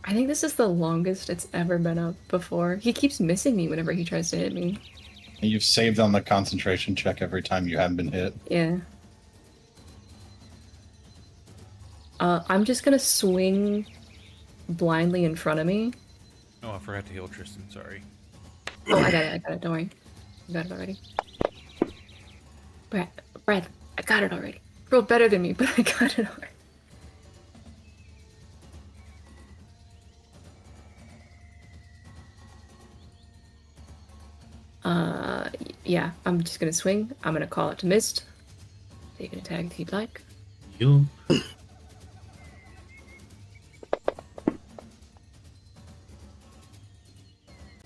I think this is the longest it's ever been up before. He keeps missing me whenever he tries to hit me. And you've saved on the concentration check every time you haven't been hit. Yeah. I'm just gonna swing blindly in front of me. Oh, I forgot to heal Tristan. Sorry. Oh, I got it, don't worry. I got it already. Brad, I got it already. Rolled better than me, but I got it already. yeah, I'm just gonna swing. I'm gonna call it to Mist. They can attack if you'd like. You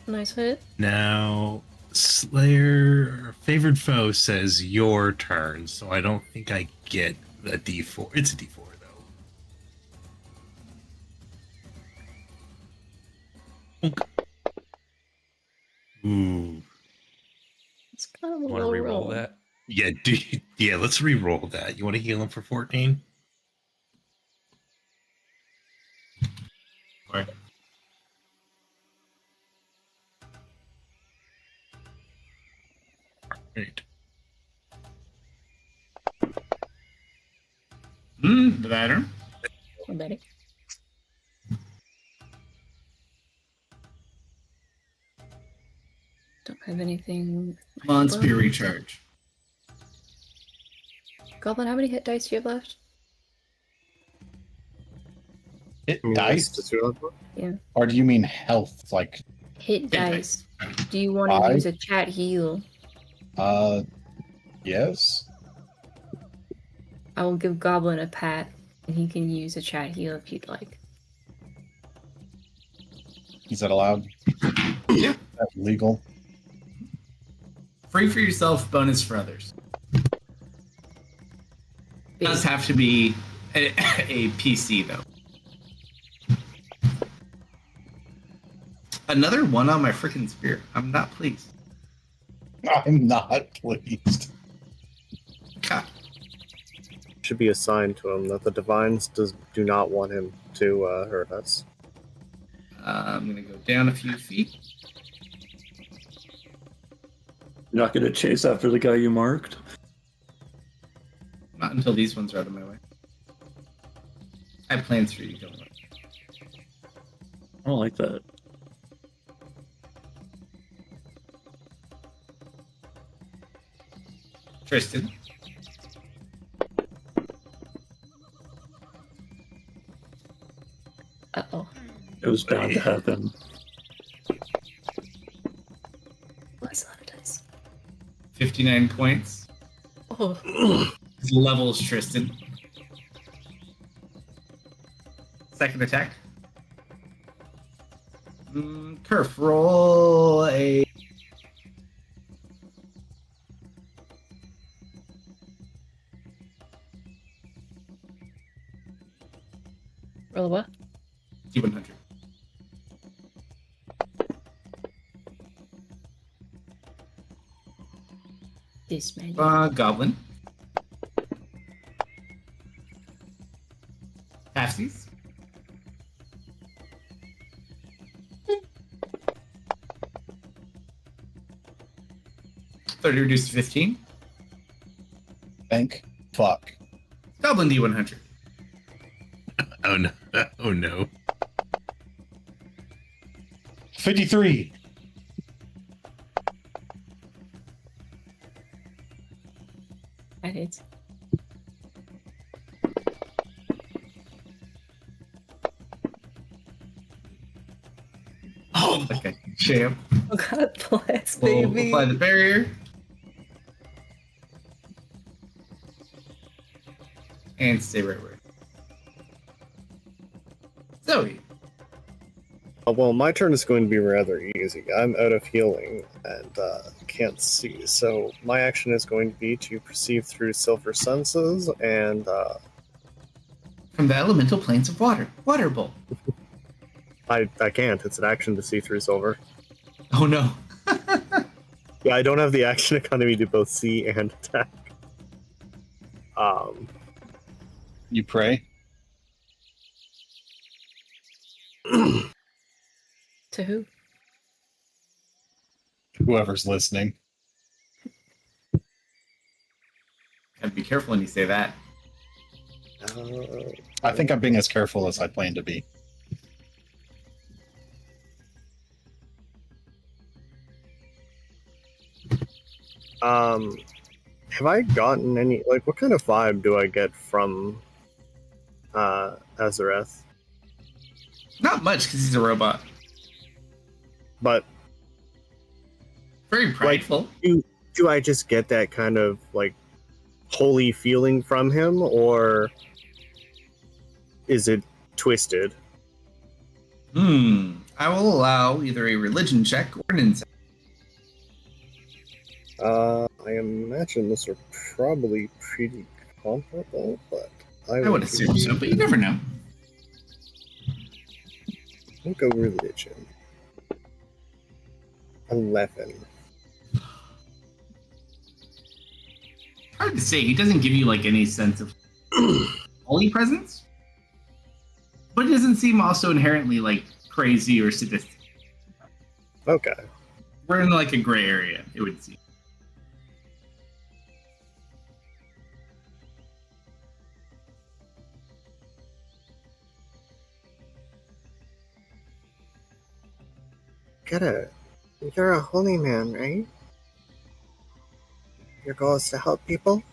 Nice hit. now, Slayer favored foe says your turn, so I don't think I get the D4. It's a D4 though. Ooh, It's kind of a Want to low re-roll roll. that? yeah, yeah. Let's re-roll that. You want to heal him for 14? Or- Right. Better. I'm betting. Don't have anything. Come on, spear recharge. Goblin, how many hit dice do you have left? Hit I mean, dice? does you have- Or do you mean health? Like, Hit dice. dice. Do you want to Five? use a chat heal? yes? I will give Goblin a pat, and he can use a chat heal if you'd like. Is that allowed? Yeah. Is that legal? Free for yourself, bonus for others. It does have to be a PC, though. Another one on my freaking spear. I'm not pleased. I'm not pleased. God. should be assigned to him that the divines do not want him to hurt us. I'm going to go down a few feet. You're not going to chase after the guy you marked? Not until these ones are out of my way. I have plans for you, don't worry. I don't like that. Tristan. Uh-oh. It was bound to happen. What's a lot of dice? 59 points. Oh. Levels Tristan. Second attack. Kerf, roll a... Roll a what? D100. This man. Goblin. Halfsies. Thirty reduced to 15. Thank fuck. Goblin D100. Oh no! Oh no! 53. That hits. Oh, okay. Champ. Oh, God bless, We'll baby. apply the barrier. And stay right where. Zoe. Well, my turn is going to be rather easy. I'm out of healing and can't see, so my action is going to be to perceive through silver senses and From the elemental planes of water. Water bolt. I can't. It's an action to see through silver. Oh no. Yeah, I don't have the action economy to both see and attack. You pray? To who? Whoever's listening. Gotta be careful when you say that. I think I'm being as careful as I plan to be. Have I gotten any, like, what kind of vibe do I get from Azareth? Not much because he's a robot. But Very prideful. do I just get that kind of like holy feeling from him, or is it twisted? I will allow either a religion check or an insight. I imagine this are probably pretty comparable, but I would assume so, but you never know. I'll go religion. 11. Hard to say. He doesn't give you like any sense of holy presence, but it doesn't seem also inherently like crazy or sadistic. Okay. We're in like a gray area, it would seem. You're a holy man, right? Your goal is to help people?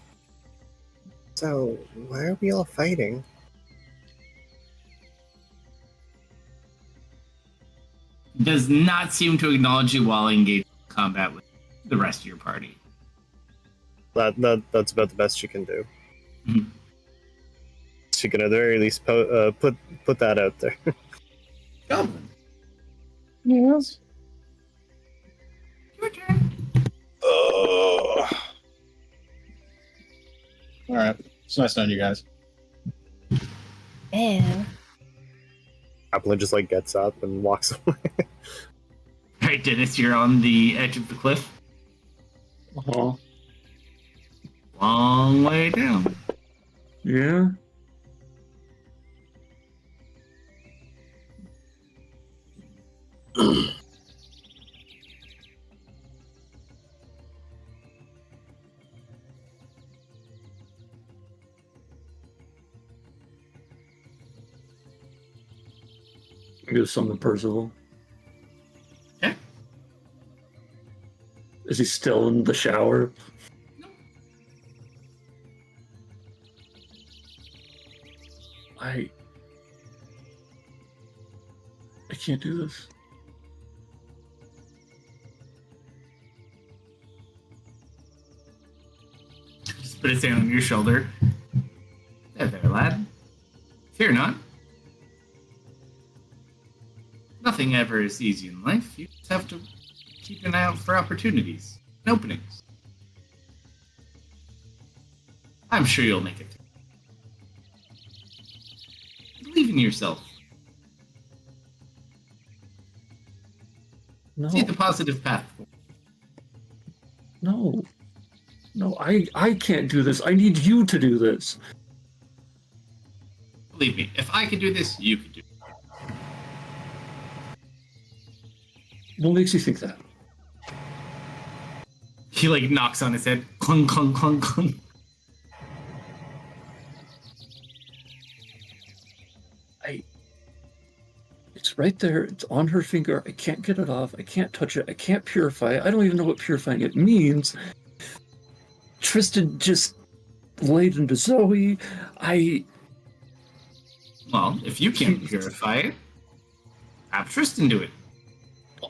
So, why are we all fighting? Does not seem to acknowledge you while engaged in combat with the rest of your party. That's about the best she can do. Mhm. She can at the very least put that out there. Goblin. Yes. Your turn. All right. It's nice knowing you guys. Man. Applin just like gets up and walks away. Alright, Dennis, you're on the edge of the cliff. Uh-huh. Long way down. Yeah. Give something personal. Okay. Is he still in the shower? I can't do this. Just put his hand on your shoulder. There, lad. Fear not. Nothing ever is easy in life. You just have to keep an eye out for opportunities and openings. I'm sure you'll make it. Believe in yourself. No, See the positive path. no, I can't do this. I need you to do this. Believe me, if I could do this, you could do it. What makes you think that? He like knocks on his head. Clunk, clunk, clunk, clunk. It's right there. It's on her finger. I can't get it off. I can't touch it. I can't purify it. I don't even know what purifying it means. Tristan just laid into Zoe. Well, if you can't purify it, have Tristan do it.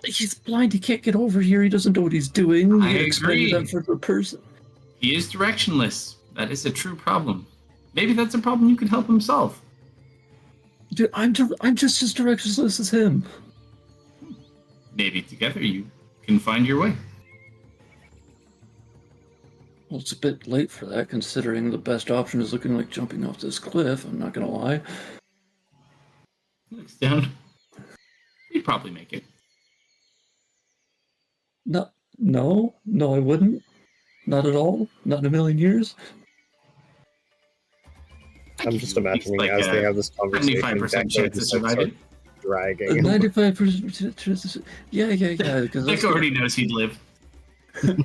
He's blind. He can't get over here. He doesn't know what he's doing. I You explain agree. that for the person. He is directionless. That is a true problem. Maybe that's a problem you could help him solve. Dude, I'm just as directionless as him. Maybe together you can find your way. Well, it's a bit late for that, considering the best option is looking like jumping off this cliff. I'm not gonna lie. He looks down. You'd probably make it. No, I wouldn't. Not at all. Not in a million years. I'm just imagining like as they have this conversation, 95% Deco chance to just like survive it. starts dragging. 95%. Yeah. Because Nick already knows he'd live. You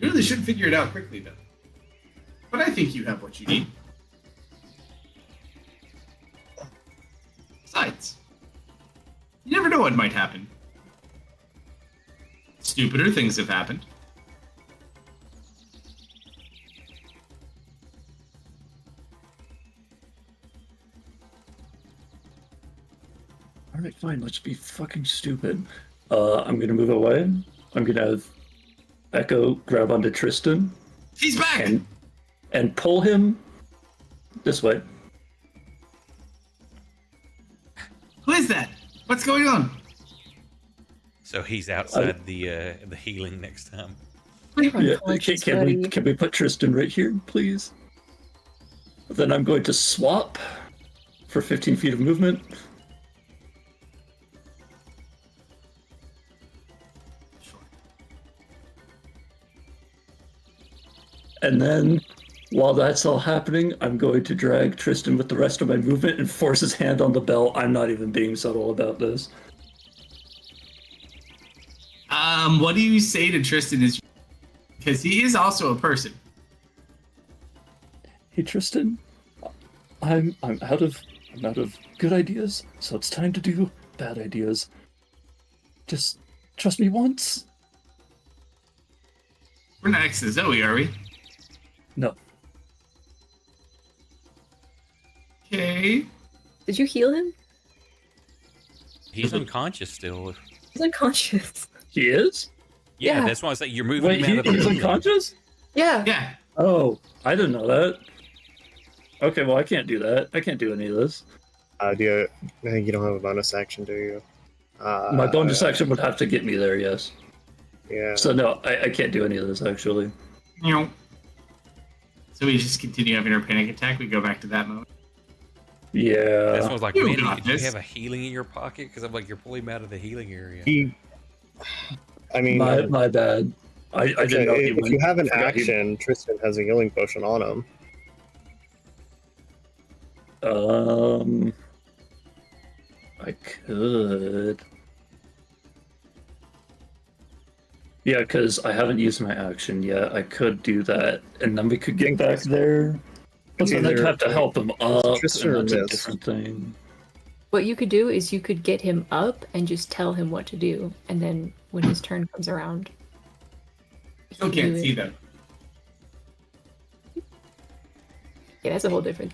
really should figure it out quickly, though. But I think you have what you need. Besides, you never know what might happen. Stupider things have happened. fine. Let's be fucking stupid. I'm gonna move away. I'm gonna have Echo grab onto Tristan He's back! and pull him this way. Who is that? What's going on? So he's outside the healing next time. Yeah, can we put Tristan right here, please? Then I'm going to swap for 15 feet of movement. And then, while that's all happening, I'm going to drag Tristan with the rest of my movement and force his hand on the bell. I'm not even being subtle about this. What do you say to Tristan? Because he is also a person. Hey Tristan, I'm out of good ideas, so it's time to do bad ideas. Just trust me once. We're not next to Zoe, are we? No. Okay. Did you heal him? He's unconscious still. He's unconscious. He is? Yeah, Yeah. that's why I say you're moving Wait, him out of the he's healing. unconscious? Yeah. Yeah. Oh, I didn't know that. Okay, well I can't do that. I can't do any of this. I think you don't have a bonus action, do you? My bonus action would have to get me there, yes. Yeah. So no, I can't do any of this actually. You know. So we just continue having our panic attack. We go back to that moment. That's Yeah. why I was like, You man, got did you this. have a healing in your pocket? Because I'm like, you're pulling him out of the healing area. I mean, My bad. I didn't know he if went. you have an forgot he- action, Tristan has a healing potion on him. I could. Yeah, because I haven't used my action yet. I could do that, and then we could get back there. But then I'd either- have to help him up, Tristan and or that's a Miss. different thing. What you could do is you could get him up and just tell him what to do, and then when his turn comes around, he Still can can't do see it. them. Yeah, that's a whole different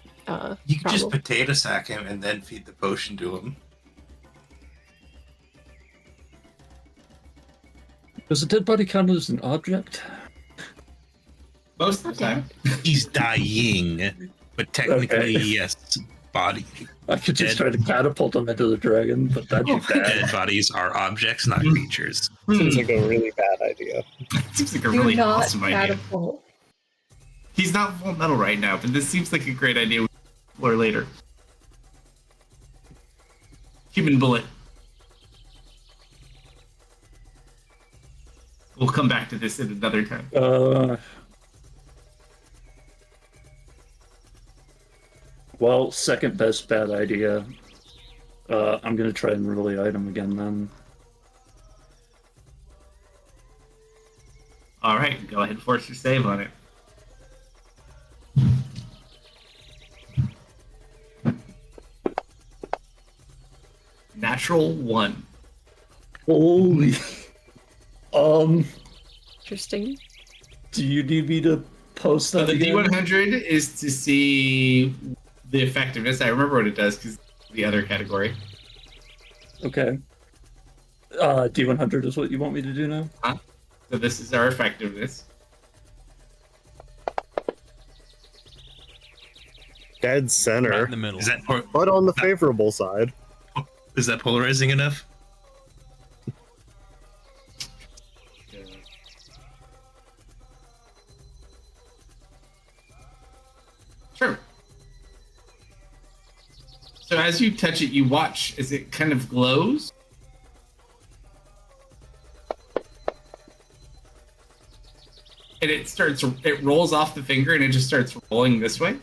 You could just problem. potato sack him and then feed the potion to him. Does a dead body count as an object? Most of the time. He's dying, but technically, Okay. yes, body. I could just Dead. try to catapult him into the dragon, but that'd be bad. Dead bodies are objects, not creatures. Seems like a really bad idea. Seems like a Do really not awesome idea. catapult. He's not full metal right now, but this seems like a great idea. We'll explore later. Human bullet. We'll come back to this at another time. Well, second best bad idea. I'm gonna try and roll the item again then. All right, go ahead and force your save on it. Natural 1. Holy. Interesting. Do you need me to post So that the again? D100 is to see the effectiveness. I remember what it does because the other category. Okay. D100 is what you want me to do now? So this is our effectiveness. Dead Right center, in the middle. Is but on the favorable side. that polarizing enough? Sure. So as you touch it, you watch as it kind of glows. And it rolls off the finger and it just starts rolling this way.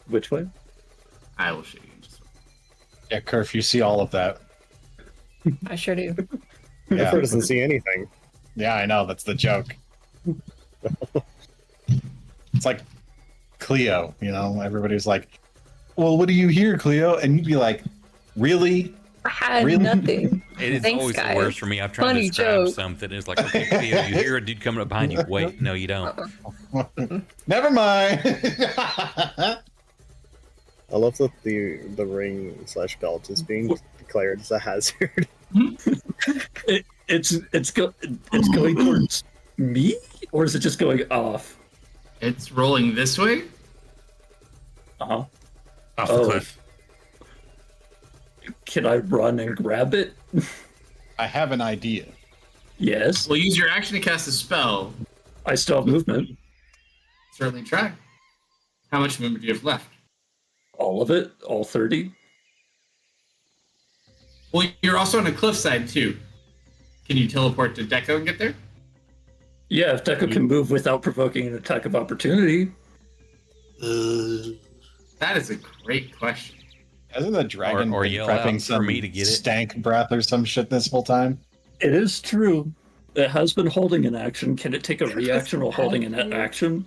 Which way? I will show you in just a Yeah, Kerf, you see all of that. I sure do. Yeah. Fur doesn't see anything. Yeah, I know. That's the joke. It's like Cleo, you know? Everybody's like, well, what do you hear, Cleo? And you'd be like, really? I had Really? nothing. It is Thanks, always guys. the worst for me. I've tried Funny to describe joke. something. It's like, okay, Theo, you hear a dude coming up behind you. Wait, no, you don't. Never mind. I love that the ring slash belt is being declared as a hazard. It's going towards me, or is it just going off? It's rolling this way. Uh-huh. Off the Oh. cliff. Can I run and grab it? I have an idea. Yes. We'll use your action to cast a spell. I still have movement. Certainly try. How much movement do you have left? All of it? All 30? Well, you're also on a cliffside too. Can you teleport to Deco and get there? Yeah, if Deco can move without provoking an attack of opportunity. That is a great question. Hasn't the dragon Or been yell out prepping for some me to get it. stank breath or some shit this whole time? It is true. It has been holding an action. Can it take a reaction while holding an action?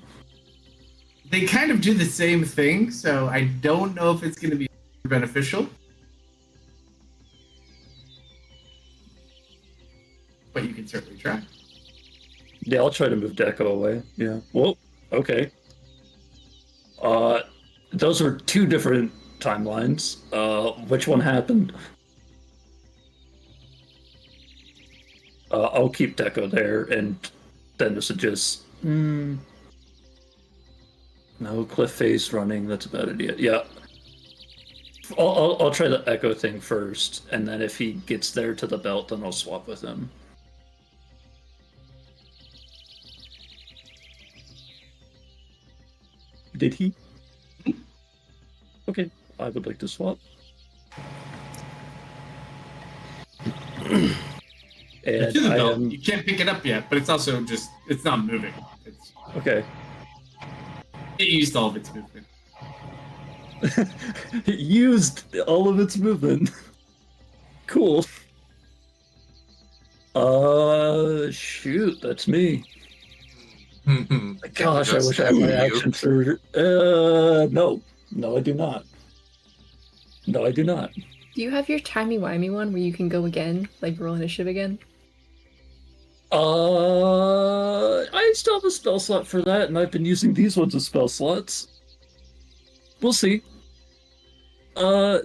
They kind of do the same thing, so I don't know if it's going to be beneficial. But you can certainly try. Yeah, I'll try to move Deco away. Yeah. Whoa. Okay. Those are two different timelines. Which one happened? I'll keep Deco there, and then this would just. No, cliff face running. That's a bad idea. Yeah. I'll try the echo thing first, and then if he gets there to the belt, then I'll swap with him. Did he? Okay, I would like to swap. It's And in the I belt. am You can't pick it up yet, but it's also just, it's not moving. okay. It used all of its movement. It used all of its movement. Cool. Shoot, that's me. Gosh, I wish I had my action for. No, I do not. No, I do not. Do you have your timey-wimey one where you can go again, like roll initiative again? I still have a spell slot for that, and I've been using these ones as spell slots. We'll see. Hey,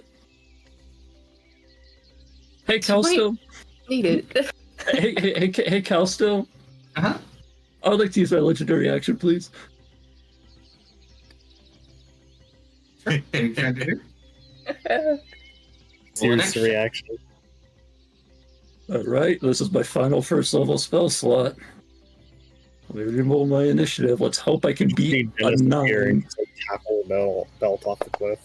Kalsto. Need it. Hey, Kalsto. Uh-huh. I would like to use my legendary action, please. What are you trying to do? Serious reaction. Alright, this is my final first level spell slot. Let me remove my initiative. Let's hope I can beat a Dennis here 9. and just, like, tackle the belt off the cliff.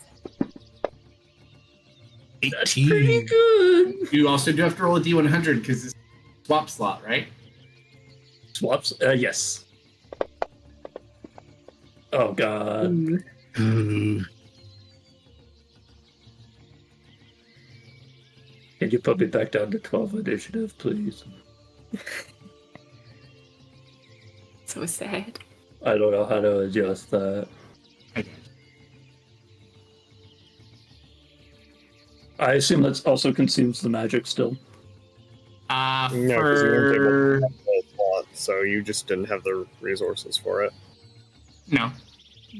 That's 18. pretty good. You also do have to roll a D100 because it's a swap slot, right? Swaps? Yes. Oh, God. Ooh. Can you put me back down to 12 initiative, please? So sad. I don't know how to adjust that. I assume that also consumes the magic still. No, because you weren't able to have the slot, so you just didn't have the resources for it. No,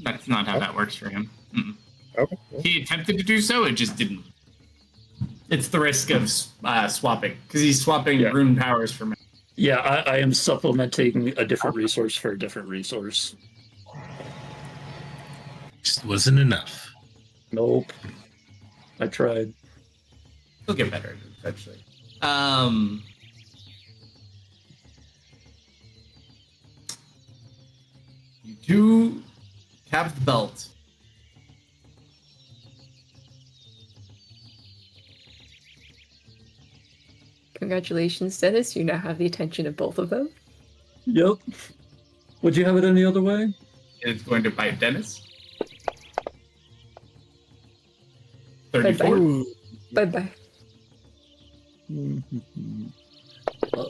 that's not how that works for him. Mm-mm. Okay. He attempted to do so, it just didn't. It's the risk of swapping, because he's swapping Yeah. rune powers for me. Yeah, I am supplementing a different resource for a different resource. Just wasn't enough. Nope. I tried. He'll get better eventually. You do have the belt. Congratulations, Dennis. You now have the attention of both of them. Yep. Would you have it any other way? It's going to bite Dennis. Bye-bye. 34. Bye-bye. Uh,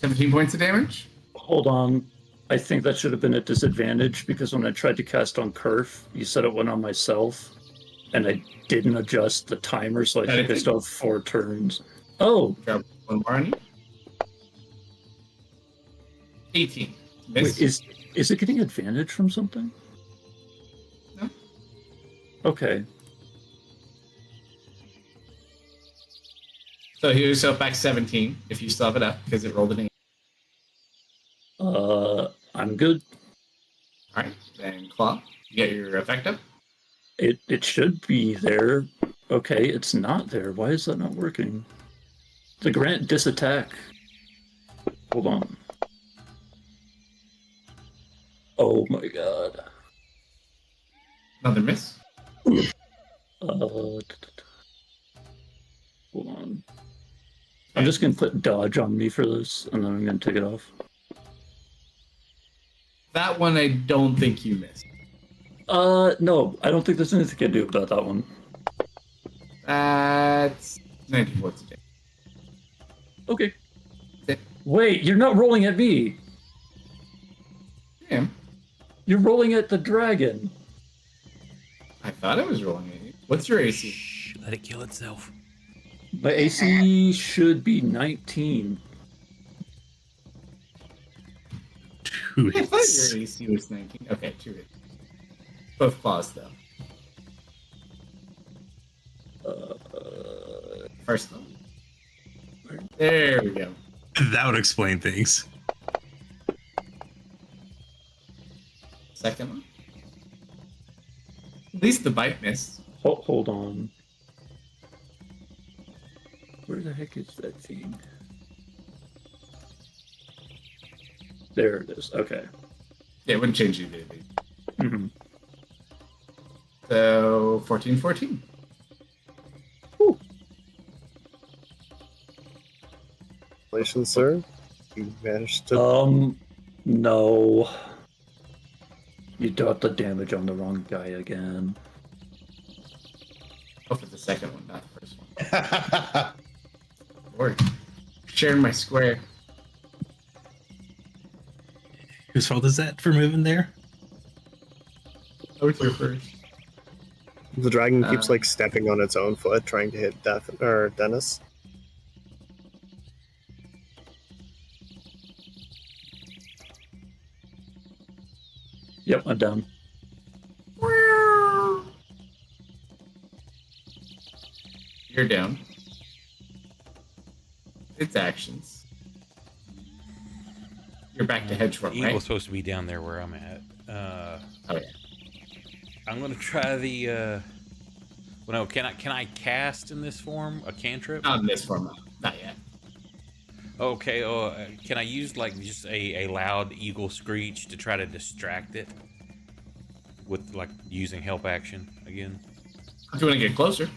17 points of damage. Hold on. I think that should have been a disadvantage because when I tried to cast on Kerf, you said it went on myself. and I didn't adjust the timer, so I think I still have 4 turns. Oh, Grab one more on you. 18. wait, is it getting advantage from something? No. Okay. So heal yourself back 17 if you still have it up because it rolled an 8. I'm good. All right, then Claw, you get your effect up. It should be there. Okay, it's not there. Why is that not working? The grant disattack. Hold on. Oh my god. Another miss. Hold on. I'm just gonna put dodge on me for this, and then I'm gonna take it off. That one I don't think you missed. No, I don't think there's anything I can do about that one. That's 94 today. Okay. Wait, you're not rolling at me. Damn. You're rolling at the dragon. I thought I was rolling at you. What's your AC? Shh, let it kill itself. My AC should be 19. Two I thought hits. your AC was 19. Okay, 2 hits. Both claws, though. First one. There we go. That would explain things. Second one. At least the bite missed. Hold on. Where the heck is that thing? There it is. Okay. Yeah, it wouldn't change either. Mm-hmm. So 14. Congratulations, sir. You managed to. No. You got the damage on the wrong guy again. Oh, for the second one, not the first one. Lord. Sharing my square. Whose fault is that for moving there? Oh, it's your first. The dragon keeps like stepping on its own foot, trying to hit Dennis. Yep, I'm down. You're down. It's actions. You're back to hedge fund, Eagle's right? supposed to be down there where I'm at. Oh yeah. I'm gonna try the. Well, no, can I cast in this form a cantrip? Not in this format. Not yet. Okay. Can I use like just a loud eagle screech to try to distract it with like using help action again? If you want to get closer.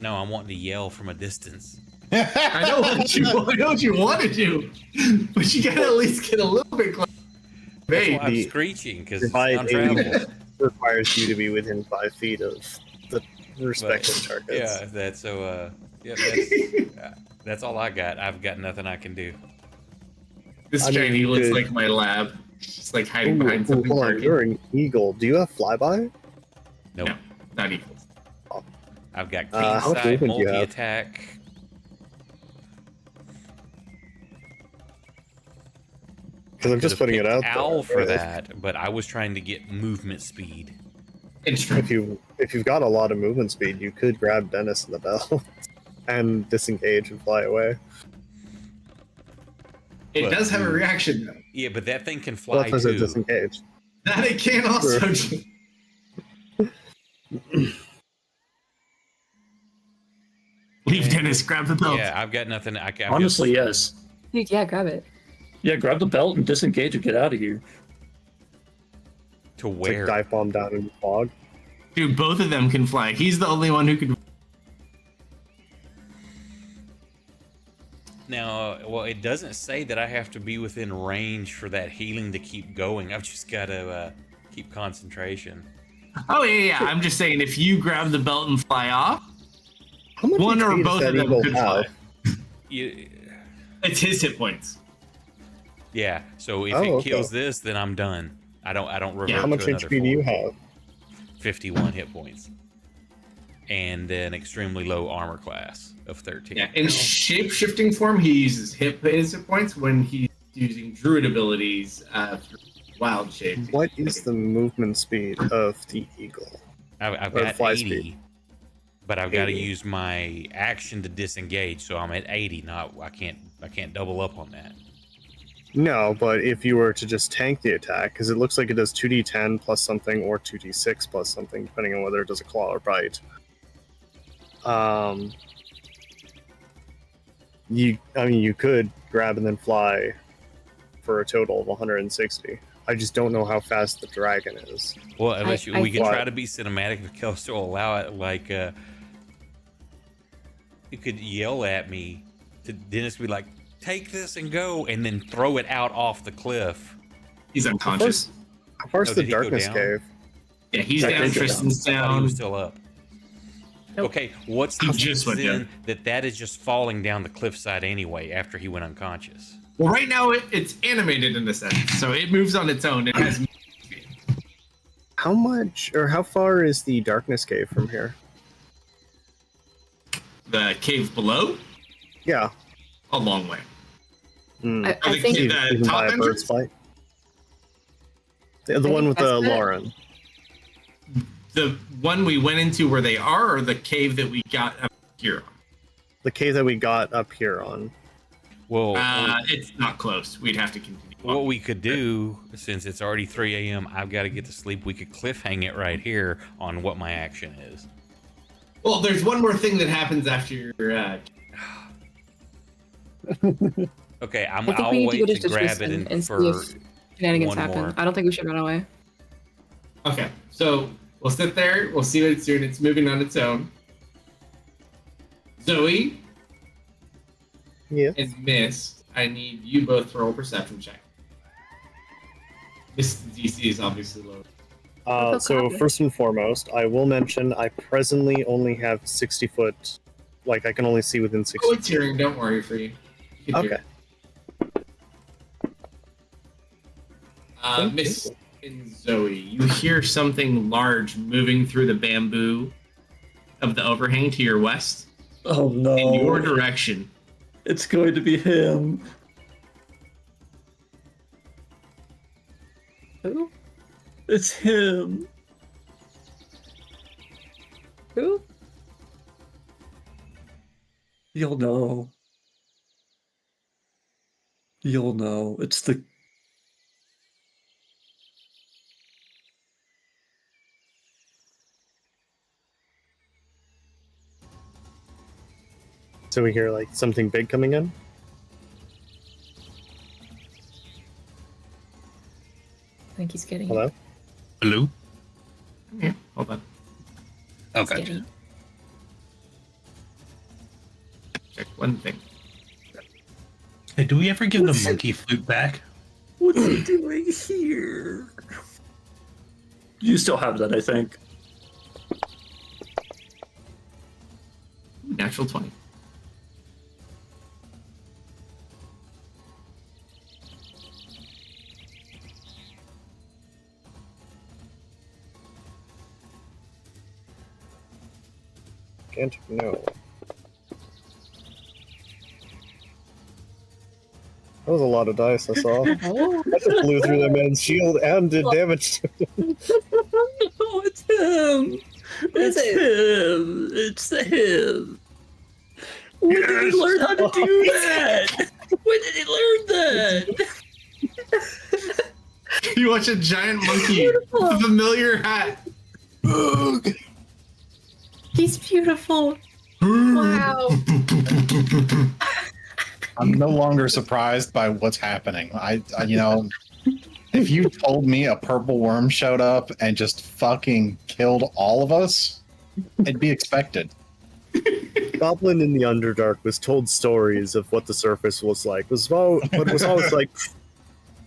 No, I'm wanting to yell from a distance. I know what you want to do, but you gotta at least get a little bit closer. That's why I'm The screeching because it's divide untraveled. requires you to be within 5 feet of the respective targets. Yeah, that's so. Yeah, that's all I got. I've got nothing I can do. This I mean, giant eagle you looks could- like my lab. Just like hiding behind something. Hold on, barking. you're an eagle. Do you have flyby? Nope. No, not eagles. I've got how much keen sight, movement do you have? multi-attack. Because I'm just putting it out Owl there. for that, but I was trying to get movement speed. If you've got a lot of movement speed, you could grab Dennis in the bell and disengage and fly away. It But- does have a reaction though. Yeah, but that thing can Well, fly that's a too. disengage. That it can also Sure. do. Leave Dennis, grab the belt. Yeah, I've got nothing. I've Honestly, yes. Dude, yeah, grab it. Yeah, grab the belt and disengage and get out of here. to It's where? like dive bomb down in the fog. Dude, both of them can fly. He's the only one who can. Now, well, it doesn't say that I have to be within range for that healing to keep going. I've just got to keep concentration. Oh yeah. I'm just saying, if you grab the belt and fly off, How much one or HP does both that of them eagle could have? fly. You, It's his hit points. yeah, so if Oh, it okay. kills this, then I'm done. I don't revert How to much another HP do you form. have? 51 hit points. And an extremely low armor class of 13. Yeah, in shape-shifting form, he uses hit points when he's using druid abilities through wild shape. What is the movement speed of the eagle? I've Or got fly 80, speed. but I've got to 80. use my action to disengage, so I'm at 80. I can't double up on that. No, but if you were to just tank the attack, because it looks like it does 2d10 plus something or 2d6 plus something, depending on whether it does a claw or bite. You could grab and then fly for a total of 160. I just don't know how fast the dragon is. Well, unless we could What? try to be cinematic if Kelso will allow it, like you could yell at me to Dennis, be like, "Take this and go," and then throw it out off the cliff. He's unconscious. How far is Oh, the did he go darkness down? cave? Yeah, he's Yeah, down. he's down. Tristan's I thought he down. was still up. Nope. Okay, what's the He just went then down. that is just falling down the cliffside anyway after he went unconscious? Well, right now it's animated in a sense, so it moves on its own. It has. How much, or how far is the darkness cave from here? The cave below, Yeah. a long way. Hmm. I the think cave- Even top by a entrance? bird's flight? The think one with the that's it. Lauren. The one we went into where they are, or the cave that we got up here. The cave that we got up here on. Well, It's not close. We'd have to continue. what we could do, since it's already 3 a.m., I've got to get to sleep. We could cliffhang it right here on what my action is. Well, there's one more thing that happens after your. Okay, I think we I'll need to wait go to to grab it Tristan and see for if shenanigans one happen. more. I don't think we should run away. Okay, so we'll sit there. We'll see what it's doing. It's moving on its own. Zoe Yeah. and Miss, I need you both to roll a perception check. Miss DC is obviously low. feel So confident. first and foremost, I will mention I presently only have 60 foot, like I can only see within 60 Oh, it's hearing. Don't worry for you. You can hear. Okay. Thank Miss you. and Zoe, you hear something large moving through the bamboo of the overhang to your west Oh no. in your direction. It's going to be him. Who? It's him. Who? You'll know. You'll know. It's the. So we hear like something big coming in. I think he's getting Hello? Hello? Yeah, hold on. He's Okay. getting Check one thing. Hey, do we ever give the monkey flute back? What's he doing here? You still have that, I think. Natural 20. Can't know. That was a lot of dice I saw. I just blew through that man's shield and did damage to him. Oh, it's him. Is It's him. It's him. When did he learn how to do that? When did he learn that? You watch a giant monkey with a familiar hat. He's beautiful. Wow. I'm no longer surprised by what's happening. If you told me a purple worm showed up and just fucking killed all of us, it'd be expected. Goblin in the Underdark was told stories of what the surface was like. But it was always like,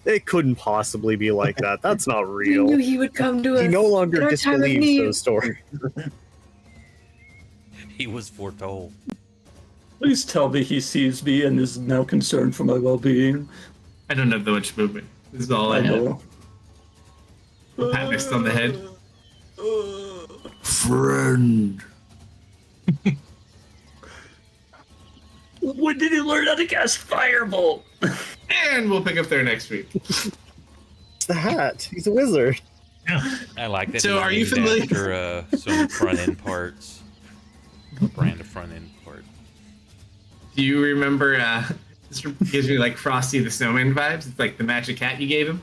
it couldn't possibly be like that. That's not We knew real. he would come to us. He no in longer our time of disbelieves need. those stories. He was foretold. Please tell me he sees me and is now concerned for my well-being. I don't have the much movement. This is all I I have. know. Pat missed on the head. Friend. When did you learn how to cast Firebolt? And we'll pick up there next week. It's the hat. He's a wizard. I like that. So he's are you named familiar- after some front end parts? A brand of front end part. Do you remember? This gives me like Frosty the Snowman vibes. It's like the magic hat you gave him.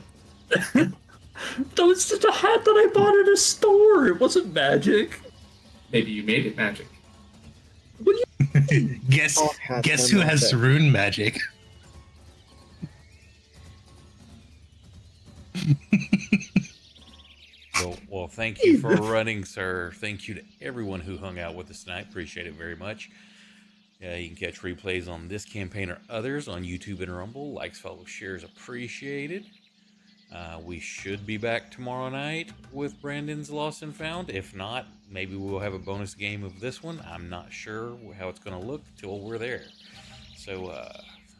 That was just a hat that I bought at a store. It wasn't magic. Maybe you made it magic. Guess All hats guess are who has magic. rune magic? Well, thank you for running, sir. Thank you to everyone who hung out with us tonight. Appreciate it very much. You can catch replays on this campaign or others on YouTube and Rumble. Likes, follows, shares appreciated. We should be back tomorrow night with Brandon's Lost and Found. If not, maybe we'll have a bonus game of this one. I'm not sure how it's going to look till we're there. So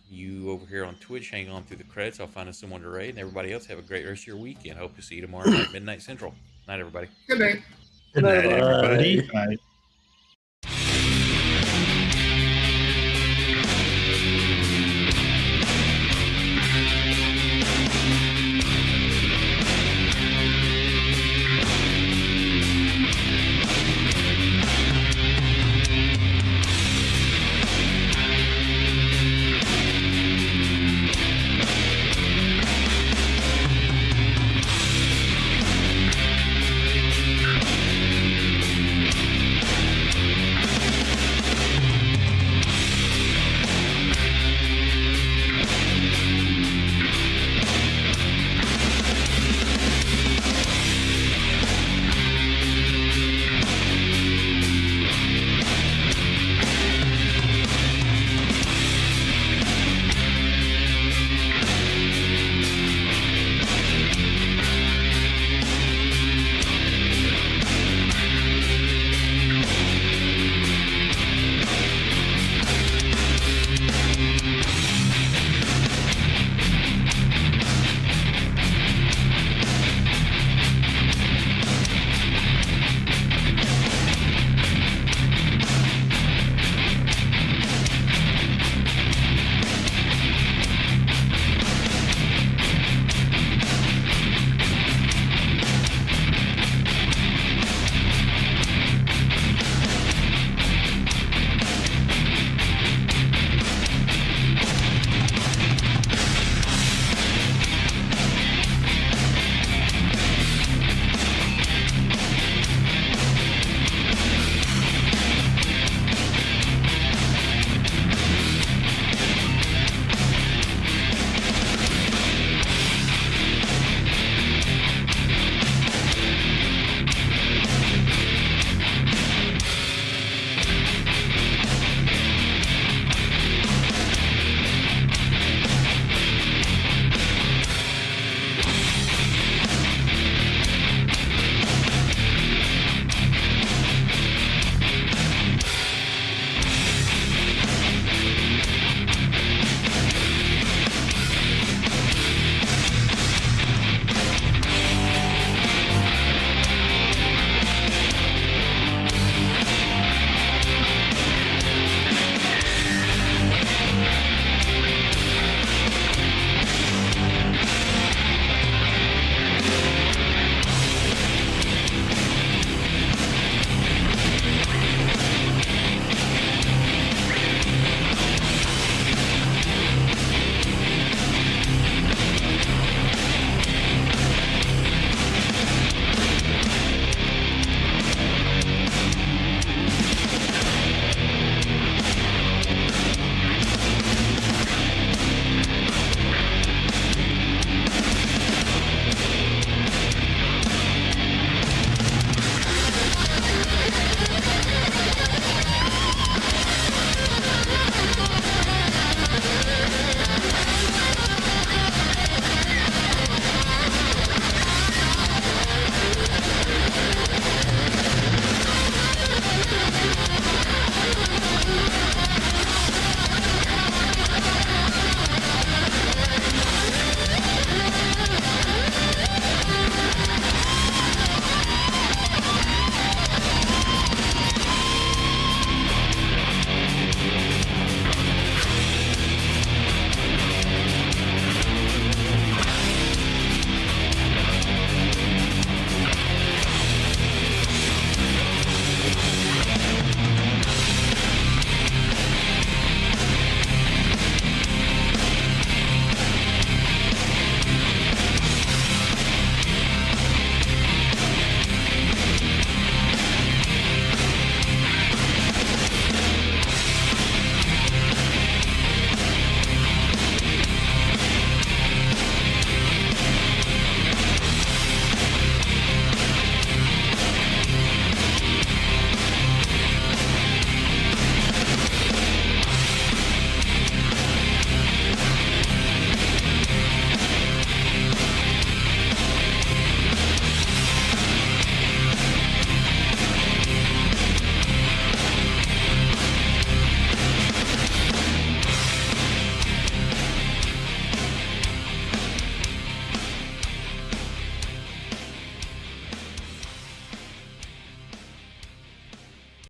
you over here on Twitch, hang on through the credits. I'll find us someone to raid. And everybody else, have a great rest of your weekend. Hope to see you tomorrow night, midnight central. Night, everybody. Good night. Good night, Bye. everybody. Right.